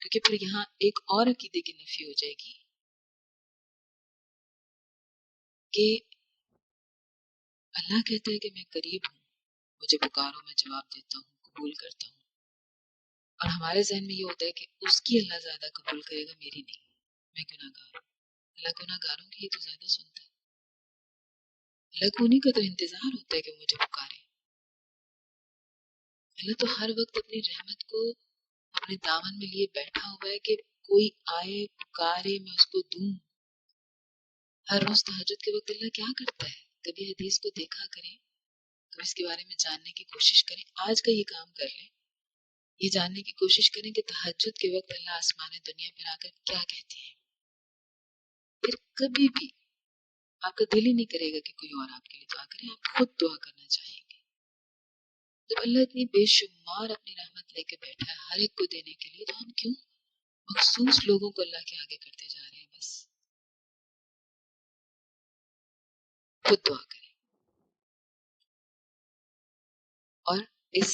کیونکہ پھر یہاں ایک اور عقیدے کی نفی ہو جائے گی کہ اللہ کہتا ہے کہ میں قریب ہوں، مجھے پکارو میں جواب دیتا ہوں، قبول کرتا ہوں. اور ہمارے ذہن میں یہ ہوتا ہے کہ اس کی اللہ زیادہ قبول کرے گا، میری نہیں، میں گناہ گار ہوں. اللہ گناہ گاروں کی یہ تو زیادہ سنتا ہے. اللہ کو انہیں کا تو انتظار ہوتا ہے کہ وہ مجھے پکارے. اللہ تو ہر وقت اپنی رحمت کو اپنے دامن میں لیے بیٹھا ہوا ہے کہ کوئی آئے پکارے میں اس کو دوں. ہر روز تہجد کے وقت اللہ کیا کرتا ہے؟ کبھی حدیث کو دیکھا کریں، کبھی اس کے بارے میں جاننے کی کوشش کریں. آج کا یہ کام کر لیں، یہ جاننے کی کوشش کریں کہ تہجد کے وقت اللہ آسمان دنیا پر آ کر کیا کہتے ہیں. پھر کبھی بھی آپ کا دل ہی نہیں کرے گا کہ کوئی اور آپ کے لیے دعا کرے، آپ خود دعا کرنا چاہیں گے. جب اللہ اتنی بے شمار اپنی رحمت لے کے بیٹھا ہے ہر ایک کو دینے کے لیے، تو ہم کیوں مخصوص لوگوں کو اللہ کے آگے کرتے جا رہے ہیں؟ بس خود دعا کریں. اور اس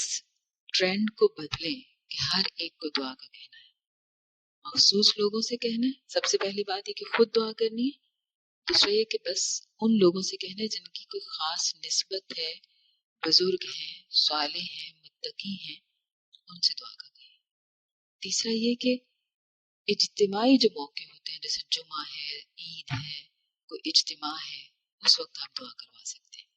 ٹرینڈ کو بدلیں کہ ہر ایک کو دعا کا کہنا ہے، مخصوص لوگوں سے کہنا ہے. سب سے پہلی بات یہ کہ خود دعا کرنی ہے. دوسرا یہ کہ بس ان لوگوں سے کہنا ہے جن کی کوئی خاص نسبت ہے، بزرگ ہیں، صالح ہیں، متقی ہیں، ان سے دعا کا کہیں. تیسرا یہ کہ اجتماعی جو موقع ہوتے ہیں، جیسے جمعہ ہے، عید ہے، کوئی اجتماع ہے، اس وقت آپ دعا کروا سکتے ہیں.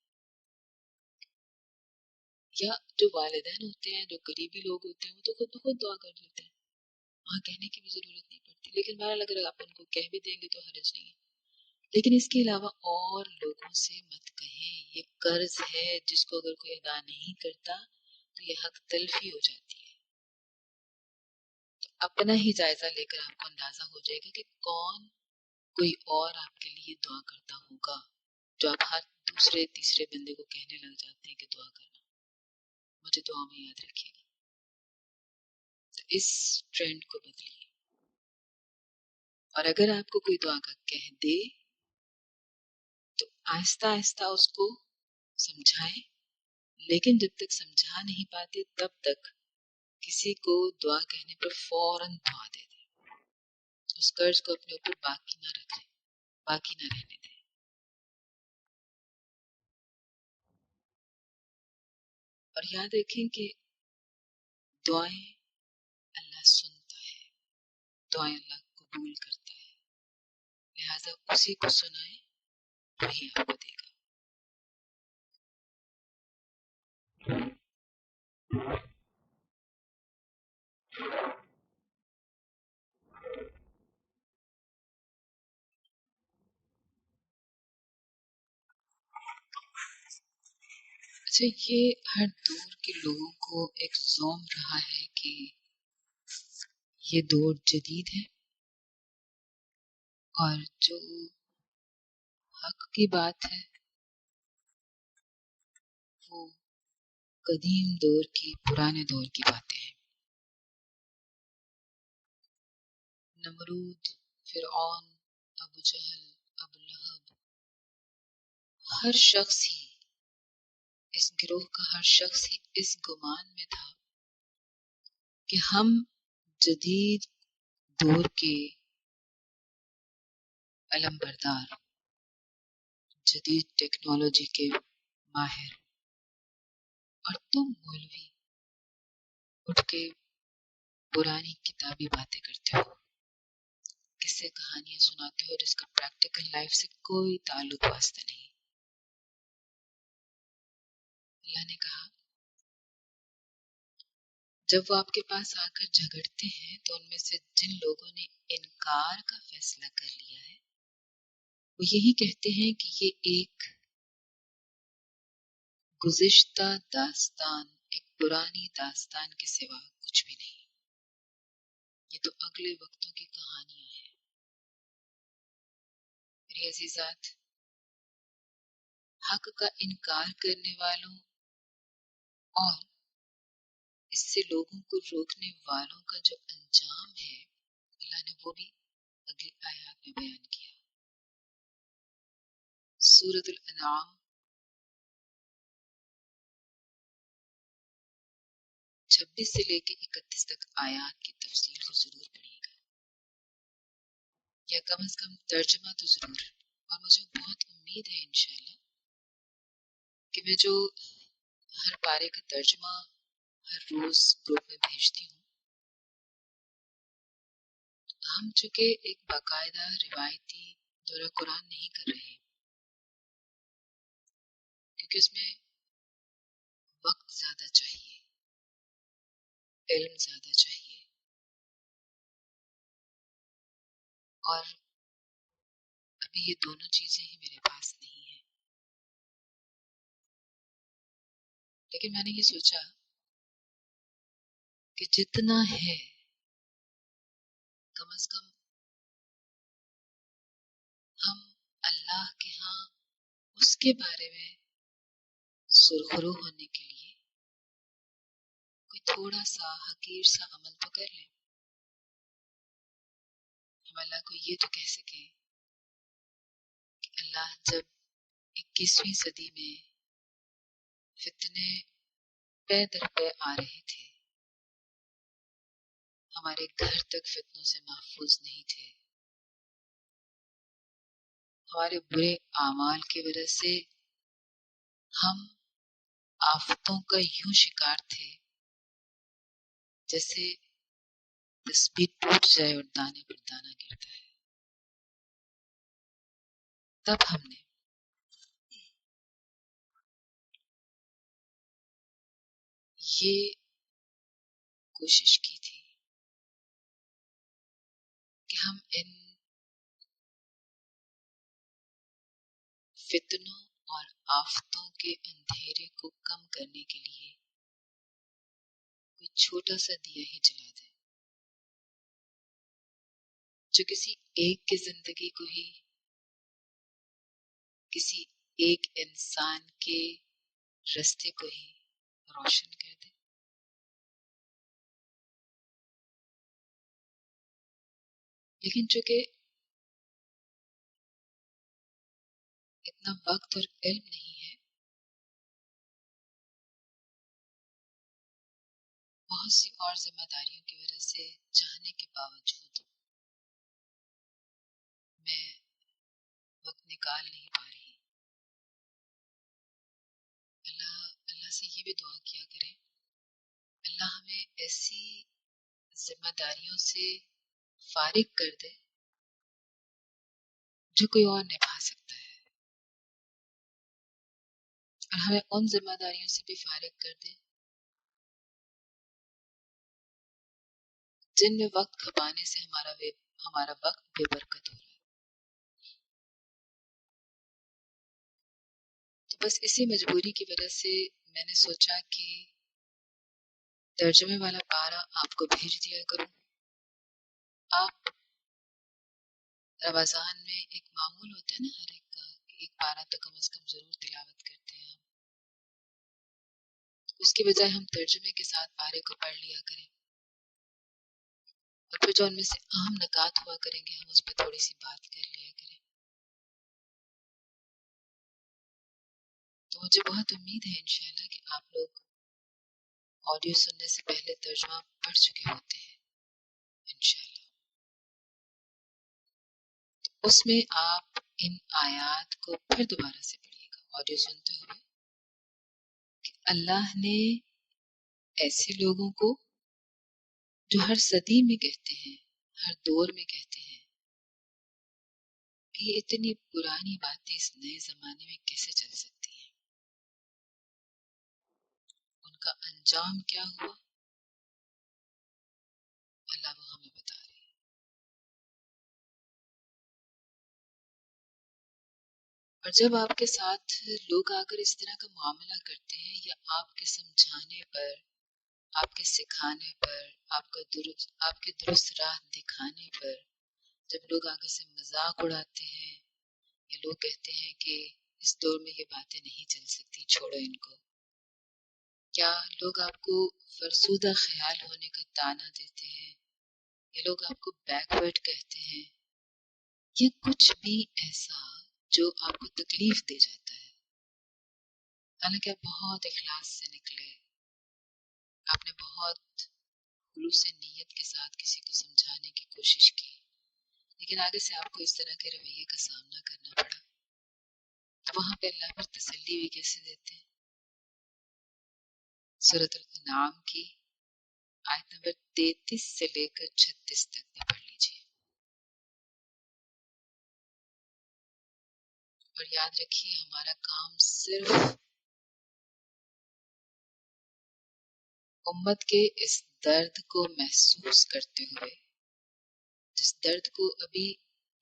یا جو والدین ہوتے ہیں، جو قریبی لوگ ہوتے ہیں، وہ تو خود بخود دعا کر لیتے ہیں، وہاں کہنے کی بھی ضرورت نہیں پڑتی. لیکن بہرحال اگر آپ ان کو کہہ بھی دیں گے تو حرج نہیں ہے. لیکن اس کے علاوہ اور لوگوں سے مت کہیں. یہ قرض ہے جس کو اگر کوئی ادا نہیں کرتا تو یہ حق تلفی ہو جاتی ہے. تو اپنا ہی جائزہ لے کر آپ کو اندازہ ہو جائے گا کہ کون کوئی اور آپ کے لیے دعا کرتا ہوگا، جو آپ ہر دوسرے تیسرے بندے کو کہنے لگ جاتے ہیں کہ دعا کرنا، مجھے دعا میں یاد رکھیے گا. تو اس ٹرینڈ کو بدلیے. اور اگر آپ کو کوئی دعا کا کہہ دے تو آہستہ آہستہ اس کو سمجھائیں، لیکن جب تک سمجھا نہیں پاتے تب تک کسی کو دعا کہنے پر فوراً دعا دے دیں. اس قرض کو اپنے اوپر باقی نہ رکھیں، باقی نہ رہنے دیں. اور یاد رکھیں کہ دعائیں اللہ سنتا ہے، دعائیں اللہ قبول کرتا ہے، لہٰذا اسی کو سنائیں، وہی آپ کو دے گا. اچھا، یہ ہر دور کے لوگوں کو ایک زوم رہا ہے کہ یہ دور جدید ہے، اور جو حق کی بات ہے وہ قدیم دور کی، پرانے دور کی باتیں ہیں. نمرود، فرعون، ابو جہل، ابو لہب، ہر شخص ہی، اس گروہ کا ہر شخص ہی اس گمان میں تھا کہ ہم جدید دور کے علم بردار، جدید ٹیکنالوجی کے ماہر، اور تم مولوی اٹھ کے پرانی کتابی باتیں کرتے ہو، قصے کہانیاں سناتے ہو جس کا پریکٹیکل لائف سے کوئی تعلق واسطہ نہیں. اللہ نے کہا جب وہ آپ کے پاس آ کر جھگڑتے ہیں تو ان میں سے جن لوگوں نے انکار کا فیصلہ کر لیا ہے وہ یہی کہتے ہیں کہ یہ ایک گزشتہ داستان ایک پرانی داستان کے سوا کچھ بھی نہیں، یہ تو اگلے وقتوں کی کہانیاں ہیں۔ میری عزیزات، حق کا انکار کرنے والوں اور اس سے لوگوں کو روکنے والوں کا جو انجام ہے، اللہ نے وہ بھی اگلی آیات میں بیان کیا۔ سورۃ الانعام 26 سے لے کے 31 تک آیات کی تفصیل کو ضرور پڑھیے گا، یا کم از کم ترجمہ تو ضرور۔ اور مجھے بہت امید ہے انشاءاللہ کہ میں جو ہر پارے کا ترجمہ ہر روز گروپ میں بھیجتی ہوں، ہم چونکہ ایک باقاعدہ روایتی دورہ قرآن نہیں کر رہے، کیونکہ اس میں وقت زیادہ چاہیے، علم زیادہ چاہیے، اور ابھی یہ دونوں چیزیں ہی میرے پاس نہیں ہیں۔ لیکن میں نے یہ سوچا کہ جتنا ہے کم از کم ہم اللہ کے ہاں اس کے بارے میں سرخرو ہونے کے لیے کوئی تھوڑا سا حقیر سا عمل تو کر لیں۔ ہم اللہ کو یہ تو کہہ سکیں کہ اللہ جب 21ویں صدی میں فتنے پے در پے آ رہے تھے، ہمارے گھر تک فتنوں سے محفوظ نہیں تھے، ہمارے برے اعمال کی وجہ سے ہم آفتوں کا یوں شکار تھے جیسے تسبیح ٹوٹ جائے اور دانے پر دانہ گرتا ہے۔ تب ہم نے یہ کوشش کی تھی کہ ہم ان فتنوں اور آفتوں کے اندھیرے کو کم کرنے کے لیے کوئی چھوٹا سا دیا ہی جلا دیں، جو کسی ایک کی زندگی کو ہی، کسی ایک انسان کے راستے کو ہی روشن کر دے۔ لیکن چونکہ اتنا وقت اور علم نہیں ہے، بہت سی اور ذمہ داریوں کی وجہ سے چاہنے کے باوجود میں وقت نکال نہیں پا رہی۔ اللہ سے یہ بھی دعا کیا کریں، اللہ ہمیں ایسی ذمہ داریوں سے فارغ کر دے جو کوئی اور نبھا سکتا ہے، اور ہمیں ان ذمہ داریوں سے بھی فارغ کر دے جن میں وقت کھپانے سے ہمارا وقت بے برکت ہو رہا ہے۔ تو بس اسی مجبوری کی وجہ سے میں نے سوچا کہ ترجمے والا پارہ آپ کو بھیج دیا کروں۔ آپ رمضان میں ایک معمول ہوتا ہے نا ہر ایک کا کہ ایک پارہ تو کم از کم ضرور تلاوت کرتے ہیں ہم، اس کی بجائے ہم ترجمے کے ساتھ پارے کو پڑھ لیا کریں، اور پھر جو ان میں سے اہم نکات ہوا کریں گے ہم اس پہ تھوڑی سی بات کر لیا کریں۔ تو مجھے بہت امید ہے انشاءاللہ کہ آپ لوگ آڈیو سننے سے پہلے ترجمہ پڑھ چکے ہوتے ہیں انشاءاللہ۔ اس میں آپ ان آیات کو پھر دوبارہ سے پڑھیے گا آڈیو سنتے ہوئے، کہ اللہ نے ایسے لوگوں کو جو ہر صدی میں کہتے ہیں، ہر دور میں کہتے ہیں کہ یہ اتنی پرانی باتیں اس نئے زمانے میں کیسے چل سکتی ہیں، ان کا انجام کیا ہوا، اللہ وہ ہمیں بتا رہے ہیں۔ اور جب آپ کے ساتھ لوگ آ کر اس طرح کا معاملہ کرتے ہیں یا آپ کے سمجھانے پر، آپ کے سکھانے پر، آپ کے درست راہ دکھانے پر جب لوگ آگے سے مذاق اڑاتے ہیں یا لوگ کہتے ہیں کہ اس دور میں یہ باتیں نہیں چل سکتی، چھوڑو ان کو، یا لوگ آپ کو فرسودہ خیال ہونے کا طعنہ دیتے ہیں یا لوگ آپ کو بیکورڈ کہتے ہیں یا کچھ بھی ایسا جو آپ کو تکلیف دے جاتا ہے، حالانکہ آپ بہت اخلاص سے نکلے، آپ نے بہت خلوص نیت کے ساتھ کسی کو سمجھانے کی کوشش کی، لیکن آگے سے آپ کو اس طرح کے رویے کا سامنا کرنا پڑا، تو وہاں پہ اللہ پر تسلی بھی کیسے دیتے ہیں؟ سورۃ الانعام کی آیت نمبر 33 سے لے کر 36 تک بھی پڑھ لیجیے، اور یاد رکھیے ہمارا کام صرف امت کے اس درد کو محسوس کرتے ہوئے، جس درد کو ابھی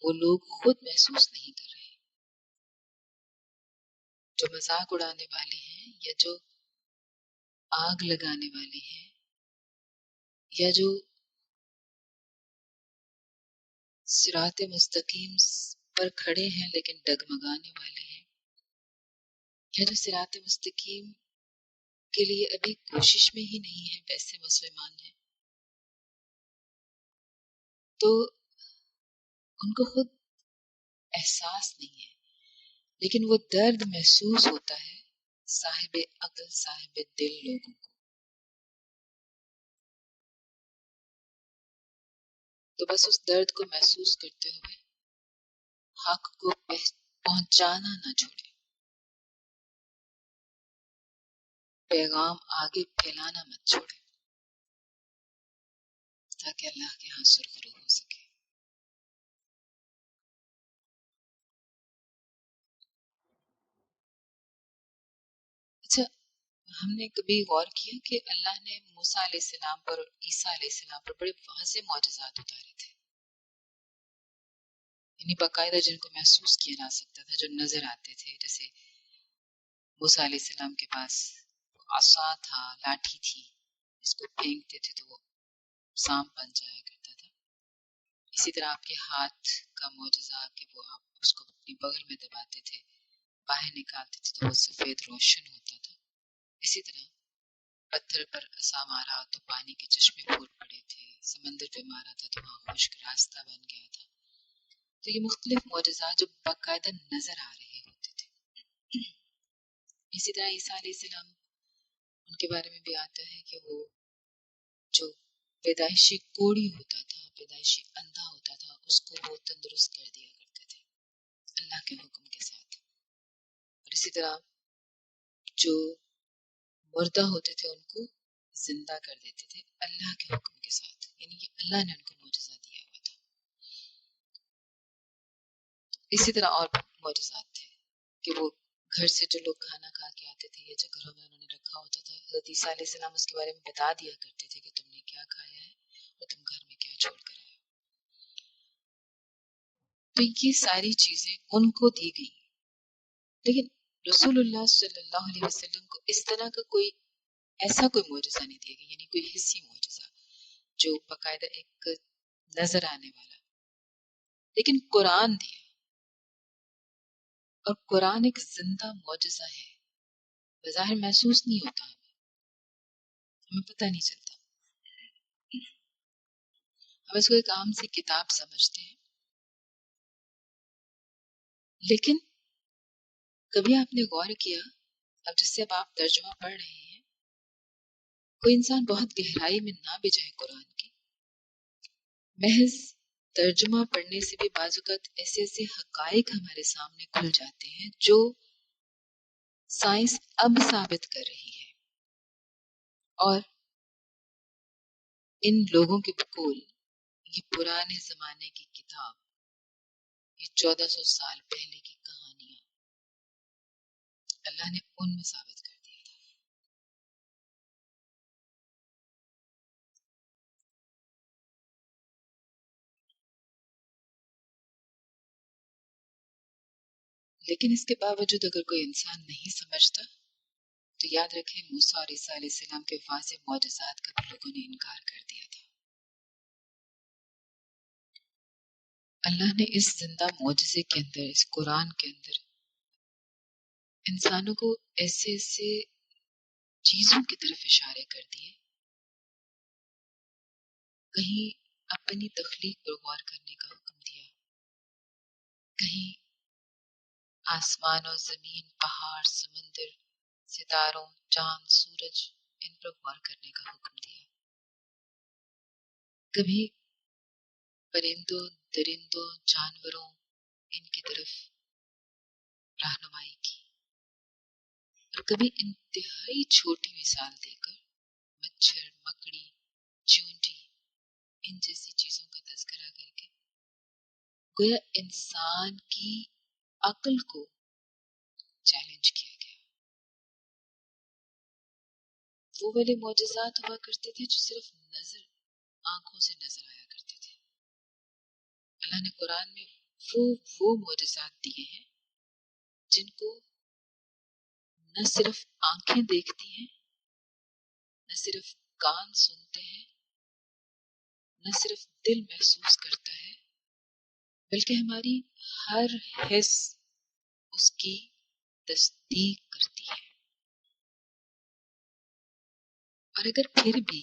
وہ لوگ خود محسوس نہیں کر رہے، جو مذاق اڑانے والے ہیں یا جو آگ لگانے والے ہیں یا جو صراط مستقیم پر کھڑے ہیں لیکن ڈگمگانے والے ہیں، یا جو صراط مستقیم کے لیے ابھی کوشش میں ہی نہیں ہے ویسے مسلمان ہیں، تو ان کو خود احساس نہیں ہے، لیکن وہ درد محسوس ہوتا ہے صاحب عقل صاحب دل لوگوں کو، تو بس اس درد کو محسوس کرتے ہوئے حق کو پہنچانا نہ چھوڑے، پیغام آگے پھیلانا مت چھوڑے، تاکہ اللہ کے ہاں سرخرو ہو سکے۔ اچھا، ہم نے کبھی غور کیا کہ اللہ نے موسیٰ علیہ السلام پر اور عیسیٰ علیہ السلام پر بڑے واضح معجزات اتارے تھے، یعنی باقاعدہ جن کو محسوس کیا جا سکتا تھا، جو نظر آتے تھے، جیسے موسیٰ علیہ السلام کے پاس عصا تھا، لاٹھی تھی، اس کو پھینکتے تھے تو وہ سانپ بن جایا کرتا تھا، اسی طرح آپ کے ہاتھ کا معجزہ کہ وہ آپ اس کو اپنی بغل میں دباتے تھے، باہر نکالتے تھے تو وہ سفید روشن ہوتا تھا، اسی طرح پتھر پر عصا مارا تو پانی کے چشمے پھوٹ پڑے تھے، سمندر پہ مارا تھا تو وہاں خشک راستہ بن گیا تھا، تو یہ مختلف معجزات جو باقاعدہ نظر آ رہے ہوتے تھے۔ اسی طرح عیسیٰ علیہ السلام، ان کے بارے میں بھی آتا ہے کہ وہ جو پیدائشی کوڑی ہوتا تھا، پیدائشی اندھا ہوتا تھا، اس کو وہ تندرست کر دیا کرتے تھے اللہ کے حکم کے ساتھ، اور اسی طرح جو مردہ ہوتے تھے ان کو زندہ کر دیتے تھے اللہ کے حکم کے ساتھ، یعنی یہ اللہ نے ان کو معجزہ دیا ہوا تھا۔ اسی طرح اور معجزات تھے کہ وہ گھر سے جو لوگ کھانا کھا کے آتے تھے یا جو گھروں میں انہوں نے رکھا ہوتا تھا، حضرت عیسیٰ علیہ السلام اس کے بارے میں بتا دیا کرتے تھے کہ تم نے کیا کھایا ہے اور تم گھر میں کیا چھوڑ کر آئے۔ تو یہ ساری چیزیں ان کو دی گئی، لیکن رسول اللہ صلی اللہ علیہ وسلم کو اس طرح کا کوئی ایسا کوئی معجزہ نہیں دیا گیا، یعنی کوئی حسی معجزہ جو باقاعدہ ایک نظر آنے والا، لیکن قرآن دیا، اور قرآن ایک زندہ معجزہ ہے، بظاہر محسوس نہیں ہوتا، ہمیں پتہ نہیں چلتا، ہم اس کو ایک عام سی کتاب سمجھتے ہیں، لیکن کبھی آپ نے غور کیا، اب جس سے اب آپ ترجمہ پڑھ رہے ہیں، کوئی انسان بہت گہرائی میں نہ بھی جائے قرآن کی، محض ترجمہ پڑھنے سے بھی بعض اوقات ایسے ایسے حقائق ہمارے سامنے کھل جاتے ہیں جو سائنس اب ثابت کر رہی ہے، اور ان لوگوں کے بقول یہ پرانے زمانے کی کتاب، یہ 1400 سال پہلے کی کہانیاں اللہ نے ان میں ثابت کر دیا تھا۔ لیکن اس کے باوجود اگر کوئی انسان نہیں سمجھتا تو یاد رکھیں موسیٰ اور عیسیٰ علیہ السلام کے واضح معجزات کا بھی لوگوں نے انکار کر دیا تھا۔ اللہ نے اس زندہ معجزے کے اندر، اس قرآن کے اندر انسانوں کو ایسے ایسے چیزوں کی طرف اشارے کر دیے، کہیں اپنی تخلیق پر غور کرنے کا حکم دیا، کہیں آسمان و زمین، پہاڑ، سمندر، ستاروں، چاند، سورج، ان پر غور کرنے کا حکم دیا، کبھی پرندوں، درندوں، جانوروں، ان کی طرف رہنمائی کی، اور کبھی انتہائی چھوٹی مثال دے کر مچھر، مکڑی، چیونٹی، ان جیسی چیزوں کا تذکرہ کر کے گویا انسان کی عقل کو چیلنج کیا گیا۔ وہ والے معجزات ہوا کرتے تھے جو صرف آنکھوں سے نظر آیا کرتے تھے۔ اللہ نے قرآن میں وہ معجزات دیے ہیں جن کو نہ صرف آنکھیں دیکھتی ہیں، نہ صرف کان سنتے ہیں، نہ صرف دل محسوس کرتا ہے، بلکہ ہماری ہر حس اس کی تصدیق کرتی ہے۔ اور اگر پھر بھی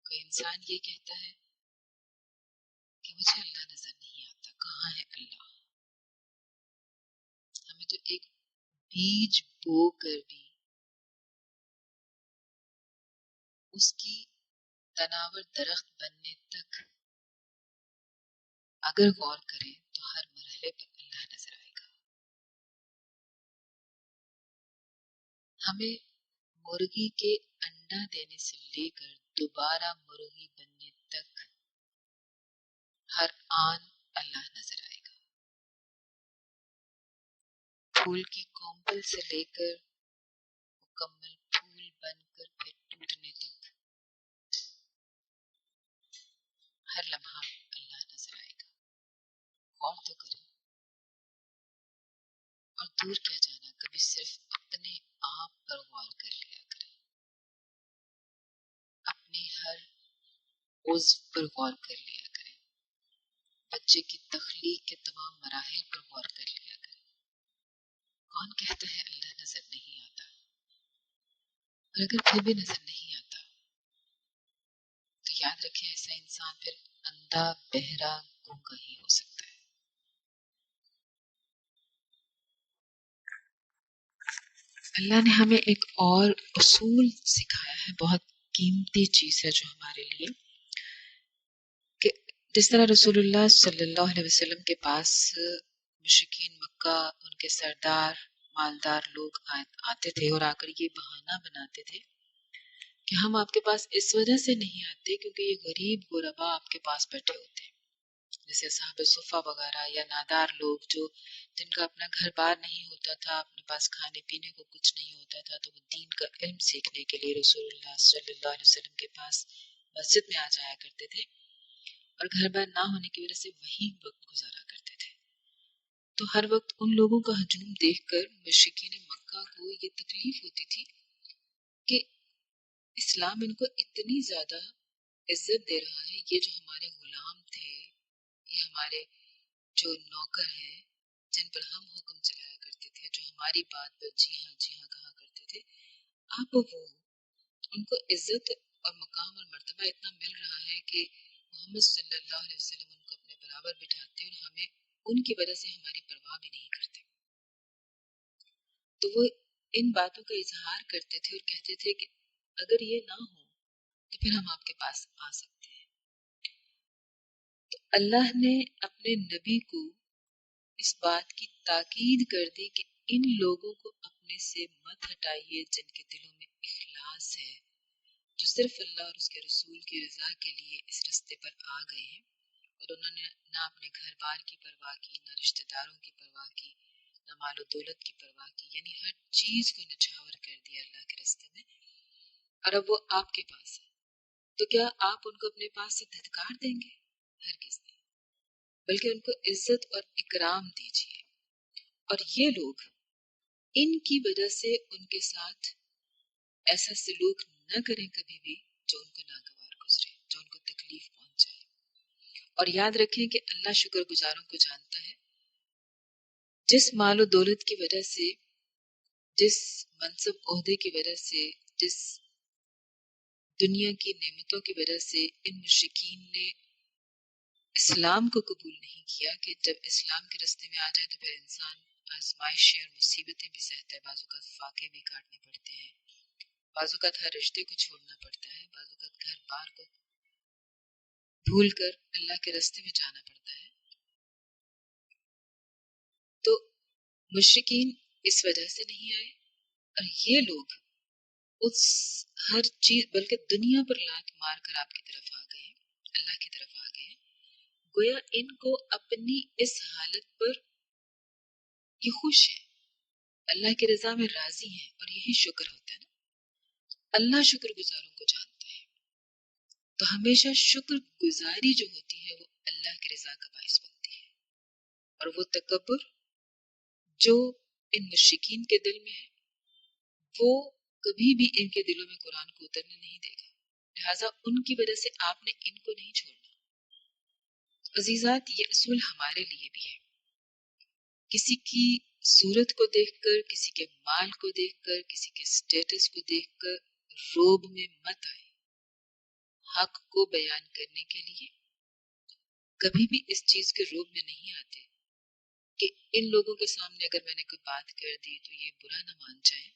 کوئی انسان یہ کہتا ہے کہ مجھے اللہ نظر نہیں آتا، کہاں ہے اللہ، ہمیں تو ایک بیج بو کر بھی اس کی تناور درخت بننے تک اگر غور کریں تو ہر مرحلے پر اللہ نظر آئے گا۔ ہمیں مرغی کے انڈا دینے سے لے کر دوبارہ مرغی بننے تک ہر آن اللہ نظر آئے گا۔ پھول کی کومپل سے لے کر مکمل پھول بن کر پھر ٹوٹنے تک ہر لمحہ اللہ نظر آئے گا۔ غور تو کریں، اور دور کیا جانا، کبھی صرف اپنے آپ پر غور کر لیا کریں، اپنے ہر عضو پر غور کر لیا کریں، بچے کی تخلیق کے تمام مراحل پر غور کر لیا کریں۔ کون کہتا ہے اللہ نظر نہیں آتا؟ اور اگر پھر بھی نظر نہیں آتا تو یاد رکھیں ایسا انسان پھر اندھا، بہرا، گونگا ہی ہو سکتا ہے۔ اللہ نے ہمیں ایک اور اصول سکھایا ہے، بہت قیمتی چیز ہے جو ہمارے لیے، کہ جس طرح رسول اللہ صلی اللہ علیہ وسلم کے پاس مشرکین مکہ، ان کے سردار، مالدار لوگ آتے تھے اور آ کر یہ بہانہ بناتے تھے کہ ہم آپ کے پاس اس وجہ سے نہیں آتے کیونکہ یہ غریب غربا آپ کے پاس بیٹھے ہوتے ہیں، جیسے اصحاب صفہ وغیرہ یا نادار لوگ جو جن کا اپنا گھر بار نہیں ہوتا تھا، اپنے پاس کھانے پینے کو کچھ نہیں ہوتا تھا، تو وہ دین کا علم سیکھنے کے لیے رسول اللہ صلی اللہ علیہ وسلم کے پاس مسجد میں آ جایا کرتے تھے، اور گھر بار نہ ہونے کی وجہ سے وہیں وقت گزارا کرتے تھے۔ تو ہر وقت ان لوگوں کا ہجوم دیکھ کر مشرکین مکہ کو یہ تکلیف ہوتی تھی کہ اسلام ان کو اتنی زیادہ عزت دے رہا ہے، یہ جو ہمارے غلام تھے، یہ ہمارے جو نوکر ہیں جن پر ہم حکم چلایا کرتے تھے، جو ہماری بات پر جی ہاں کہا کرتے تھے، اب وہ ان کو عزت اور مقام اور مرتبہ اتنا مل رہا ہے کہ محمد صلی اللہ علیہ وسلم ان کو اپنے برابر بٹھاتے اور ہمیں ان کی وجہ سے ہماری پرواہ بھی نہیں کرتے۔ تو وہ ان باتوں کا اظہار کرتے تھے اور کہتے تھے کہ اگر یہ نہ ہو تو پھر ہم آپ کے پاس آ سکتے ہیں۔ تو اللہ نے اپنے نبی کو اس بات کی تاکید کر دی کہ ان لوگوں کو اپنے سے مت ہٹائیے جن کے دلوں میں اخلاص ہے، جو صرف اللہ اور اس کے رسول کی رضا کے لیے اس رستے پر آ گئے ہیں، اور انہوں نے نہ اپنے گھر بار کی پرواہ کی، نہ رشتہ داروں کی پرواہ کی، نہ مال و دولت کی پرواہ کی، یعنی ہر چیز کو نچھاور کر دیا اللہ کے راستے میں، اور اب وہ آپ کے پاس ہے۔ تو کیا آپ ان کو اپنے پاس سے دھتکار دیں گے؟ ہرگز نہیں، بلکہ ان کو عزت اور اکرام دیجیے، اور یہ لوگ ان کی وجہ سے ان کے ساتھ ایسا سلوک نہ کریں کبھی بھی جو ان کو ناگوار گزرے، جو ان کو تکلیف پہنچائے. اور یاد رکھیں کہ اللہ شکر گزاروں کو جانتا ہے. جس مال و دولت کی وجہ سے، جس منصب عہدے کی وجہ سے، جس دنیا کی نعمتوں کی وجہ سے ان مشرکین نے اسلام کو قبول نہیں کیا کہ جب اسلام کے راستے میں آ جائے تو پھر انسان آزمائشیں اور مصیبتیں بھی سہتا ہے، بعض اوقات فاقے بھی کاٹنے پڑتے ہیں، بعض اوقات ہر رشتے کو چھوڑنا پڑتا ہے، بعض اوقات گھر بار کو بھول کر اللہ کے راستے میں جانا پڑتا ہے. تو مشرکین اس وجہ سے نہیں آئے، اور یہ لوگ اس ہر چیز بلکہ دنیا پر لات مار کر آپ کی طرف آ گئے، اللہ کی طرف آ گئے. گویا ان کو اپنی اس حالت پر یہ خوش ہیں، اللہ کی رضا میں راضی ہیں، اور یہی شکر ہوتا ہے نا. اللہ شکر گزاروں کو جانتا ہے، تو ہمیشہ شکر گزاری جو ہوتی ہے وہ اللہ کی رضا کا باعث بنتی ہے. اور وہ تکبر جو ان مشرکین کے دل میں ہے وہ کبھی بھی ان کے دلوں میں قرآن کو اترنے نہیں دے گا. لہٰذا ان کی وجہ سے آپ نے ان کو نہیں چھوڑنا. عزیزات، یہ اصول ہمارے لیے بھی ہے. کسی کی صورت کو دیکھ کر، کسی کے مال کو دیکھ کر، کسی کے سٹیٹس کو دیکھ کر روب میں مت آئے. حق کو بیان کرنے کے لیے کبھی بھی اس چیز کے روب میں نہیں آتے کہ ان لوگوں کے سامنے اگر میں نے کوئی بات کر دی تو یہ برا نہ مان جائیں،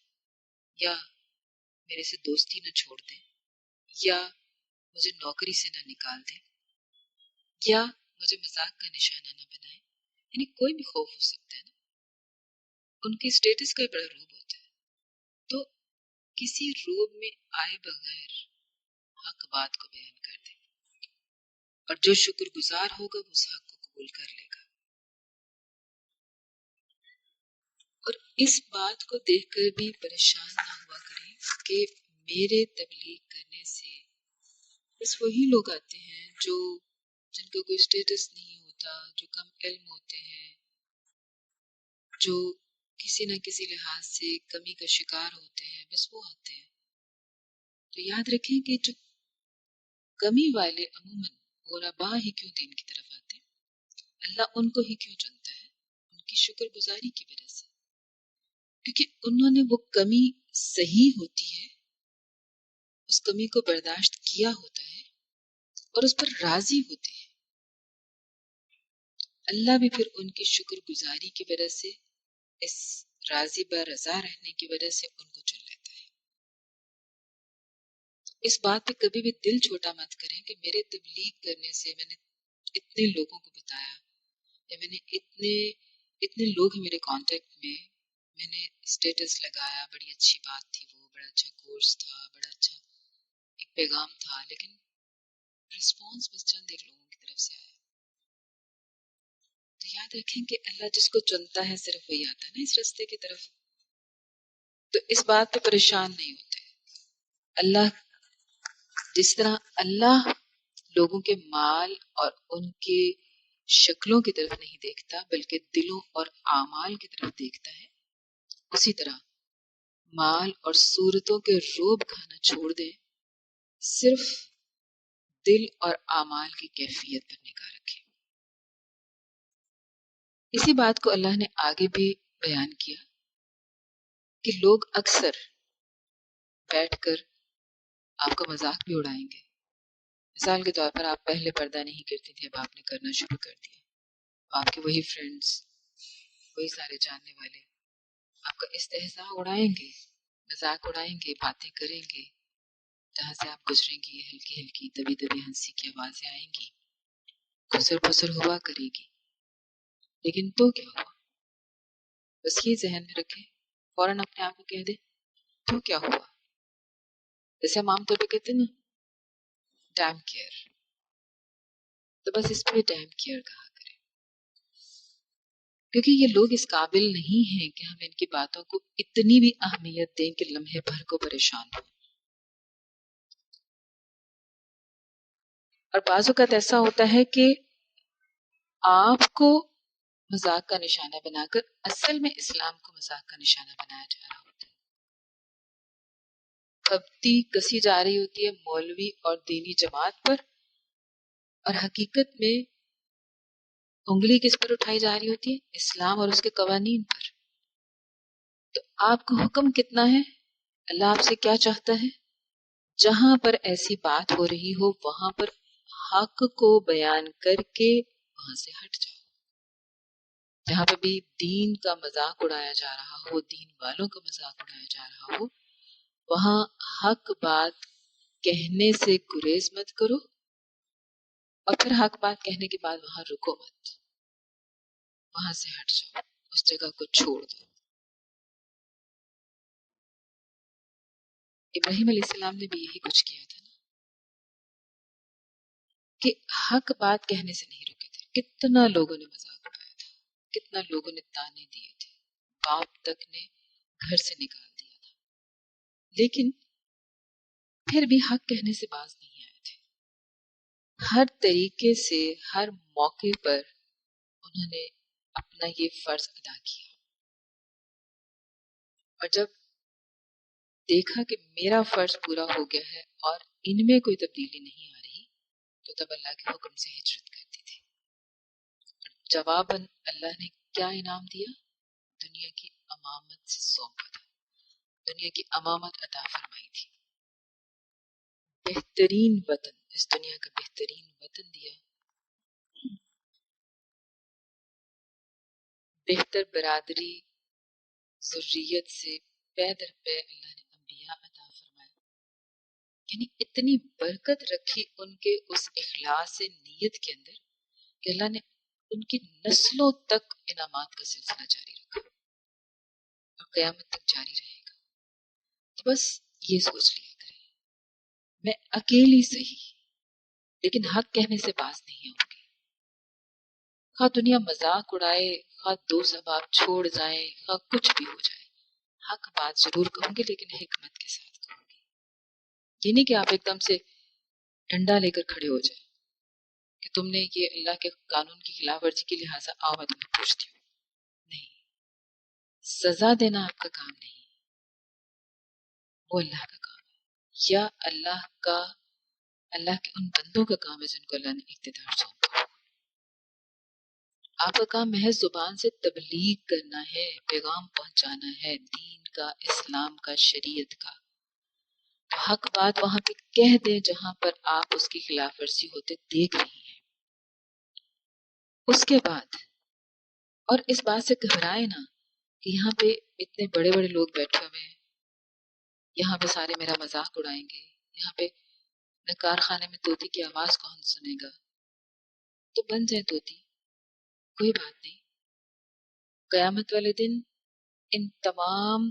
یا میرے سے دوستی نہ چھوڑ دیں، یا مجھے نوکری سے نہ نکال دیں، یا مجھے مذاق کا نشانہ نہ بنائیں. یعنی کوئی بھی خوف ہو سکتا ہے نا، ان کے اسٹیٹس کا بڑا روب ہوتا ہے. تو کسی روب میں آئے بغیر حق بات کو بیان کر دیں، اور جو شکر گزار ہوگا وہ اس حق کو قبول کر لے گا. اور اس بات کو دیکھ کر بھی پریشان نہ ہوا کریں کہ میرے تبلیغ کرنے سے بس وہی لوگ آتے ہیں جو جن کا کوئی اسٹیٹس نہیں ہوتا، جو کم علم ہوتے ہیں، جو کسی نہ کسی لحاظ سے کمی کا شکار ہوتے ہیں، بس وہ آتے ہیں. تو یاد رکھیں کہ جو کمی والے عموماً غربا ہی کیوں دین کی طرف آتے ہیں، اللہ ان کو ہی کیوں چنتا ہے؟ ان کی شکر گزاری کی وجہ سے، کیونکہ انہوں نے وہ کمی صحیح ہوتی ہے، اس کمی کو برداشت کیا ہوتا ہے اور اس پر راضی ہوتے ہیں. اللہ بھی پھر ان کی شکر گزاری کی وجہ سے، اس راضی برضا رہنے کی وجہ سے ان کو چن لیتا ہے. اس بات پہ کبھی بھی دل چھوٹا مت کریں کہ میرے تبلیغ کرنے سے میں نے اتنے لوگوں کو بتایا، یا میں نے اتنے لوگ ہیں میرے کانٹیکٹ میں نے اسٹیٹس لگایا، بڑی اچھی بات تھی، وہ بڑا اچھا کورس تھا، بڑا اچھا ایک پیغام تھا، لیکن رسپانس بس چند ایک لوگوں کی طرف سے آیا. تو یاد رکھیں کہ اللہ جس کو چنتا ہے صرف وہی آتا ہے نا اس راستے کی طرف. تو اس بات پہ پریشان نہیں ہوتے. اللہ جس طرح اللہ لوگوں کے مال اور ان کے شکلوں کی طرف نہیں دیکھتا بلکہ دلوں اور اعمال کی طرف دیکھتا ہے، اسی طرح مال اور صورتوں کے روب کھانا چھوڑ دیں، صرف دل اور اعمال کی کیفیت پر نگاہ رکھیں. اسی بات کو اللہ نے آگے بھی بیان کیا کہ لوگ اکثر بیٹھ کر آپ کا مذاق بھی اڑائیں گے. مثال کے طور پر آپ پہلے پردہ نہیں کرتی تھی، اب آپ نے کرنا شروع کر دیا. آپ کے وہی فرینڈز، وہی سارے جاننے والے آپ کا استہزاء اڑائیں گے، مذاق اڑائیں گے، باتیں کریں گے. جہاں سے آپ گزریں گی ہلکی ہلکی دبی دبی ہنسی کی آوازیں آئیں گی، خسر پسر ہوا کرے گی. لیکن تو کیا ہوا؟ بس یہ ذہن میں رکھیں، فوراً اپنے آپ کو کہہ دیں تو کیا ہوا. جیسے ہم عام طور پہ کہتے ہیں نا ڈیم کیئر، تو بس اس پہ ڈیم کیئر کہا کریں، کیونکہ یہ لوگ اس قابل نہیں ہیں کہ ہم ان کی باتوں کو اتنی بھی اہمیت دیں کہ لمحے بھر کو پریشان ہوں. اور بعض اوقات ایسا ہوتا ہے کہ آپ کو مذاق کا نشانہ بنا کر اصل میں اسلام کو مذاق کا نشانہ بنایا جا رہا ہوتا ہے. کھپتی کسی جا رہی ہوتی ہے مولوی اور دینی جماعت پر، اور حقیقت میں انگلی کس پر اٹھائی جا رہی ہوتی ہے؟ اسلام اور اس کے قوانین پر. تو آپ کا حکم کتنا ہے؟ اللہ آپ سے کیا چاہتا ہے؟ جہاں پر ایسی بات ہو رہی ہو وہاں پر حق کو بیان کر کے وہاں سے ہٹ جاؤ. جہاں پہ بھی دین کا مذاق اڑایا جا رہا ہو، دین والوں کا مذاق اڑایا جا رہا ہو، وہاں حق بات کہنے سے گریز مت کرو، اور پھر حق بات کہنے کے بعد وہاں رکو مت، وہاں سے ہٹ جاؤ، اس جگہ کو چھوڑ دو. ابراہیم علیہ السلام نے بھی یہی کچھ کیا تھا نا، کہ حق بات کہنے سے نہیں رکے تھے. کتنا لوگوں نے مذاق اڑایا تھا، کتنا لوگوں نے تانے دیے تھے، باپ تک نے گھر سے نکال دیا تھا، لیکن پھر بھی حق کہنے سے باز نہیں آئے تھے. ہر طریقے سے ہر موقع پر انہوں نے اپنا یہ فرض ادا کیا، اور جب دیکھا کہ میرا فرض پورا ہو گیا ہے اور ان میں کوئی تبدیلی نہیں آ رہی، تو تب اللہ کے حکم سے ہجرت کر دی تھی. جواباً اللہ نے کیا انعام دیا؟ دنیا کی امامت سے سونپا تھا، دنیا کی امامت عطا فرمائی تھی، بہترین وطن، اس دنیا کا بہترین وطن دیا، بہتر برادری ذریت سے پے در پے اللہ نے انبیاء عطا فرمائے. یعنی اتنی برکت رکھی ان کے اس اخلاص نیت کے اندر کہ اللہ نے ان کی نسلوں تک انعامات کا سلسلہ جاری رکھا اور قیامت تک جاری رہے گا. تو بس یہ سوچ لیا کریں، میں اکیلی صحیح لیکن حق کہنے سے باز نہیں ہوں گی. خواہ دنیا مذاق اڑائے، خواہ دو سباب چھوڑ جائیں، خواہ کچھ بھی ہو جائے، حق بات ضرور کہوں گی، لیکن حکمت کے ساتھ کہوں گی. یہ نہیں کہ آپ ایک دم سے ڈنڈا لے کر کھڑے ہو جائیں کہ تم نے یہ اللہ کے قانون کی خلاف ورزی کی، لہٰذا آؤ میں تمہیں پوچھتی ہوں. نہیں، سزا دینا آپ کا کام نہیں، وہ اللہ کا کام ہے، یا اللہ کے ان بندوں کا کام ہے جن کو اللہ نے اقتدار سونپا. آپ کا کام محض زبان سے تبلیغ کرنا ہے، پیغام پہنچانا ہے دین کا، اسلام کا، شریعت کا. حق بات وہاں پہ کہہ دیں جہاں پر آپ اس کی خلاف ورزی ہوتے دیکھ رہی ہیں. اس کے بعد اور اس بات سے گھبرائے نا کہ یہاں پہ اتنے بڑے بڑے لوگ بیٹھے ہوئے ہیں، یہاں پہ سارے میرا مذاق اڑائیں گے، یہاں پہ کارخانے میں طوطی کی آواز کون سنے گا. تو بن جائے طوطی، کوئی بات نہیں. قیامت والے دن ان تمام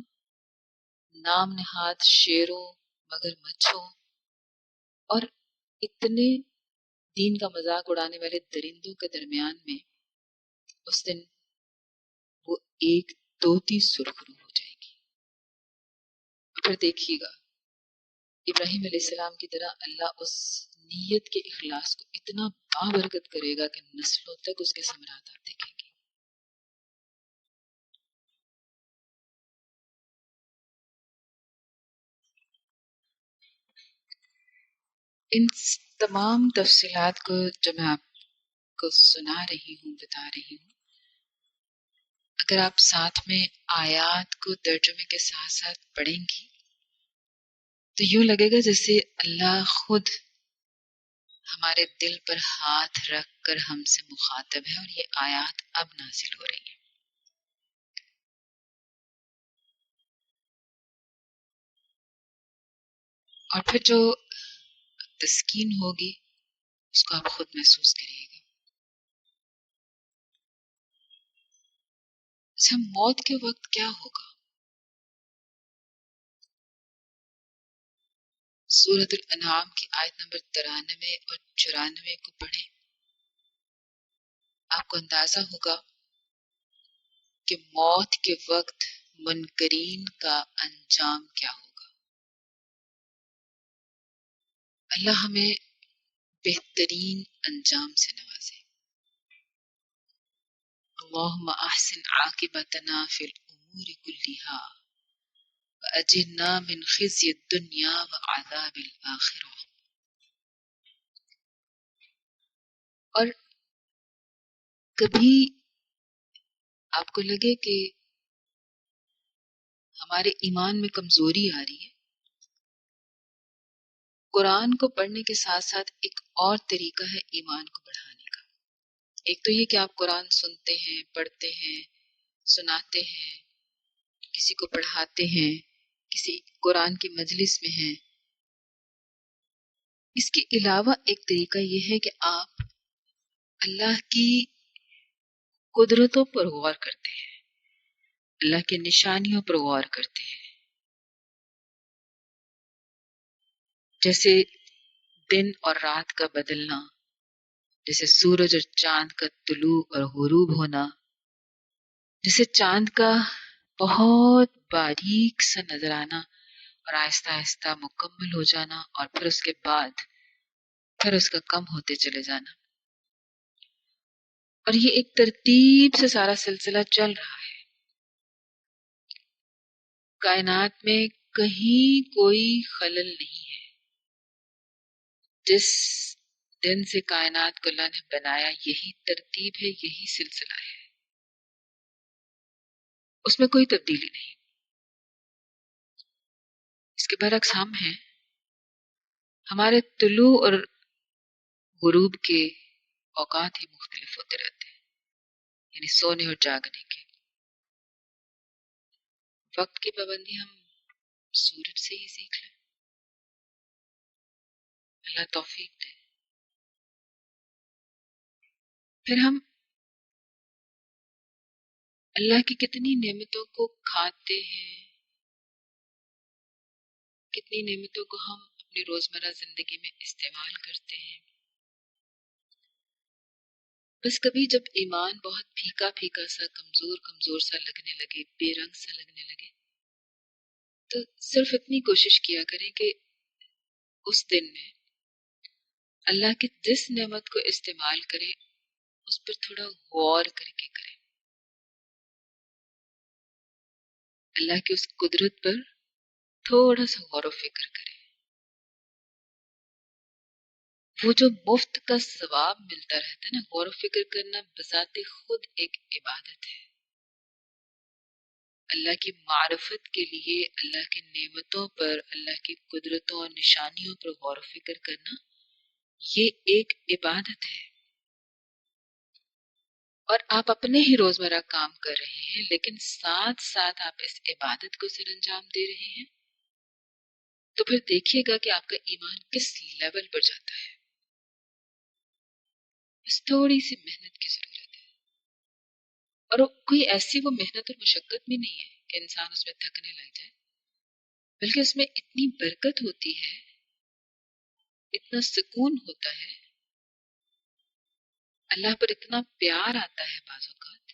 نام نہاد شیروں، مگر مچھوں اور اتنے دین کا مذاق اڑانے والے درندوں کے درمیان میں اس دن وہ ایک طوطی سرخرو ہو جائے گی. پھر دیکھیے گا ابراہیم علیہ السلام کی طرح اللہ اس نیت کے اخلاص کو اتنا بابرکت کرے گا کہ نسلوں تک اس کے ثمرات آپ دیکھیں گے. ان تمام تفصیلات کو جو میں آپ کو سنا رہی ہوں، بتا رہی ہوں، اگر آپ ساتھ میں آیات کو ترجمے کے ساتھ ساتھ پڑھیں گی تو یوں لگے گا جیسے اللہ خود ہمارے دل پر ہاتھ رکھ کر ہم سے مخاطب ہے اور یہ آیات اب نازل ہو رہی ہیں. اور پھر جو تسکین ہوگی اس کو آپ خود محسوس کریے گا. اچھا، موت کے وقت کیا ہوگا؟ سورۃ الانعام کی آیت نمبر 93 اور 94 کو پڑھیں، آپ کو اندازہ ہوگا کہ موت کے وقت منکرین کا انجام کیا ہوگا. اللہ ہمیں بہترین انجام سے نوازے. اللهم احسن عاقبتنا في الامور كلها واجرنا من خزي الدنيا وعذاب الاخرہ. اور کبھی آپ کو لگے کہ ہمارے ایمان میں کمزوری آ رہی ہے، قرآن کو پڑھنے کے ساتھ ساتھ ایک اور طریقہ ہے ایمان کو بڑھانے کا. ایک تو یہ کہ آپ قرآن سنتے ہیں، پڑھتے ہیں، سناتے ہیں، کسی کو پڑھاتے ہیں، کسی قرآن کی مجلس میں ہیں. اس کے علاوہ ایک طریقہ یہ ہے کہ آپ اللہ کی قدرتوں پر غور کرتے ہیں، اللہ کی نشانیوں پر غور کرتے ہیں. جیسے دن اور رات کا بدلنا، جیسے سورج اور چاند کا طلوع اور غروب ہونا، جیسے چاند کا بہت باریک سا نظر آنا اور آہستہ آہستہ مکمل ہو جانا، اور پھر اس کے بعد پھر اس کا کم ہوتے چلے جانا. اور یہ ایک ترتیب سے سارا سلسلہ چل رہا ہے. کائنات میں کہیں کوئی خلل نہیں ہے. جس دن سے کائنات کو اللہ نے بنایا یہی ترتیب ہے، یہی سلسلہ ہے، اس میں کوئی تبدیلی نہیں. اس کے برعکس ہم ہیں، ہمارے طلوع اور غروب کے اوقات ہی مختلف ہوتے رہتے ہیں، یعنی سونے اور جاگنے کے. وقت کی پابندی ہم سورج سے ہی سیکھ لیں. اللہ توفیق دے. پھر ہم اللہ کی کتنی نعمتوں کو کھاتے ہیں، کتنی نعمتوں کو ہم اپنی روزمرہ زندگی میں استعمال کرتے ہیں. بس کبھی جب ایمان بہت پھیکا پھیکا سا، کمزور کمزور سا لگنے لگے، بے رنگ سا لگنے لگے، تو صرف اتنی کوشش کیا کریں کہ اس دن میں اللہ کی جس نعمت کو استعمال کریں اس پر تھوڑا غور کر کے کریں، اللہ کی اس قدرت پر تھوڑا سا غور و فکر کریں. وہ جو مفت کا ثواب ملتا رہتا ہے نا، غور و فکر کرنا بذات خود ایک عبادت ہے. اللہ کی معرفت کے لیے اللہ کی نعمتوں پر، اللہ کی قدرتوں اور نشانیوں پر غور و فکر کرنا یہ ایک عبادت ہے. اور آپ اپنے ہی روزمرہ کام کر رہے ہیں، لیکن ساتھ ساتھ آپ اس عبادت کو سر انجام دے رہے ہیں، تو پھر دیکھیے گا کہ آپ کا ایمان کس لیول پر جاتا ہے. بس تھوڑی سی محنت کی ضرورت ہے، اور کوئی ایسی وہ محنت اور مشقت بھی نہیں ہے کہ انسان اس میں تھکنے لگ جائے، بلکہ اس میں اتنی برکت ہوتی ہے، اتنا سکون ہوتا ہے، اللہ پر اتنا پیار آتا ہے بعض اوقات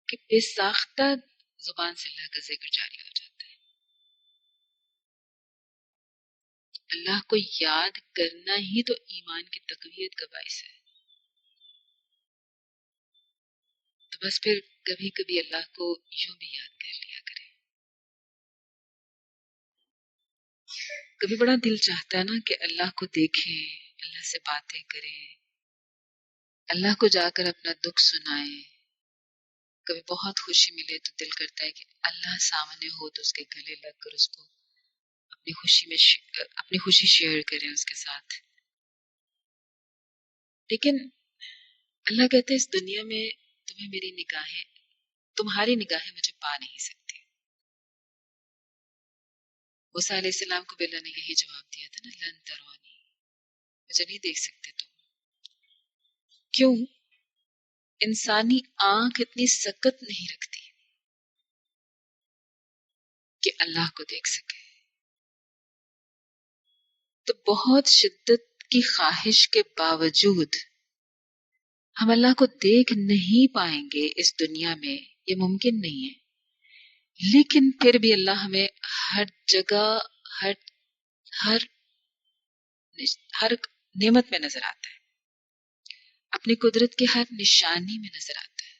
کہ بے ساختہ زبان سے اللہ کا ذکر جاری ہو جاتا ہے. اللہ کو یاد کرنا ہی تو ایمان کی تقویت کا باعث ہے. تو بس پھر کبھی کبھی اللہ کو یوں بھی یاد کر لیا کرے. کبھی بڑا دل چاہتا ہے نا کہ اللہ کو دیکھیں، اللہ سے باتیں کریں، اللہ کو جا کر اپنا دکھ سنائیں. کبھی بہت خوشی ملے تو دل کرتا ہے کہ اللہ سامنے ہو تو اس کے گلے لگ کر اس کو اپنی خوشی میں اپنی خوشی شیئر کریں اس کے ساتھ. لیکن اللہ کہتے ہیں اس دنیا میں تمہاری نگاہیں مجھے پا نہیں سکتی. موسیٰ علیہ السلام کو بھی اللہ نے یہی جواب دیا تھا نا، لن ترونی، مجھے نہیں دیکھ سکتے تم. کیوں؟ انسانی آنکھ اتنی سکت نہیں رکھتی کہ اللہ کو دیکھ سکے. تو بہت شدت کی خواہش کے باوجود ہم اللہ کو دیکھ نہیں پائیں گے اس دنیا میں، یہ ممکن نہیں ہے. لیکن پھر بھی اللہ ہمیں ہر جگہ، ہر ہر ہر نعمت میں نظر آتا ہے. اپنی قدرت کے ہر نشانی میں نظر آتا ہے.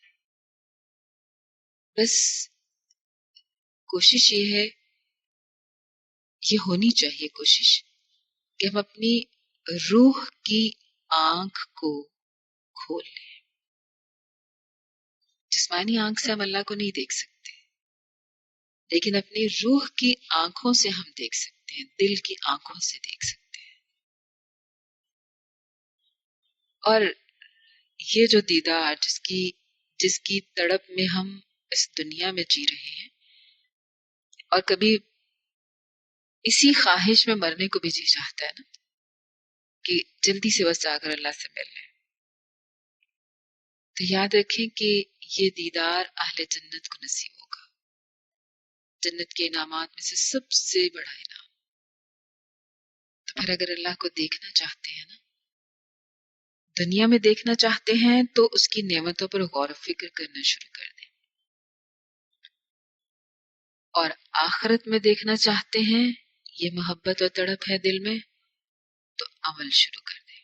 بس کوشش یہ ہے، یہ ہونی چاہیے کوشش، کہ ہم اپنی روح کی آنکھ کو کھول لیں. جسمانی آنکھ سے ہم اللہ کو نہیں دیکھ سکتے، لیکن اپنی روح کی آنکھوں سے ہم دیکھ سکتے ہیں، دل کی آنکھوں سے دیکھ سکتے ہیں. اور یہ جو دیدار جس کی تڑپ میں ہم اس دنیا میں جی رہے ہیں، اور کبھی اسی خواہش میں مرنے کو بھی جی چاہتا ہے نا، کہ جلدی سے بس جا کر اللہ سے مل لیں. تو یاد رکھیں کہ یہ دیدار اہل جنت کو نصیب ہوگا. جنت کے انعامات میں سے سب سے بڑا انعام. تو پھر اگر اللہ کو دیکھنا چاہتے ہیں نا، دنیا میں دیکھنا چاہتے ہیں، تو اس کی نعمتوں پر غور و فکر کرنا شروع کر دیں. اور آخرت میں دیکھنا چاہتے ہیں، یہ محبت اور تڑپ ہے دل میں، تو عمل شروع کر دیں.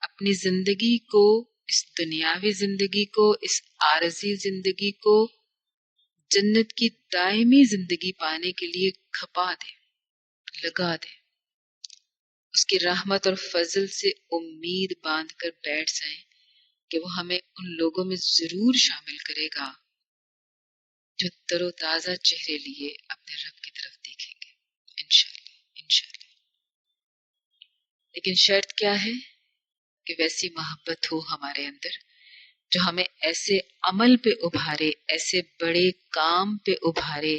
اپنی زندگی کو، اس دنیاوی زندگی کو، اس عارضی زندگی کو جنت کی دائمی زندگی پانے کے لیے کھپا دیں، لگا دیں. اس کی رحمت اور فضل سے امید باندھ کر بیٹھ جائیں کہ وہ ہمیں ان لوگوں میں ضرور شامل کرے گا جو تر و تازہ چہرے لیے اپنے رب کی طرف دیکھیں گے، انشاءاللہ انشاءاللہ. لیکن شرط کیا ہے؟ کہ ویسی محبت ہو ہمارے اندر جو ہمیں ایسے عمل پہ ابھارے، ایسے بڑے کام پہ ابھارے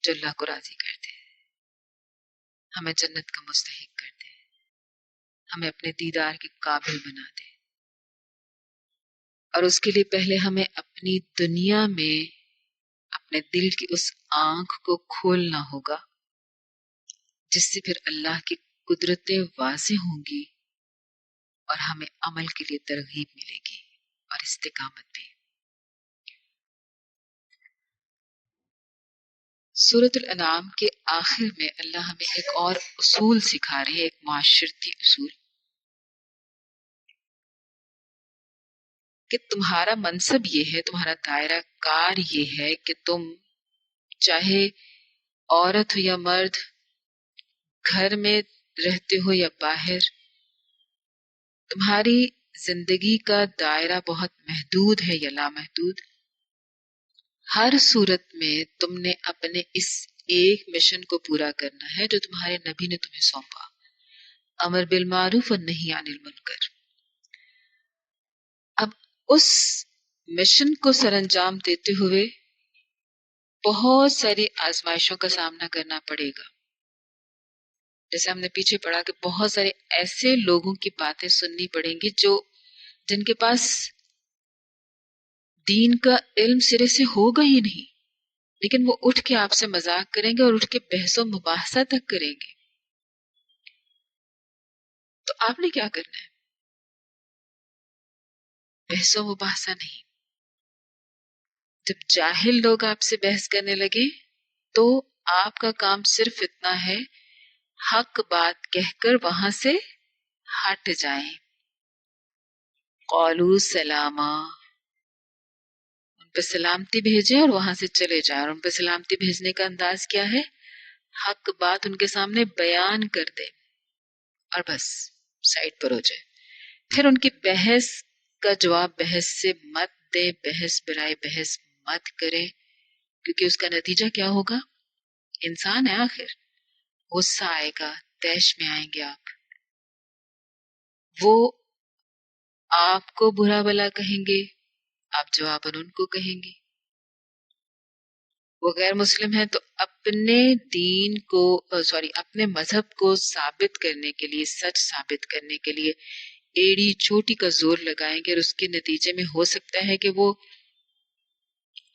جو اللہ کو راضی کر دے، ہمیں جنت کا مستحق کر دے، ہمیں اپنے دیدار کے قابل بنا دے. اور اس کے لیے پہلے ہمیں اپنی دنیا میں اپنے دل کی اس آنکھ کو کھولنا ہوگا، جس سے پھر اللہ کی قدرتیں واضح ہوں گی اور ہمیں عمل کے لیے ترغیب ملے گی اور استقامت بھی. سورۃ الانعام کے آخر میں اللہ ہمیں ایک اور اصول سکھا رہے ہیں، ایک معاشرتی اصول، کہ تمہارا منصب یہ ہے، تمہارا دائرہ کار یہ ہے کہ تم چاہے عورت ہو یا مرد، گھر میں رہتے ہو یا باہر، تمہاری زندگی کا دائرہ بہت محدود ہے یا لامحدود. ہر صورت میں تم نے اپنے اس ایک مشن کو پورا کرنا ہے جو تمہارے نبی نے تمہیں سونپا، امر بالمعروف اور نہی عن المنکر. اب اس مشن کو سر انجام دیتے ہوئے بہت ساری آزمائشوں کا سامنا کرنا پڑے گا. جیسے ہم نے پیچھے پڑھا کہ بہت سارے ایسے لوگوں کی باتیں سننی پڑیں گی جن کے پاس دین کا علم سرے سے ہوگا ہی نہیں، لیکن وہ اٹھ کے آپ سے مذاق کریں گے اور اٹھ کے بحث و مباحثہ تک کریں گے. تو آپ نے کیا کرنا ہے؟ بحث و مباحثہ نہیں. جب جاہل لوگ آپ سے بحث کرنے لگے تو آپ کا کام صرف اتنا ہے، حق بات کہہ کر وہاں سے ہٹ جائیں. قالوا سلاما، ان پہ سلامتی بھیجیں اور وہاں سے چلے جائیں. اور ان پہ سلامتی بھیجنے کا انداز کیا ہے؟ حق بات ان کے سامنے بیان کر دیں اور بس سائڈ پر ہو جائے. پھر ان کی بحث کا جواب بحث سے مت دیں، بحث برائے بحث مت کریں، کیونکہ اس کا نتیجہ کیا ہوگا؟ انسان ہے آخر، غصہ آئے گا، طیش میں آئیں گے آپ، وہ آپ کو برا بلا کہیں گے، آپ جواباً ان کو کہیں گے. وہ غیر مسلم ہے تو اپنے دین کو اپنے مذہب کو ثابت کرنے کے لیے، سچ ثابت کرنے کے لیے ایڑی چوٹی کا زور لگائیں گے، اور اس کے نتیجے میں ہو سکتا ہے کہ وہ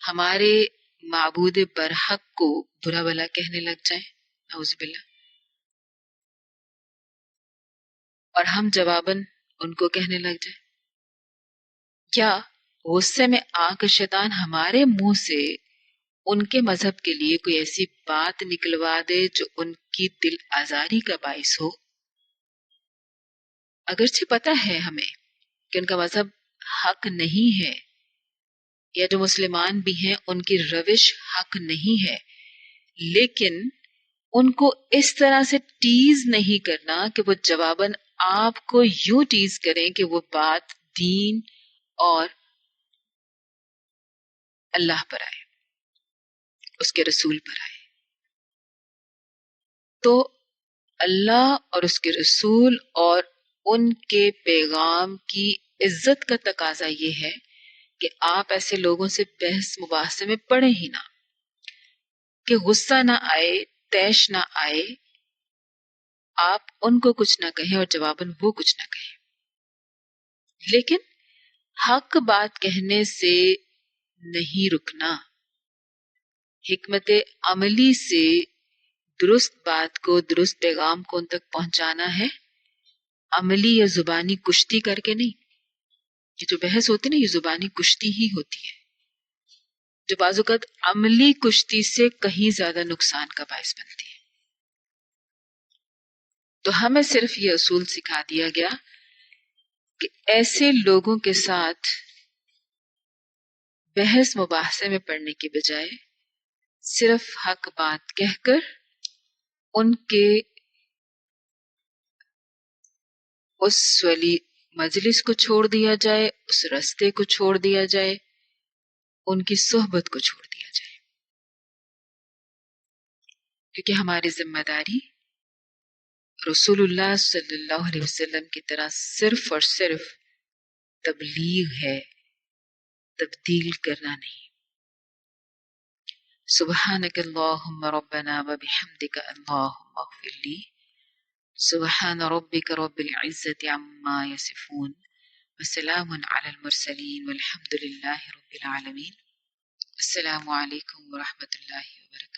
ہمارے معبود برحق کو برا بلا کہنے لگ جائیں، نعوذ باللہ، اور ہم جواباً ان کو کہنے لگ جائیں. کیا غصے میں آ کر شیطان ہمارے منہ سے ان کے مذہب کے لیے کوئی ایسی بات نکلوا دے جو ان کی دل آزاری کا باعث ہو؟ اگرچہ پتہ ہے ہمیں کہ ان کا مذہب حق نہیں ہے، یا جو مسلمان بھی ہیں ان کی روش حق نہیں ہے، لیکن ان کو اس طرح سے ٹیز نہیں کرنا کہ وہ جواباً آپ کو یوں ٹیز کریں کہ وہ بات دین اور اللہ پر آئے، اس کے رسول پر آئے۔ تو اللہ اور اس کے رسول اور ان کے پیغام کی عزت کا تقاضا یہ ہے کہ آپ ایسے لوگوں سے بحث مباحثے میں پڑیں ہی نہ، کہ غصہ نہ آئے، طیش نہ آئے، آپ ان کو کچھ نہ کہیں اور جواباً وہ کچھ نہ کہیں۔ لیکن حق بات کہنے سے نہیں رکنا، حکمت عملی سے درست بات کو، درست پیغام کو ان تک پہنچانا ہے، عملی یا زبانی کشتی کر کے نہیں۔ یہ جو بحث ہوتی ہے نا، یہ زبانی کشتی ہی ہوتی ہے، جو بعض اوقات عملی کشتی سے کہیں زیادہ نقصان کا باعث بنتی ہے۔ تو ہمیں صرف یہ اصول سکھا دیا گیا کہ ایسے لوگوں کے ساتھ بحث مباحثے میں پڑنے کے بجائے صرف حق بات کہہ کر ان کے اس ولی مجلس کو چھوڑ دیا جائے، اس رستے کو چھوڑ دیا جائے، ان کی صحبت کو چھوڑ دیا جائے، کیونکہ ہماری ذمہ داری رسول اللہ صلی اللہ علیہ وسلم کی طرح صرف اور صرف تبلیغ ہے، تبدیل کرنا نہیں۔ سبحانک اللہم ربنا وبحمدک اللہم اغفر لی، سبحان ربک رب العزت عما یصفون، وسلام علی المرسلین والحمد للہ رب العالمین۔ السلام علیکم ورحمۃ اللہ وبرکاتہ۔